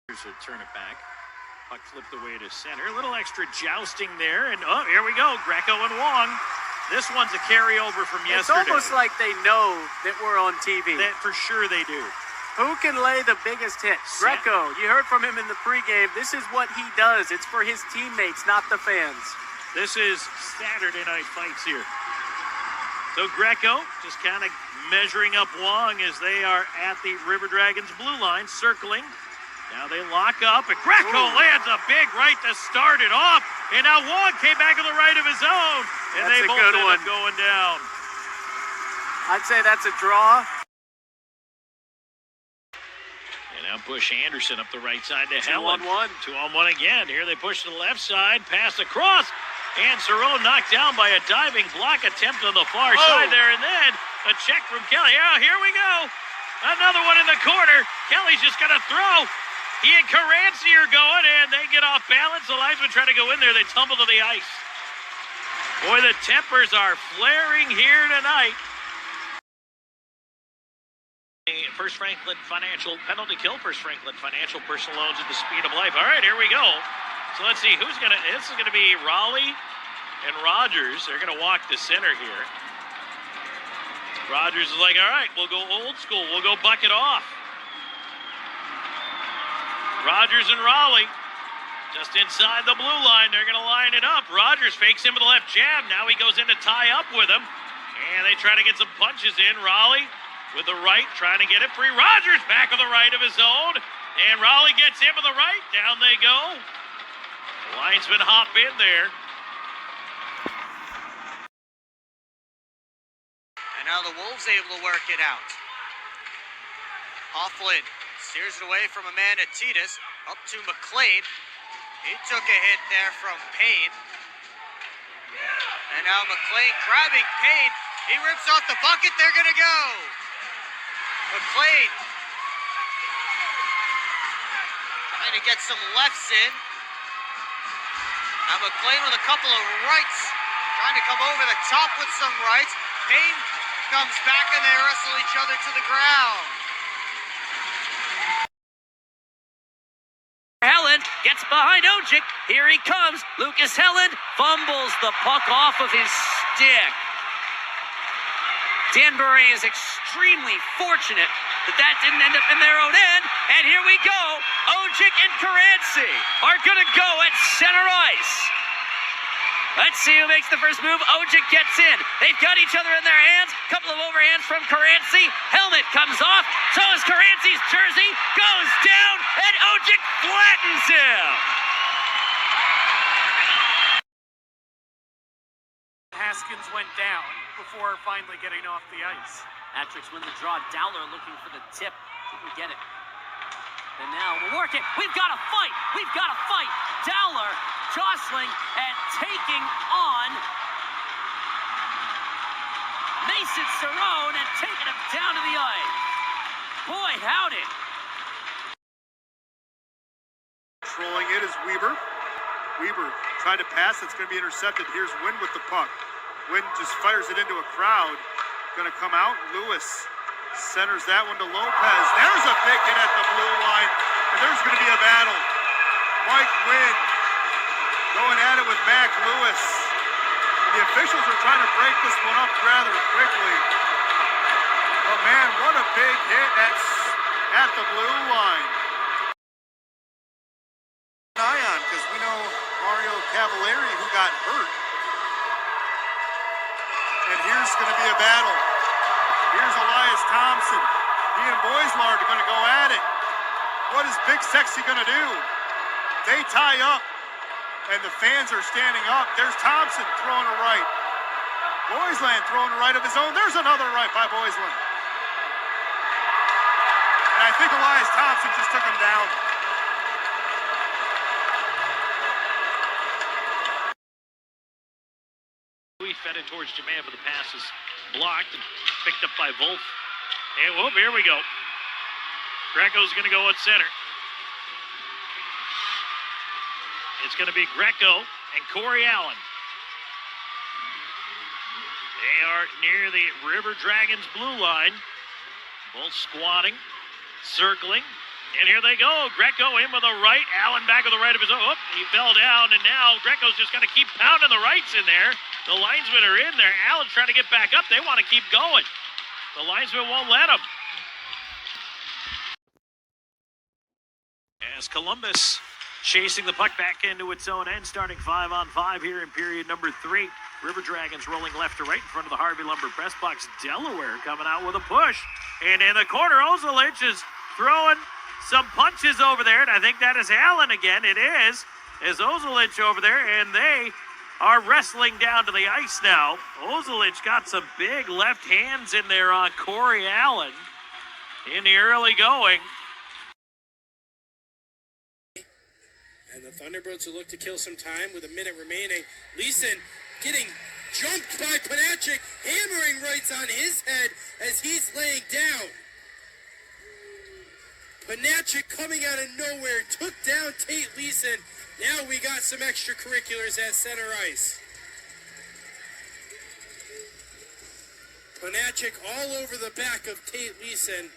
Here's a turn it back. Puck flipped away to center. A little extra jousting there, and oh, here we go. Greco and Wong. This one's a carryover from yesterday. It's almost like they know that we're on TV. That for sure they do. Who can lay the biggest hit? Greco. You heard from him in the pregame. This is what he does. It's for his teammates, not the fans. This is Saturday night fights here. So Greco just kind of measuring up Wong as they are at the River Dragons blue line, circling. Now they lock up, and Greco lands a big right to start it off. And now Wong came back to the right of his own, and That's they a both good end one. up going down. I'd say that's a draw. And now push Anderson up the right side to Helen. 2-on-1. 2-on-1 again. Here they push to the left side, pass across, and Cerrone knocked down by a diving block attempt on the far side there, and then a check from Kelly. Yeah, here we go. Another one in the corner. Kelly's just going to throw. He and Caranci are going, and they get off balance. The linesmen try to go in there. They tumble to the ice. Boy, the tempers are flaring here tonight. First Franklin Financial, penalty kill. First Franklin Financial, personal loans at the speed of life. All right, here we go. So let's see who's going to, this is going to be Raleigh and Rogers. They're going to walk to center here. Rogers is like, all right, we'll go old school. We'll go bucket off. Rogers and Raleigh just inside the blue line. They're going to line it up. Rogers fakes him with the left jab. Now he goes in to tie up with him. And they try to get some punches in. Raleigh with the right, trying to get it free. Rogers back on the right of his own. And Raleigh gets him with the right. Down they go. The linesmen hop in there. And now the Wolves able to work it out. Hofflin steers it away from a man at Titus, up to McLean. He took a hit there from Payne. And now McLean grabbing Payne. He rips off the bucket, they're gonna go. McLean trying to get some lefts in. Now McLean with a couple of rights, trying to come over the top with some rights. Payne comes back and they wrestle each other to the ground. Helen gets behind Ojic. Here he comes. Lucas Helen fumbles the puck off of his stick. Danbury is extremely fortunate that didn't end up in their own end. And here we go. Ojic and Caranci are going to go at center ice. Let's see who makes the first move. Ojic gets in. They've got each other in their hands. Couple of overhands from Caranci. Helmet comes off. So is Caranci's jersey. Goes down, and Ojic flattens him. Haskins went down before finally getting off the ice. Patrick's win the draw. Dowler looking for the tip. Didn't get it. And now we'll work it. We've got a fight. We've got a fight. Dowler jostling and taking on Mason Cerrone and taking him down to the ice. Boy, howdy. Controlling it is Weber. Weber tried to pass. It's going to be intercepted. Here's Wynn with the puck. Wynn just fires it into a crowd. Going to come out. Lewis Centers that one to Lopez. There's a big hit at the blue line, and there's going to be a battle. Mike Wynn going at it with Mac Lewis. And the officials are trying to break this one up rather quickly. But man, what a big hit that's at the blue line. Ion, because we know Mario Cavalieri who got hurt. And here's going to be a battle. Here's Elias Thompson. He and Boislard are going to go at it. What is Big Sexy going to do? They tie up, and the fans are standing up. There's Thompson throwing a right. Boisland throwing a right of his own. There's another right by Boisland. And I think Elias Thompson just took him down. We fed it towards Jaman, but the pass is blocked and picked up by Wolf. And whoop, here we go. Greco's going to go at center. It's going to be Greco and Corey Allen. They are near the River Dragons blue line. Both squatting, circling. And here they go. Greco in with a right. Allen back with the right of his own. Oh, he fell down, and now Greco's just going to keep pounding the rights in there. The linesmen are in there. Allen's trying to get back up. They want to keep going. The linesman won't let him. As Columbus chasing the puck back into its own end, starting 5-on-5 here in period number 3. River Dragons rolling left to right in front of the Harvey Lumber press box. Delaware coming out with a push. And in the corner, Ozelich is throwing some punches over there, and I think that is Allen again. It is Ozelich over there, and they are wrestling down to the ice now. Ozelich got some big left hands in there on Corey Allen in the early going. And the Thunderbirds will look to kill some time with a minute remaining. Leeson getting jumped by Panachik, hammering rights on his head as he's laying down. Panachik coming out of nowhere, took down Tate Leeson. Now we got some extracurriculars at center ice. Panachik all over the back of Tate Leeson.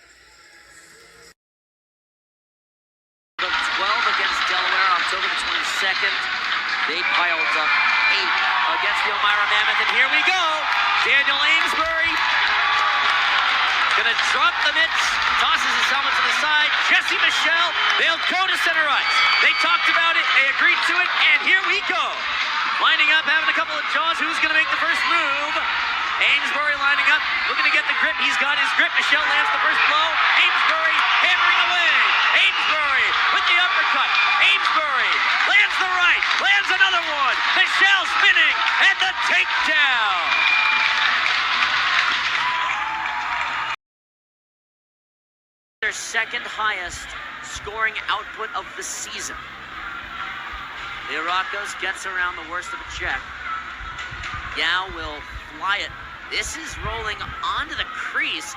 12 against Delaware, October the 22nd. They piled up 8 against the Elmira Mammoth, and here we go. Daniel Amesbury gonna drop the mitts, tosses his helmet to the side. Jesse Michelle, they'll go to center ice. They talked about it, they agreed to it, and here we go. Lining up, having a couple of jaws. Who's gonna make the first move? Amesbury lining up, looking to get the grip. He's got his grip. Michelle lands the first blow. Amesbury hammering away. Amesbury with the uppercut. Amesbury lands the right, lands another one. Michelle spinning, and the takedown. Their second highest scoring output of the season. Leorakos gets around the worst of a check. Yao will fly it. This is rolling onto the crease.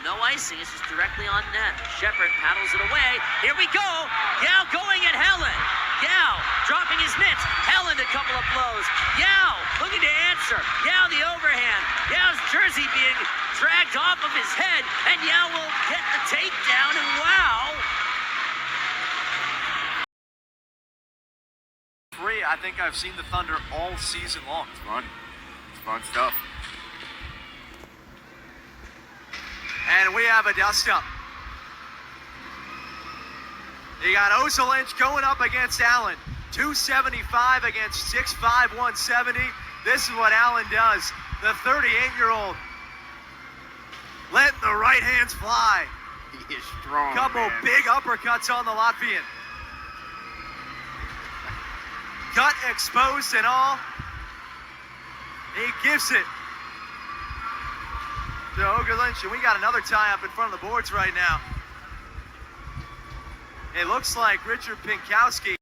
No icing, it's just directly on net. Shepard paddles it away. Here we go. Yao going at Helen. Yao dropping his mitts. Helen a couple of blows. Yao looking to answer. Yao the overhand. Yao's jersey being dragged off of his head. And Yao will get the takedown. And wow. I think I've seen the Thunder all season long. It's fun. It's fun stuff. And we have a dust-up. You got Ozelich going up against Allen. 275 against 6'5", 170. This is what Allen does. The 38-year-old letting the right hands fly. He is strong, Couple man. big uppercuts on the Latvian. Gut exposed and all. He gives it to Ozelich, and we got another tie-up in front of the boards right now. It looks like Richard Pinkowski.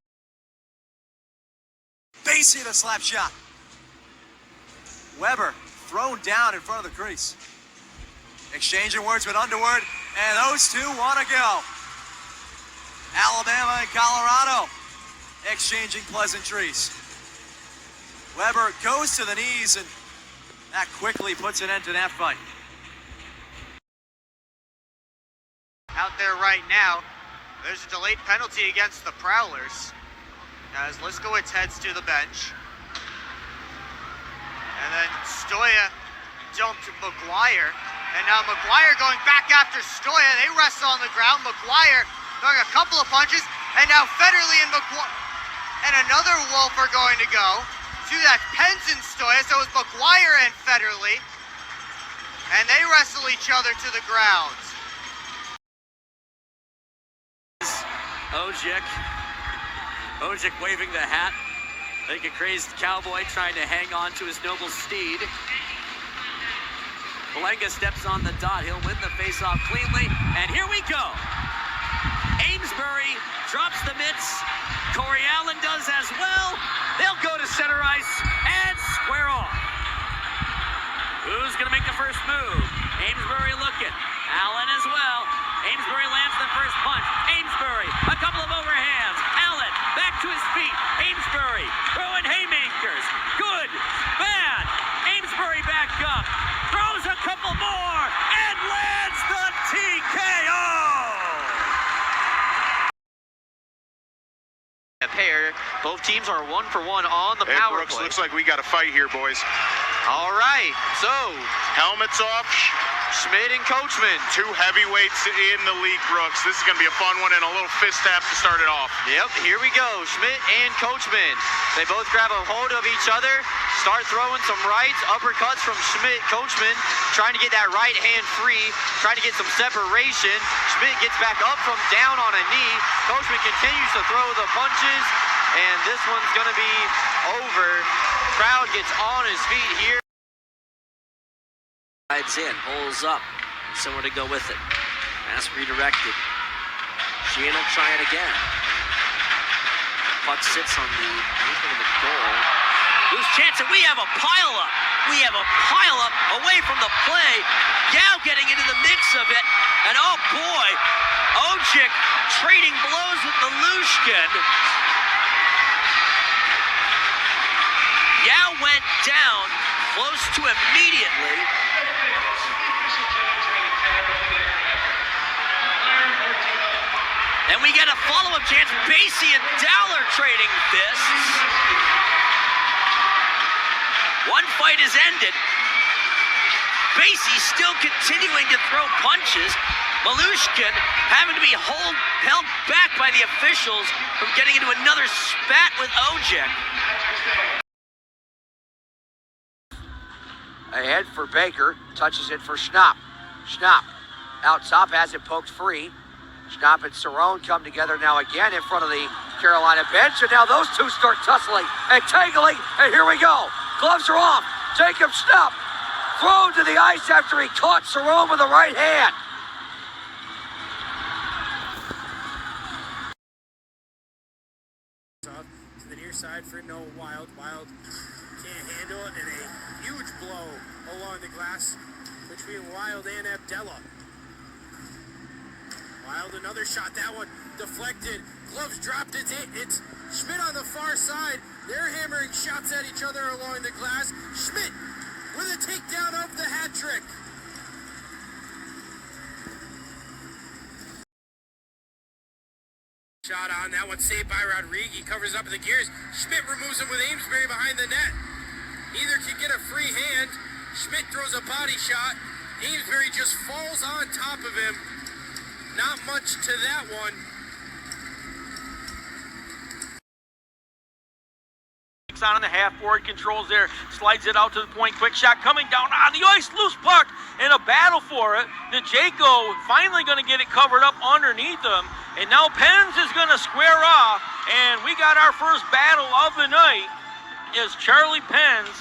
Basie the slap shot. Weber thrown down in front of the crease. Exchanging words with Underwood, and those two want to go. Alabama and Colorado exchanging pleasantries. Weber goes to the knees, and that quickly puts an end to that fight. out there right now. There's a delayed penalty against the Prowlers as Liskowitz heads to the bench. And then Stoya dumped McGuire. And now McGuire going back after Stoya. They wrestle on the ground. McGuire throwing a couple of punches. And now Federley and McGuire and another Wolf are going to go. Two, that's Pence and Stoya. So it's McGuire and Federley. And they wrestle each other to the ground. Ojic waving the hat like a crazed cowboy trying to hang on to his noble steed. Malenga steps on the dot. He'll win the face-off cleanly. And here we go. Amesbury drops the mitts. Corey Allen does as well. They'll go to center ice and square off. Who's going to make the first move? Amesbury looking. Allen as well. Amesbury lands the first punch. Amesbury, a couple of overhands. Allen, back to his feet. Amesbury, throwing haymakers. Good, bad. Amesbury back up. Throws a couple more and lands the TKO. A pair. Both teams are 1 for 1 on the Hey, power Brooks, play. looks like we got a fight here, boys. All right, so helmets off. Schmidt and Coachman. Two heavyweights in the league, Brooks. This is going to be a fun one and a little fist tap to start it off. Yep, here we go. Schmidt and Coachman. They both grab a hold of each other, start throwing some rights, uppercuts from Schmidt. Coachman trying to get that right hand free, trying to get some separation. Schmidt gets back up from down on a knee. Coachman continues to throw the punches, and this one's going to be over. Crowd gets on his feet here. Rides in, holes up, somewhere to go with it. Pass redirected. Sheehan will try it again. Puck sits on the apron of the goal. Loose chance, and we have a pileup. We have a pileup away from the play. Yao getting into the mix of it, and oh boy, Ojic trading blows with the Lushkin. Yao went down close to immediately. And we get a follow-up chance. Basie and Dowler trading fists. One fight is ended. Basie still continuing to throw punches. Malushkin having to be held back by the officials from getting into another spat with Ojic. Ahead for Baker, touches it for Schnapp. Schnapp out top, has it poked free. Schnapp and Cerrone come together now again in front of the Carolina bench, and now those two start tussling and tangling, and here we go. Gloves are off. Jacob Schnapp thrown to the ice after he caught Cerrone with the right hand. To the near side for no Wild. Wild can't handle it, and a huge blow along the glass between Wild and Abdella. Wild, another shot. That one deflected. Gloves dropped. It's Schmidt on the far side. They're hammering shots at each other along the glass. Schmidt with a takedown of the hat trick. Shot on that one, saved by Rodriguez. He covers up the gears. Schmidt removes him with Amesbury behind the net. Either can get a free hand. Schmidt throws a body shot. Amesbury just falls on top of him. Not much to that one. On the half-forward, controls there, slides it out to the point, quick shot coming down on the ice, loose puck, and a battle for it. Najeko finally going to get it covered up underneath him, and now Pens is going to square off, and we got our first battle of the night as Charlie Pens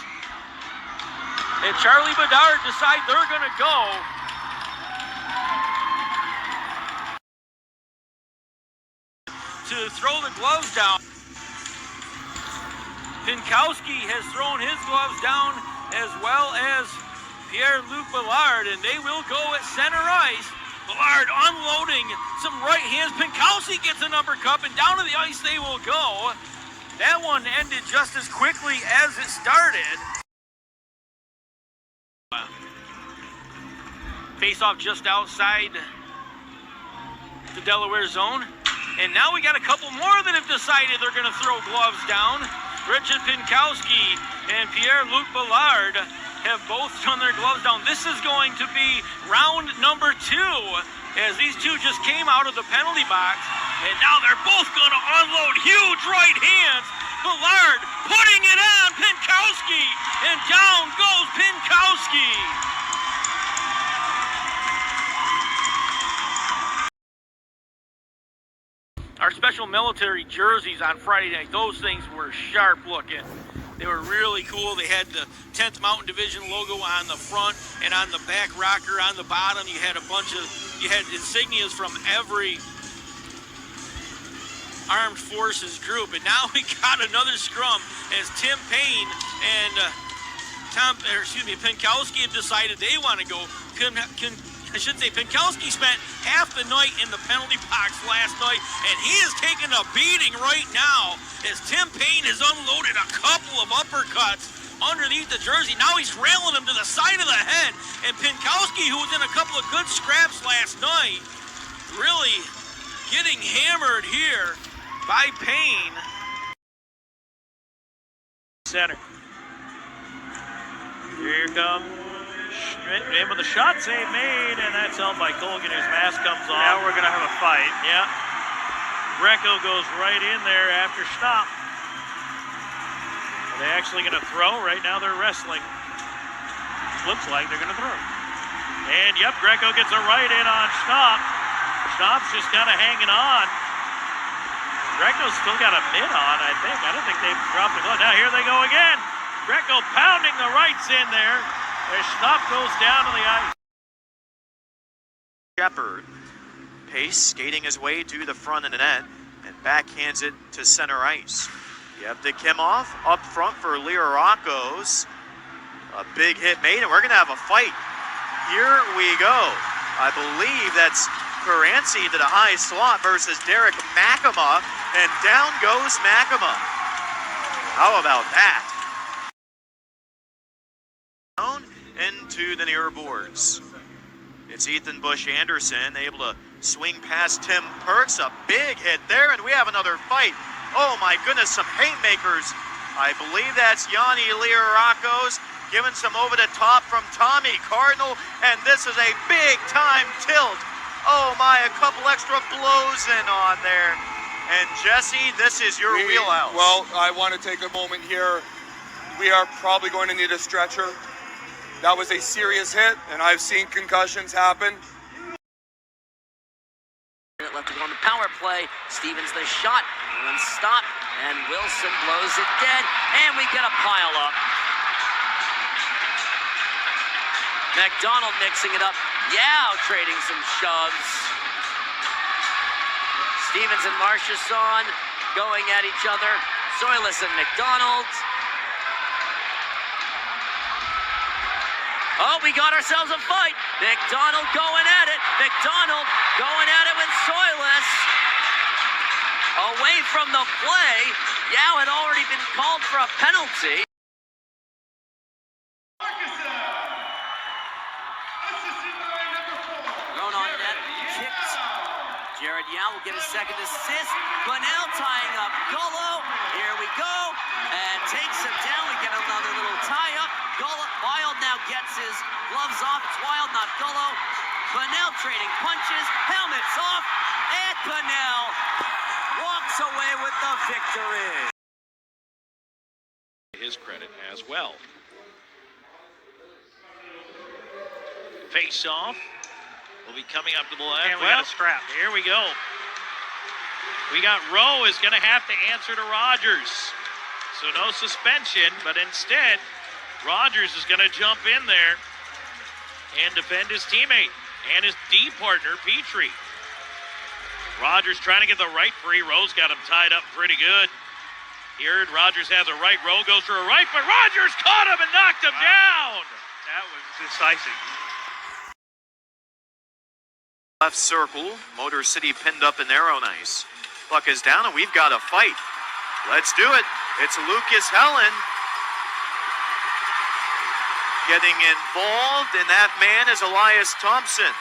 and Charlie Bedard decide they're going to go. To throw the gloves down. Pinkowski has thrown his gloves down, as well as Pierre-Luc Ballard, and they will go at center ice. Ballard unloading some right hands. Pinkowski gets an uppercut, and down to the ice they will go. That one ended just as quickly as it started. Face off just outside the Delaware zone. And now we got a couple more that have decided they're going to throw gloves down. Richard Pinkowski and Pierre-Luc Ballard have both thrown their gloves down. This is going to be round number 2, as these two just came out of the penalty box. And now they're both going to unload huge right hands. Ballard putting it on Pinkowski, and down goes Pinkowski. Our special military jerseys on Friday night, those things were sharp looking. They were really cool. They had the 10th Mountain Division logo on the front, and on the back rocker on the bottom, you had insignias from every armed forces group. And now we got another scrum as Tim Payne and Pinkowski have decided they want to go. Pinkowski spent half the night in the penalty box last night, and he is taking a beating right now as Tim Payne has unloaded a couple of uppercuts underneath the jersey. Now he's railing him to the side of the head, and Pinkowski, who was in a couple of good scraps last night, really getting hammered here by Payne. Center. Here comes Schmidt in with a shot save made, and that's held by Colgan. His mask comes off. Now we're going to have a fight. Yeah. Greco goes right in there after stop. Are they actually going to throw? Right now they're wrestling. Looks like they're going to throw. And yep, Greco gets a right in on Schnapp. Schnapp's just kind of hanging on. Greco's still got a mid on, I think. I don't think they've dropped the glove. Now here they go again. Greco pounding the rights in there as Schnapp goes down to the ice. Shepard. Pace skating his way to the front of the net and backhands it to center ice. You have Kimov up front for Lear Rockos. A big hit made, and we're going to have a fight. Here we go. I believe that's Caranci to the high slot versus Derek Makema, and down goes Makema. How about that? Down into the near boards. It's Ethan Bush Anderson able to swing past Tim Perks. A big hit there, and we have another fight. Oh my goodness, some haymakers. I believe that's Yanni Learakos giving some over the top from Tommy Cardinal, and this is a big time tilt. Oh my, a couple extra blows in on there. And Jesse, this is your wheelhouse. Well, I want to take a moment here. We are probably going to need a stretcher. That was a serious hit, and I've seen concussions happen. Left to go on the power play. Stevens the shot, and stop, and Wilson blows it dead, and we get a pile up. McDonald mixing it up. Yao trading some shoves. Stevens and Marchesson going at each other. Soilis and McDonald. Oh, we got ourselves a fight. McDonald going at it. McDonald going at it with Soilis. Away from the play. Yao had already been called for a penalty. Thrown on net, kicked. Jared Yao will get a second assist. Bunnell tying up Gullo. Here we go. And takes him down. We get another little tie up. Gullo, Wild now gets his gloves off. It's Wild, not Gullo. Bunnell trading punches. Helmets off. And Bunnell walks away with the victory. His credit as well. Face off will be coming up to the left. And we got a scrap. Here we go. We got Rowe is going to have to answer to Rogers. So no suspension, but instead, Rogers is going to jump in there and defend his teammate and his D partner, Petrie. Rogers trying to get the right free. Rowe's got him tied up pretty good. Here, Rogers has a right. Rowe goes for a right, but Rogers caught him and knocked him down. That was decisive. Left circle, Motor City pinned up in their own ice. Puck is down, and we've got a fight. Let's do it. It's Lucas Helen getting involved, and that man is Elias Thompson.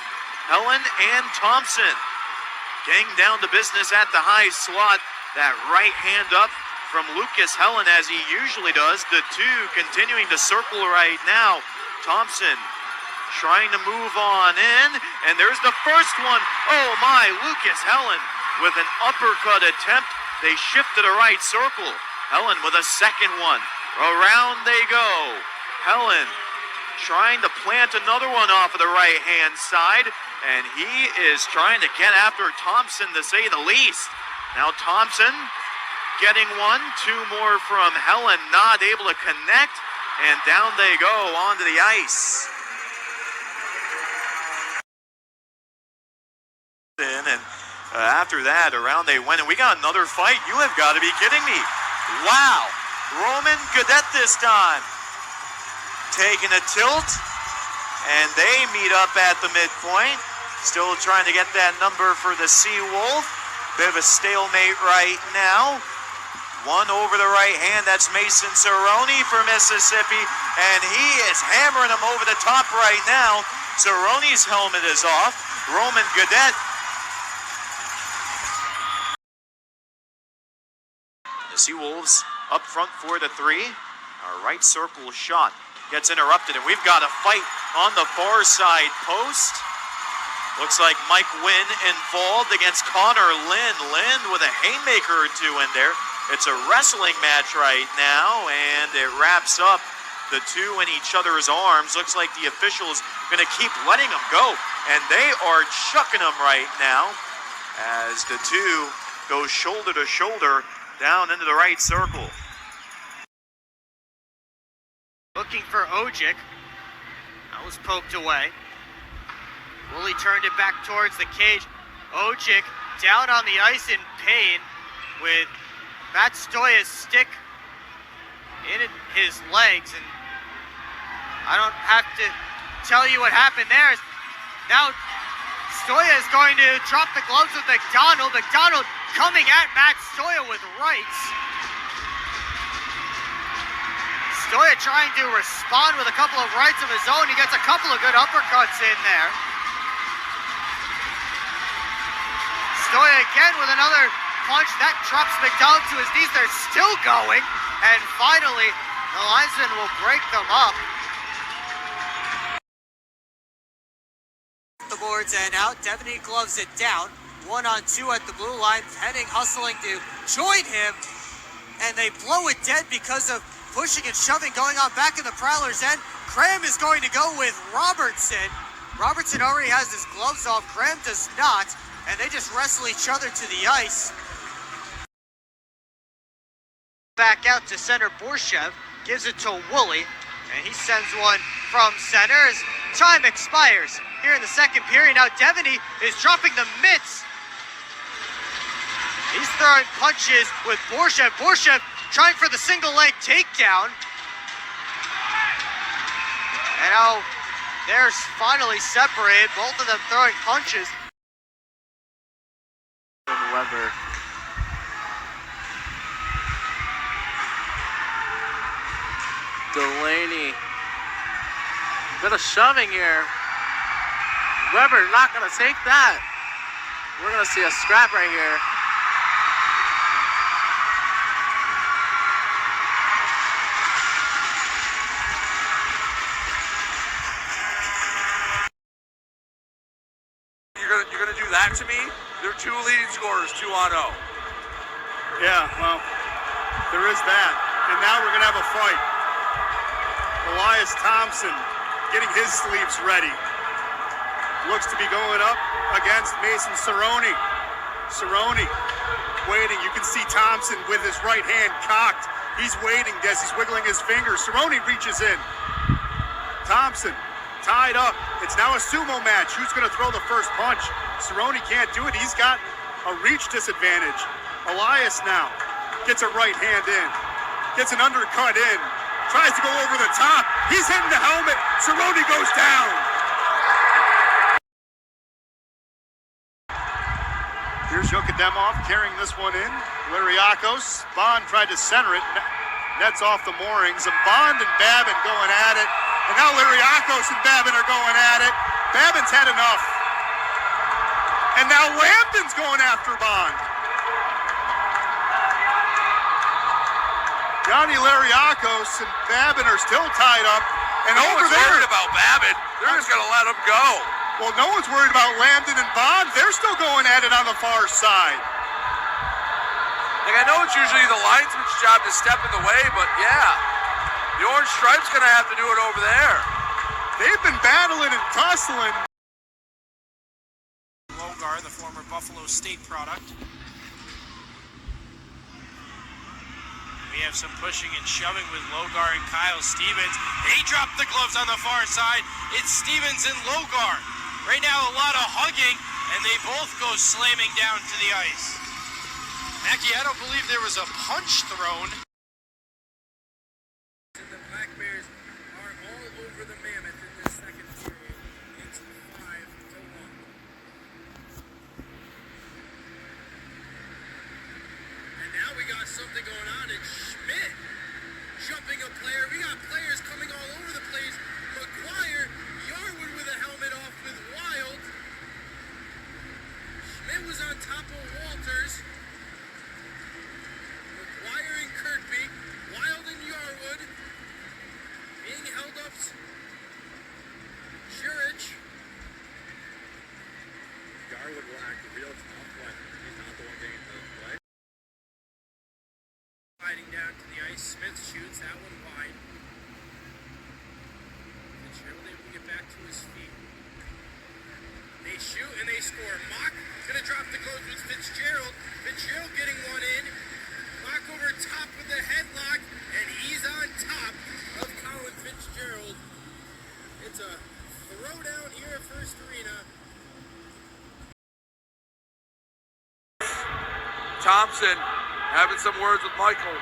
Helen and Thompson getting down to business at the high slot. That right hand up from Lucas Helen, as he usually does. The two continuing to circle right now. Thompson trying to move on in, and there's the first one. Oh my, Lucas Helen with an uppercut attempt. They shift to the right circle. Helen with a second one. Around they go. Helen trying to plant another one off of the right-hand side, and he is trying to get after Thompson, to say the least. Now Thompson getting one, two more from Helen, not able to connect, and down they go onto the ice. And after that, around they went, and we got another fight. You have got to be kidding me. Wow. Roman Cadet this time. Taking a tilt, and they meet up at the midpoint. Still trying to get that number for the Seawolf. Bit of a stalemate right now. One over the right hand, that's Mason Cerrone for Mississippi, and he is hammering him over the top right now. Cerrone's helmet is off. Roman Cadet. The Seawolves up front for the three. Our right circle shot gets interrupted, and we've got a fight on the far side post. Looks like Mike Wynn involved against Connor Lynn. Lynn with a haymaker or two in there. It's a wrestling match right now, and it wraps up the two in each other's arms. Looks like the officials going to keep letting them go, and they are chucking them right now as the two go shoulder to shoulder down into the right circle. Looking for Ojic. That was poked away. Woolley turned it back towards the cage. Ojic down on the ice in pain with Matt Stoya's stick in his legs. And I don't have to tell you what happened there. Now Stoya is going to drop the gloves with McDonald. McDonald coming at Matt Stoya with rights. Stoya trying to respond with a couple of rights of his own. He gets a couple of good uppercuts in there. Stoya again with another punch. That drops McDonald to his knees. They're still going. And finally, the linesman will break them up. The boards and out. Devaney gloves it down. 1-on-2 at the blue line. Penning hustling to join him. And they blow it dead because of pushing and shoving going on back in the Prowler's end. Graham is going to go with Robertson. Robertson already has his gloves off. Graham does not. And they just wrestle each other to the ice. Back out to center. Borshev gives it to Woolley. And he sends one from center as time expires here in the second period. Now Devaney is dropping the mitts. He's throwing punches with Borshev. Borshev trying for the single leg takedown. And now they're finally separated. Both of them throwing punches. Weber. Delaney. Bit of shoving here. Weber not going to take that. We're going to see a scrap right here. You're gonna do that to me? They're two leading scorers, 2-0. Yeah, well, there is that. And now we're going to have a fight. Elias Thompson getting his sleeves ready. Looks to be going up against Mason Cerrone. Cerrone waiting. You can see Thompson with his right hand cocked. He's waiting as he's wiggling his fingers. Cerrone reaches in. Thompson tied up. It's now a sumo match. Who's going to throw the first punch? Cerrone can't do it. He's got a reach disadvantage. Elias now gets a right hand in. Gets an undercut in. Tries to go over the top. He's hitting the helmet. Cerrone goes down. Here's Yokademov carrying this one in. Lariakos. Bond tried to center it. Nets off the moorings. And Bond and Babin going at it. And now Lariakos and Babin are going at it. Babin's had enough. And now Lambden's going after Bond. Johnny Lariakos and Babin are still tied up. And No over one's there, worried about Babin. They're just going to let him go. well, no one's worried about Lambden and Bond. They're still going at it on the far side. Like, I know it's usually the linesman's job to step in the way, but yeah, the orange stripe's going to have to do it over there. They've been battling and tussling. Logar, the former Buffalo State product. We have some pushing and shoving with Logar and Kyle Stevens. They dropped the gloves on the far side. It's Stevens and Logar. Right now, a lot of hugging, and they both go slamming down to the ice. Mackie, I don't believe there was a punch thrown. The Black Bears are all over the Mammoth in this second period. It's 5-1. And now we got something going on. It's Schmidt jumping a player. We got players coming all over the place. McGuire, Yarwood with a helmet off with Wild. Schmidt was on top of Walters. McGuire and Kirkby. Wild and Yarwood. Being held up. Jurich. Yarwood will act real tough, but he's not the one getting into the play. Sliding down to the ice. Smith shoots that one wide. Fitzgerald able to get back to his feet. They shoot and they score. Mock gonna drop the gloves with Fitzgerald. Fitzgerald getting one in. Mock over top with the headlock, and he's on top of Colin Fitzgerald. It's a throwdown here at First Arena. Thompson having some words with Michael.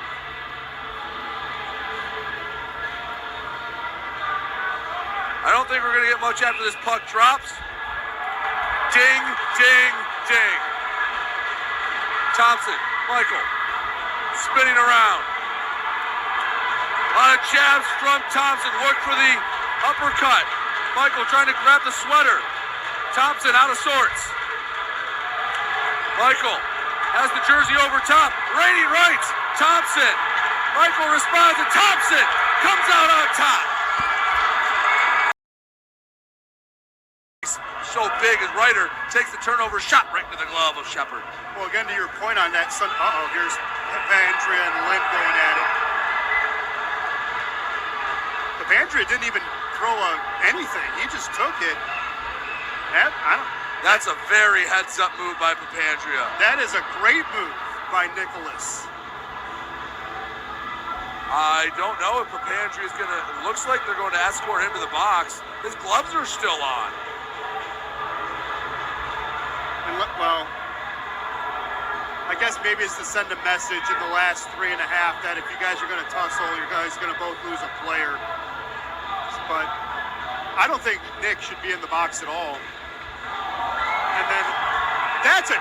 I don't think we're going to get much after this puck drops. Ding, ding, ding. Thompson, Michael, spinning around. A lot of jabs from Thompson. Look for the uppercut. Michael trying to grab the sweater. Thompson out of sorts. Michael has the jersey over top. Rainey right. Thompson. Michael responds and Thompson comes out on top. So big as Ryder takes the turnover shot right into the glove of Shepard. Well, again, to your point on that, here's Pandria and Lind going at it. But Pandria didn't even throw anything. He just took it. That's a very heads-up move by Papandrea. That is a great move by Nicholas. I don't know if Papandrea is going to... It looks like they're going to escort him to the box. His gloves are still on. Well, I guess maybe it's to send a message in the last 3.5 that if you guys are going to tussle, you guys are going to both lose a player. But I don't think Nick should be in the box at all. And then that's a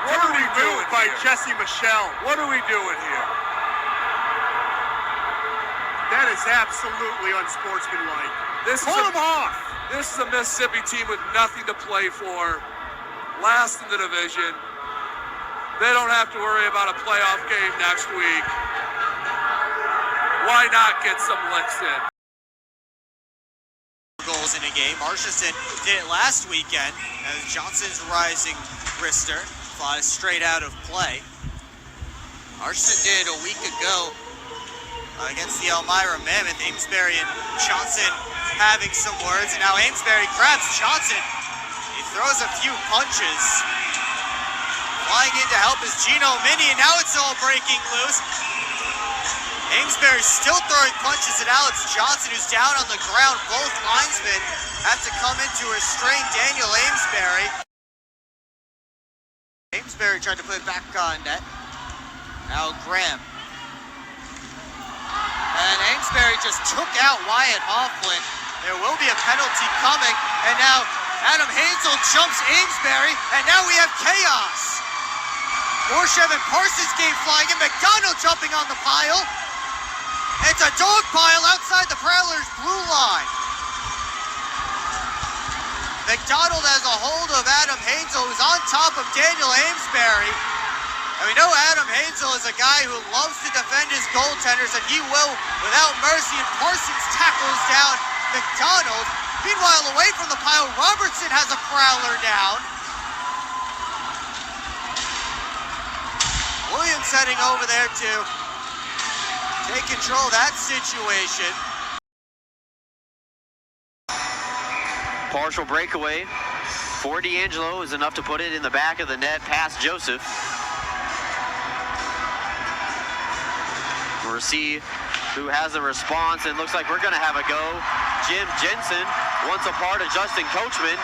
dirty move by Jesse Michelle. What are we doing here? That is absolutely unsportsmanlike. Pull him off. This is a Mississippi team with nothing to play for. Last in the division. They don't have to worry about a playoff game next week. Why not get some licks in? Goals in a game. Marcheston did it last weekend as Johnson's rising wrister flies straight out of play. Marcheston did it a week ago against the Elmira Mammoth. Amesbury and Johnson having some words, and now Amesbury grabs Johnson. He throws a few punches. Flying in to help is Gino Mini, and now it's all breaking loose. Amesbury still throwing punches at Alex Johnson, who's down on the ground. Both linesmen have to come in to restrain Daniel Amesbury. Amesbury tried to put it back on net. Now Graham. And Amesbury just took out Wyatt Hoffland. There will be a penalty coming, and now Adam Hansel jumps Amesbury, and now we have chaos. Gorshev and Parsons came flying in. McDonald jumping on the pile. It's a dog pile outside the Prowlers' blue line. McDonald has a hold of Adam Hansel, who's on top of Daniel Amesbury. And we know Adam Hansel is a guy who loves to defend his goaltenders, and he will without mercy. And Parsons tackles down McDonald. Meanwhile, away from the pile, Robertson has a prowler down. Williams heading over there to take control of that situation. Partial breakaway for D'Angelo is enough to put it in the back of the net past Joseph. We'll see who has a response, and looks like we're going to have a go. Jim Jensen, once a part of Justin Coachman.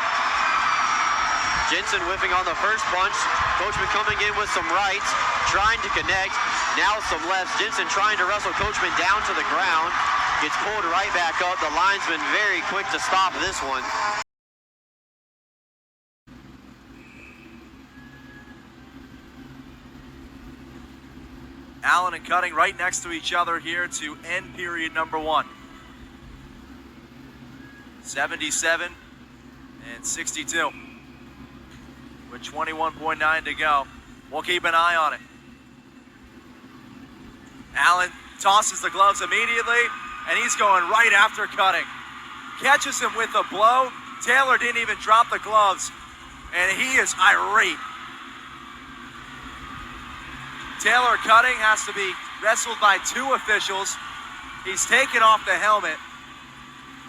Jensen whiffing on the first punch. Coachman coming in with some rights, trying to connect. Now some lefts. Jensen trying to wrestle Coachman down to the ground. Gets pulled right back up. The linesman very quick to stop this one. Allen and Cutting right next to each other here to end period number 1. 77 and 62 with 21.9 to go. We'll keep an eye on it. Allen tosses the gloves immediately, and he's going right after Cutting. Catches him with a blow. Taylor didn't even drop the gloves, and he is irate. Taylor Cutting has to be wrestled by 2 officials. He's taken off the helmet.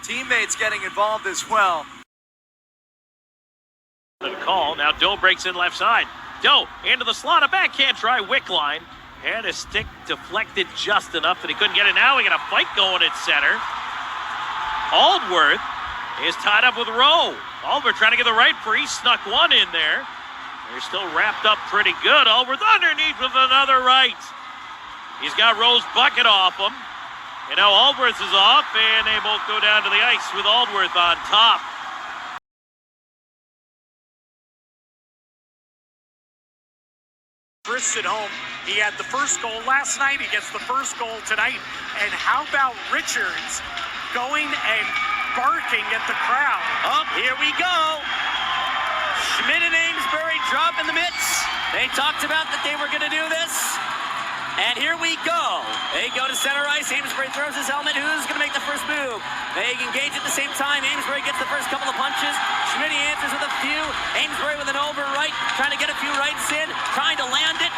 Teammates getting involved as well. The call. Now Doe breaks in left side. Doe into the slot. A backhand try. Wickline. Had his stick deflected just enough that he couldn't get it. Now we got a fight going at center. Aldworth is tied up with Rowe. Aldworth trying to get the right free. Snuck one in there. They're still wrapped up pretty good. Aldworth underneath with another right. He's got Rowe's bucket off him. And now Aldworth is off, and they both go down to the ice with Aldworth on top. Chris at home, he had the first goal last night. He gets the first goal tonight. And how about Richards going and barking at the crowd? Oh, here we go. Schmidt and Amesbury dropping the mitts. They talked about that they were going to do this. And here we go. They go to center ice. Amesbury throws his helmet. Who's going to make the first move? They engage at the same time. Amesbury gets the first couple of punches. Schmidt answers with a few. Amesbury with an over right, trying to get a few rights in, trying to land it.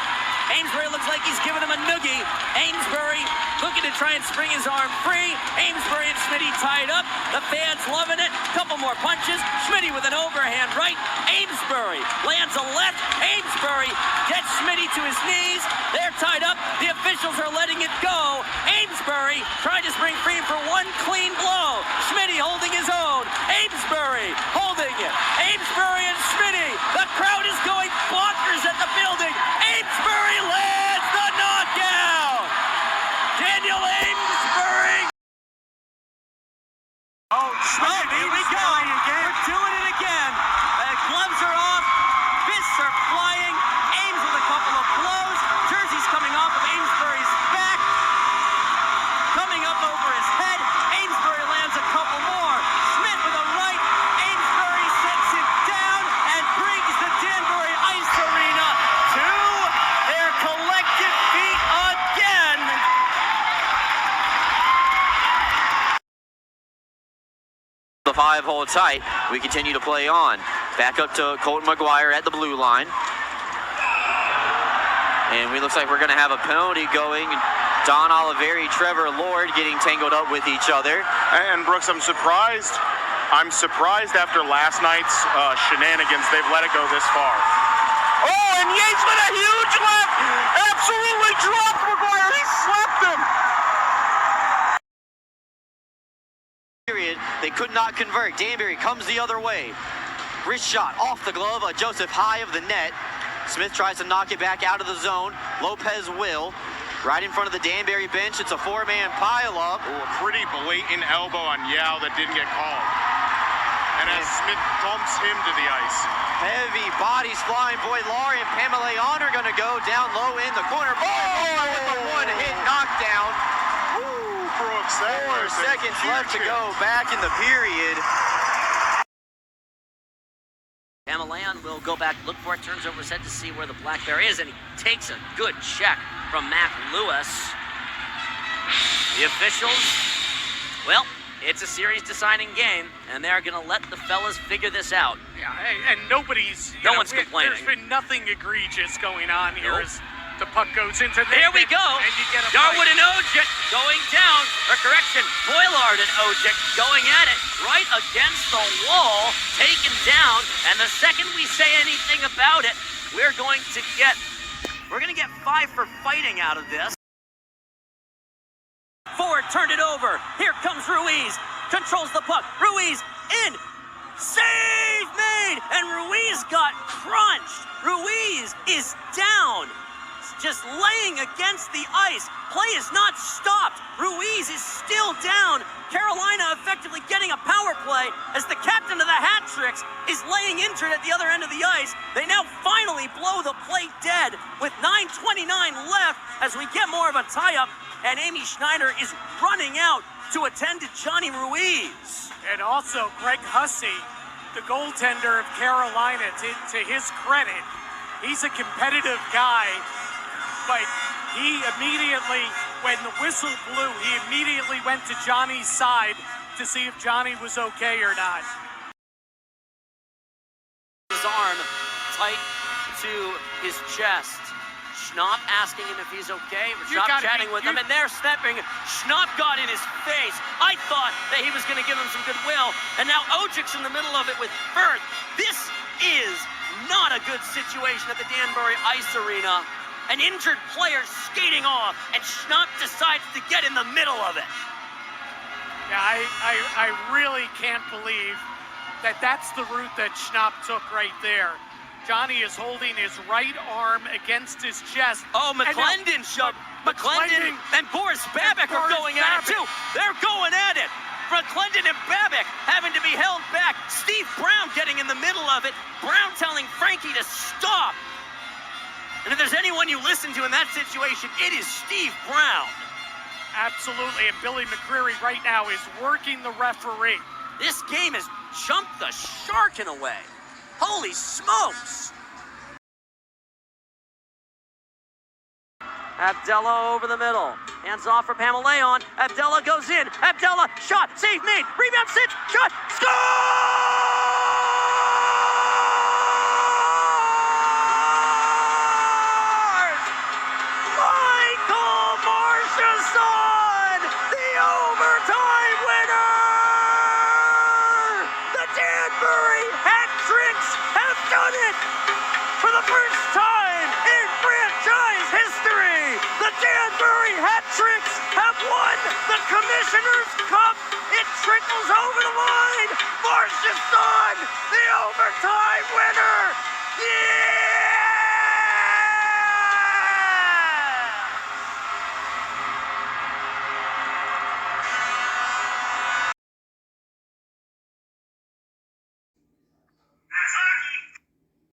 Amesbury looks like he's giving him a noogie. Amesbury looking to try and spring his arm free. Amesbury and Schmitty tied up. The fans loving it. Couple more punches. Schmitty with an overhand right. Amesbury lands a left. Amesbury gets Schmitty to his knees. They're tied up. The officials are letting it go. Amesbury trying to spring free for one clean blow. Schmitty holding his own. Amesbury holding it. Amesbury and Schmitty. The crowd is going bonkers at the building. Amesbury lands the knockout. Daniel Amesbury. Oh, here we go. We're doing it again. Gloves are off. Fists are flying. Ames with a couple of blows. Jersey's coming off of Amesbury's back. Coming up over his head. Amesbury lands a couple more. Schmidt with a right. Amesbury sets him down and brings the Danbury Ice Arena to their collective feet again. The 5 hold tight. We continue to play on. Back up to Colton McGuire at the blue line. And we looks like we're going to have a penalty going. Don Oliveri, Trevor Lord getting tangled up with each other. And Brooks, I'm surprised after last night's shenanigans, they've let it go this far. Oh, and Yates with a huge left! Absolutely dropped McGuire. He slapped him. Period. They could not convert. Danbury comes the other way. Wrist shot off the glove of Joseph high of the net. Smith tries to knock it back out of the zone. Lopez will. Right in front of the Danbury bench, it's a 4-man pileup. Oh, a pretty blatant elbow on Yao that didn't get called. And as Smith bumps him to the ice. Heavy bodies flying. Boy, Laurie and Pamela Leon are going to go down low in the corner. Boy, with the one-hit knockdown. Woo, Brooks, 4 seconds left to go back in the period. Pamelayan will go back, look for it, turns over his head to see where the black bear is, and he takes a good check from Mac Lewis. The officials, well, it's a series-deciding game, and they're going to let the fellas figure this out. Yeah, and nobody's... No one's complaining. There's been nothing egregious going on here as the puck goes into the... Here we go. And you get a Darwood fight. and Ojic going down. Or correction, Boilard and Ojic going at it right against the wall, taken down. And the second we say anything about it, we're going to get 5 for fighting out of this. Ford turned it over. Here comes Ruiz. Controls the puck. Ruiz in. Save made! And Ruiz got crunched. Ruiz is down. Just laying against the ice. Play is not stopped. Ruiz is still down. Carolina effectively getting a power play as the captain of the Hat Tricks is laying injured at the other end of the ice. They now finally blow the plate dead with 9:29 left as we get more of a tie-up, and Amy Schneider is running out to attend to Johnny Ruiz. And also Greg Hussey, the goaltender of Carolina, to his credit, he's a competitive guy. But he immediately, when the whistle blew, he immediately went to Johnny's side to see if Johnny was okay or not. His arm tight to his chest. Schnapp asking him if he's okay. Schnapp chatting with him, and they're stepping. Schnapp got in his face. I thought that he was going to give him some goodwill, and now Ojic's in the middle of it with Firth. This is not a good situation at the Danbury Ice Arena. An injured player skating off, and Schnapp decides to get in the middle of it. Yeah, I really can't believe that that's the route that Schnapp took right there. Johnny is holding his right arm against his chest. Oh, McClendon shoved. McClendon and Boris Babbitt are going at it, too. They're going at it. McClendon and Babbitt having to be held back. Steve Brown getting in the middle of it. Brown telling Frankie to stop. And if there's anyone you listen to in that situation, it is Steve Brown. Absolutely, and Billy McCreary right now is working the referee. This game has jumped the shark in a way. Holy smokes! Abdella over the middle. Hands off for Pamelayan. Abdella goes in. Abdella, shot, save made. Rebound, sit, shot, score! Commissioner's Cup, it trickles over the line. Marcia's on, the overtime winner. Yeah!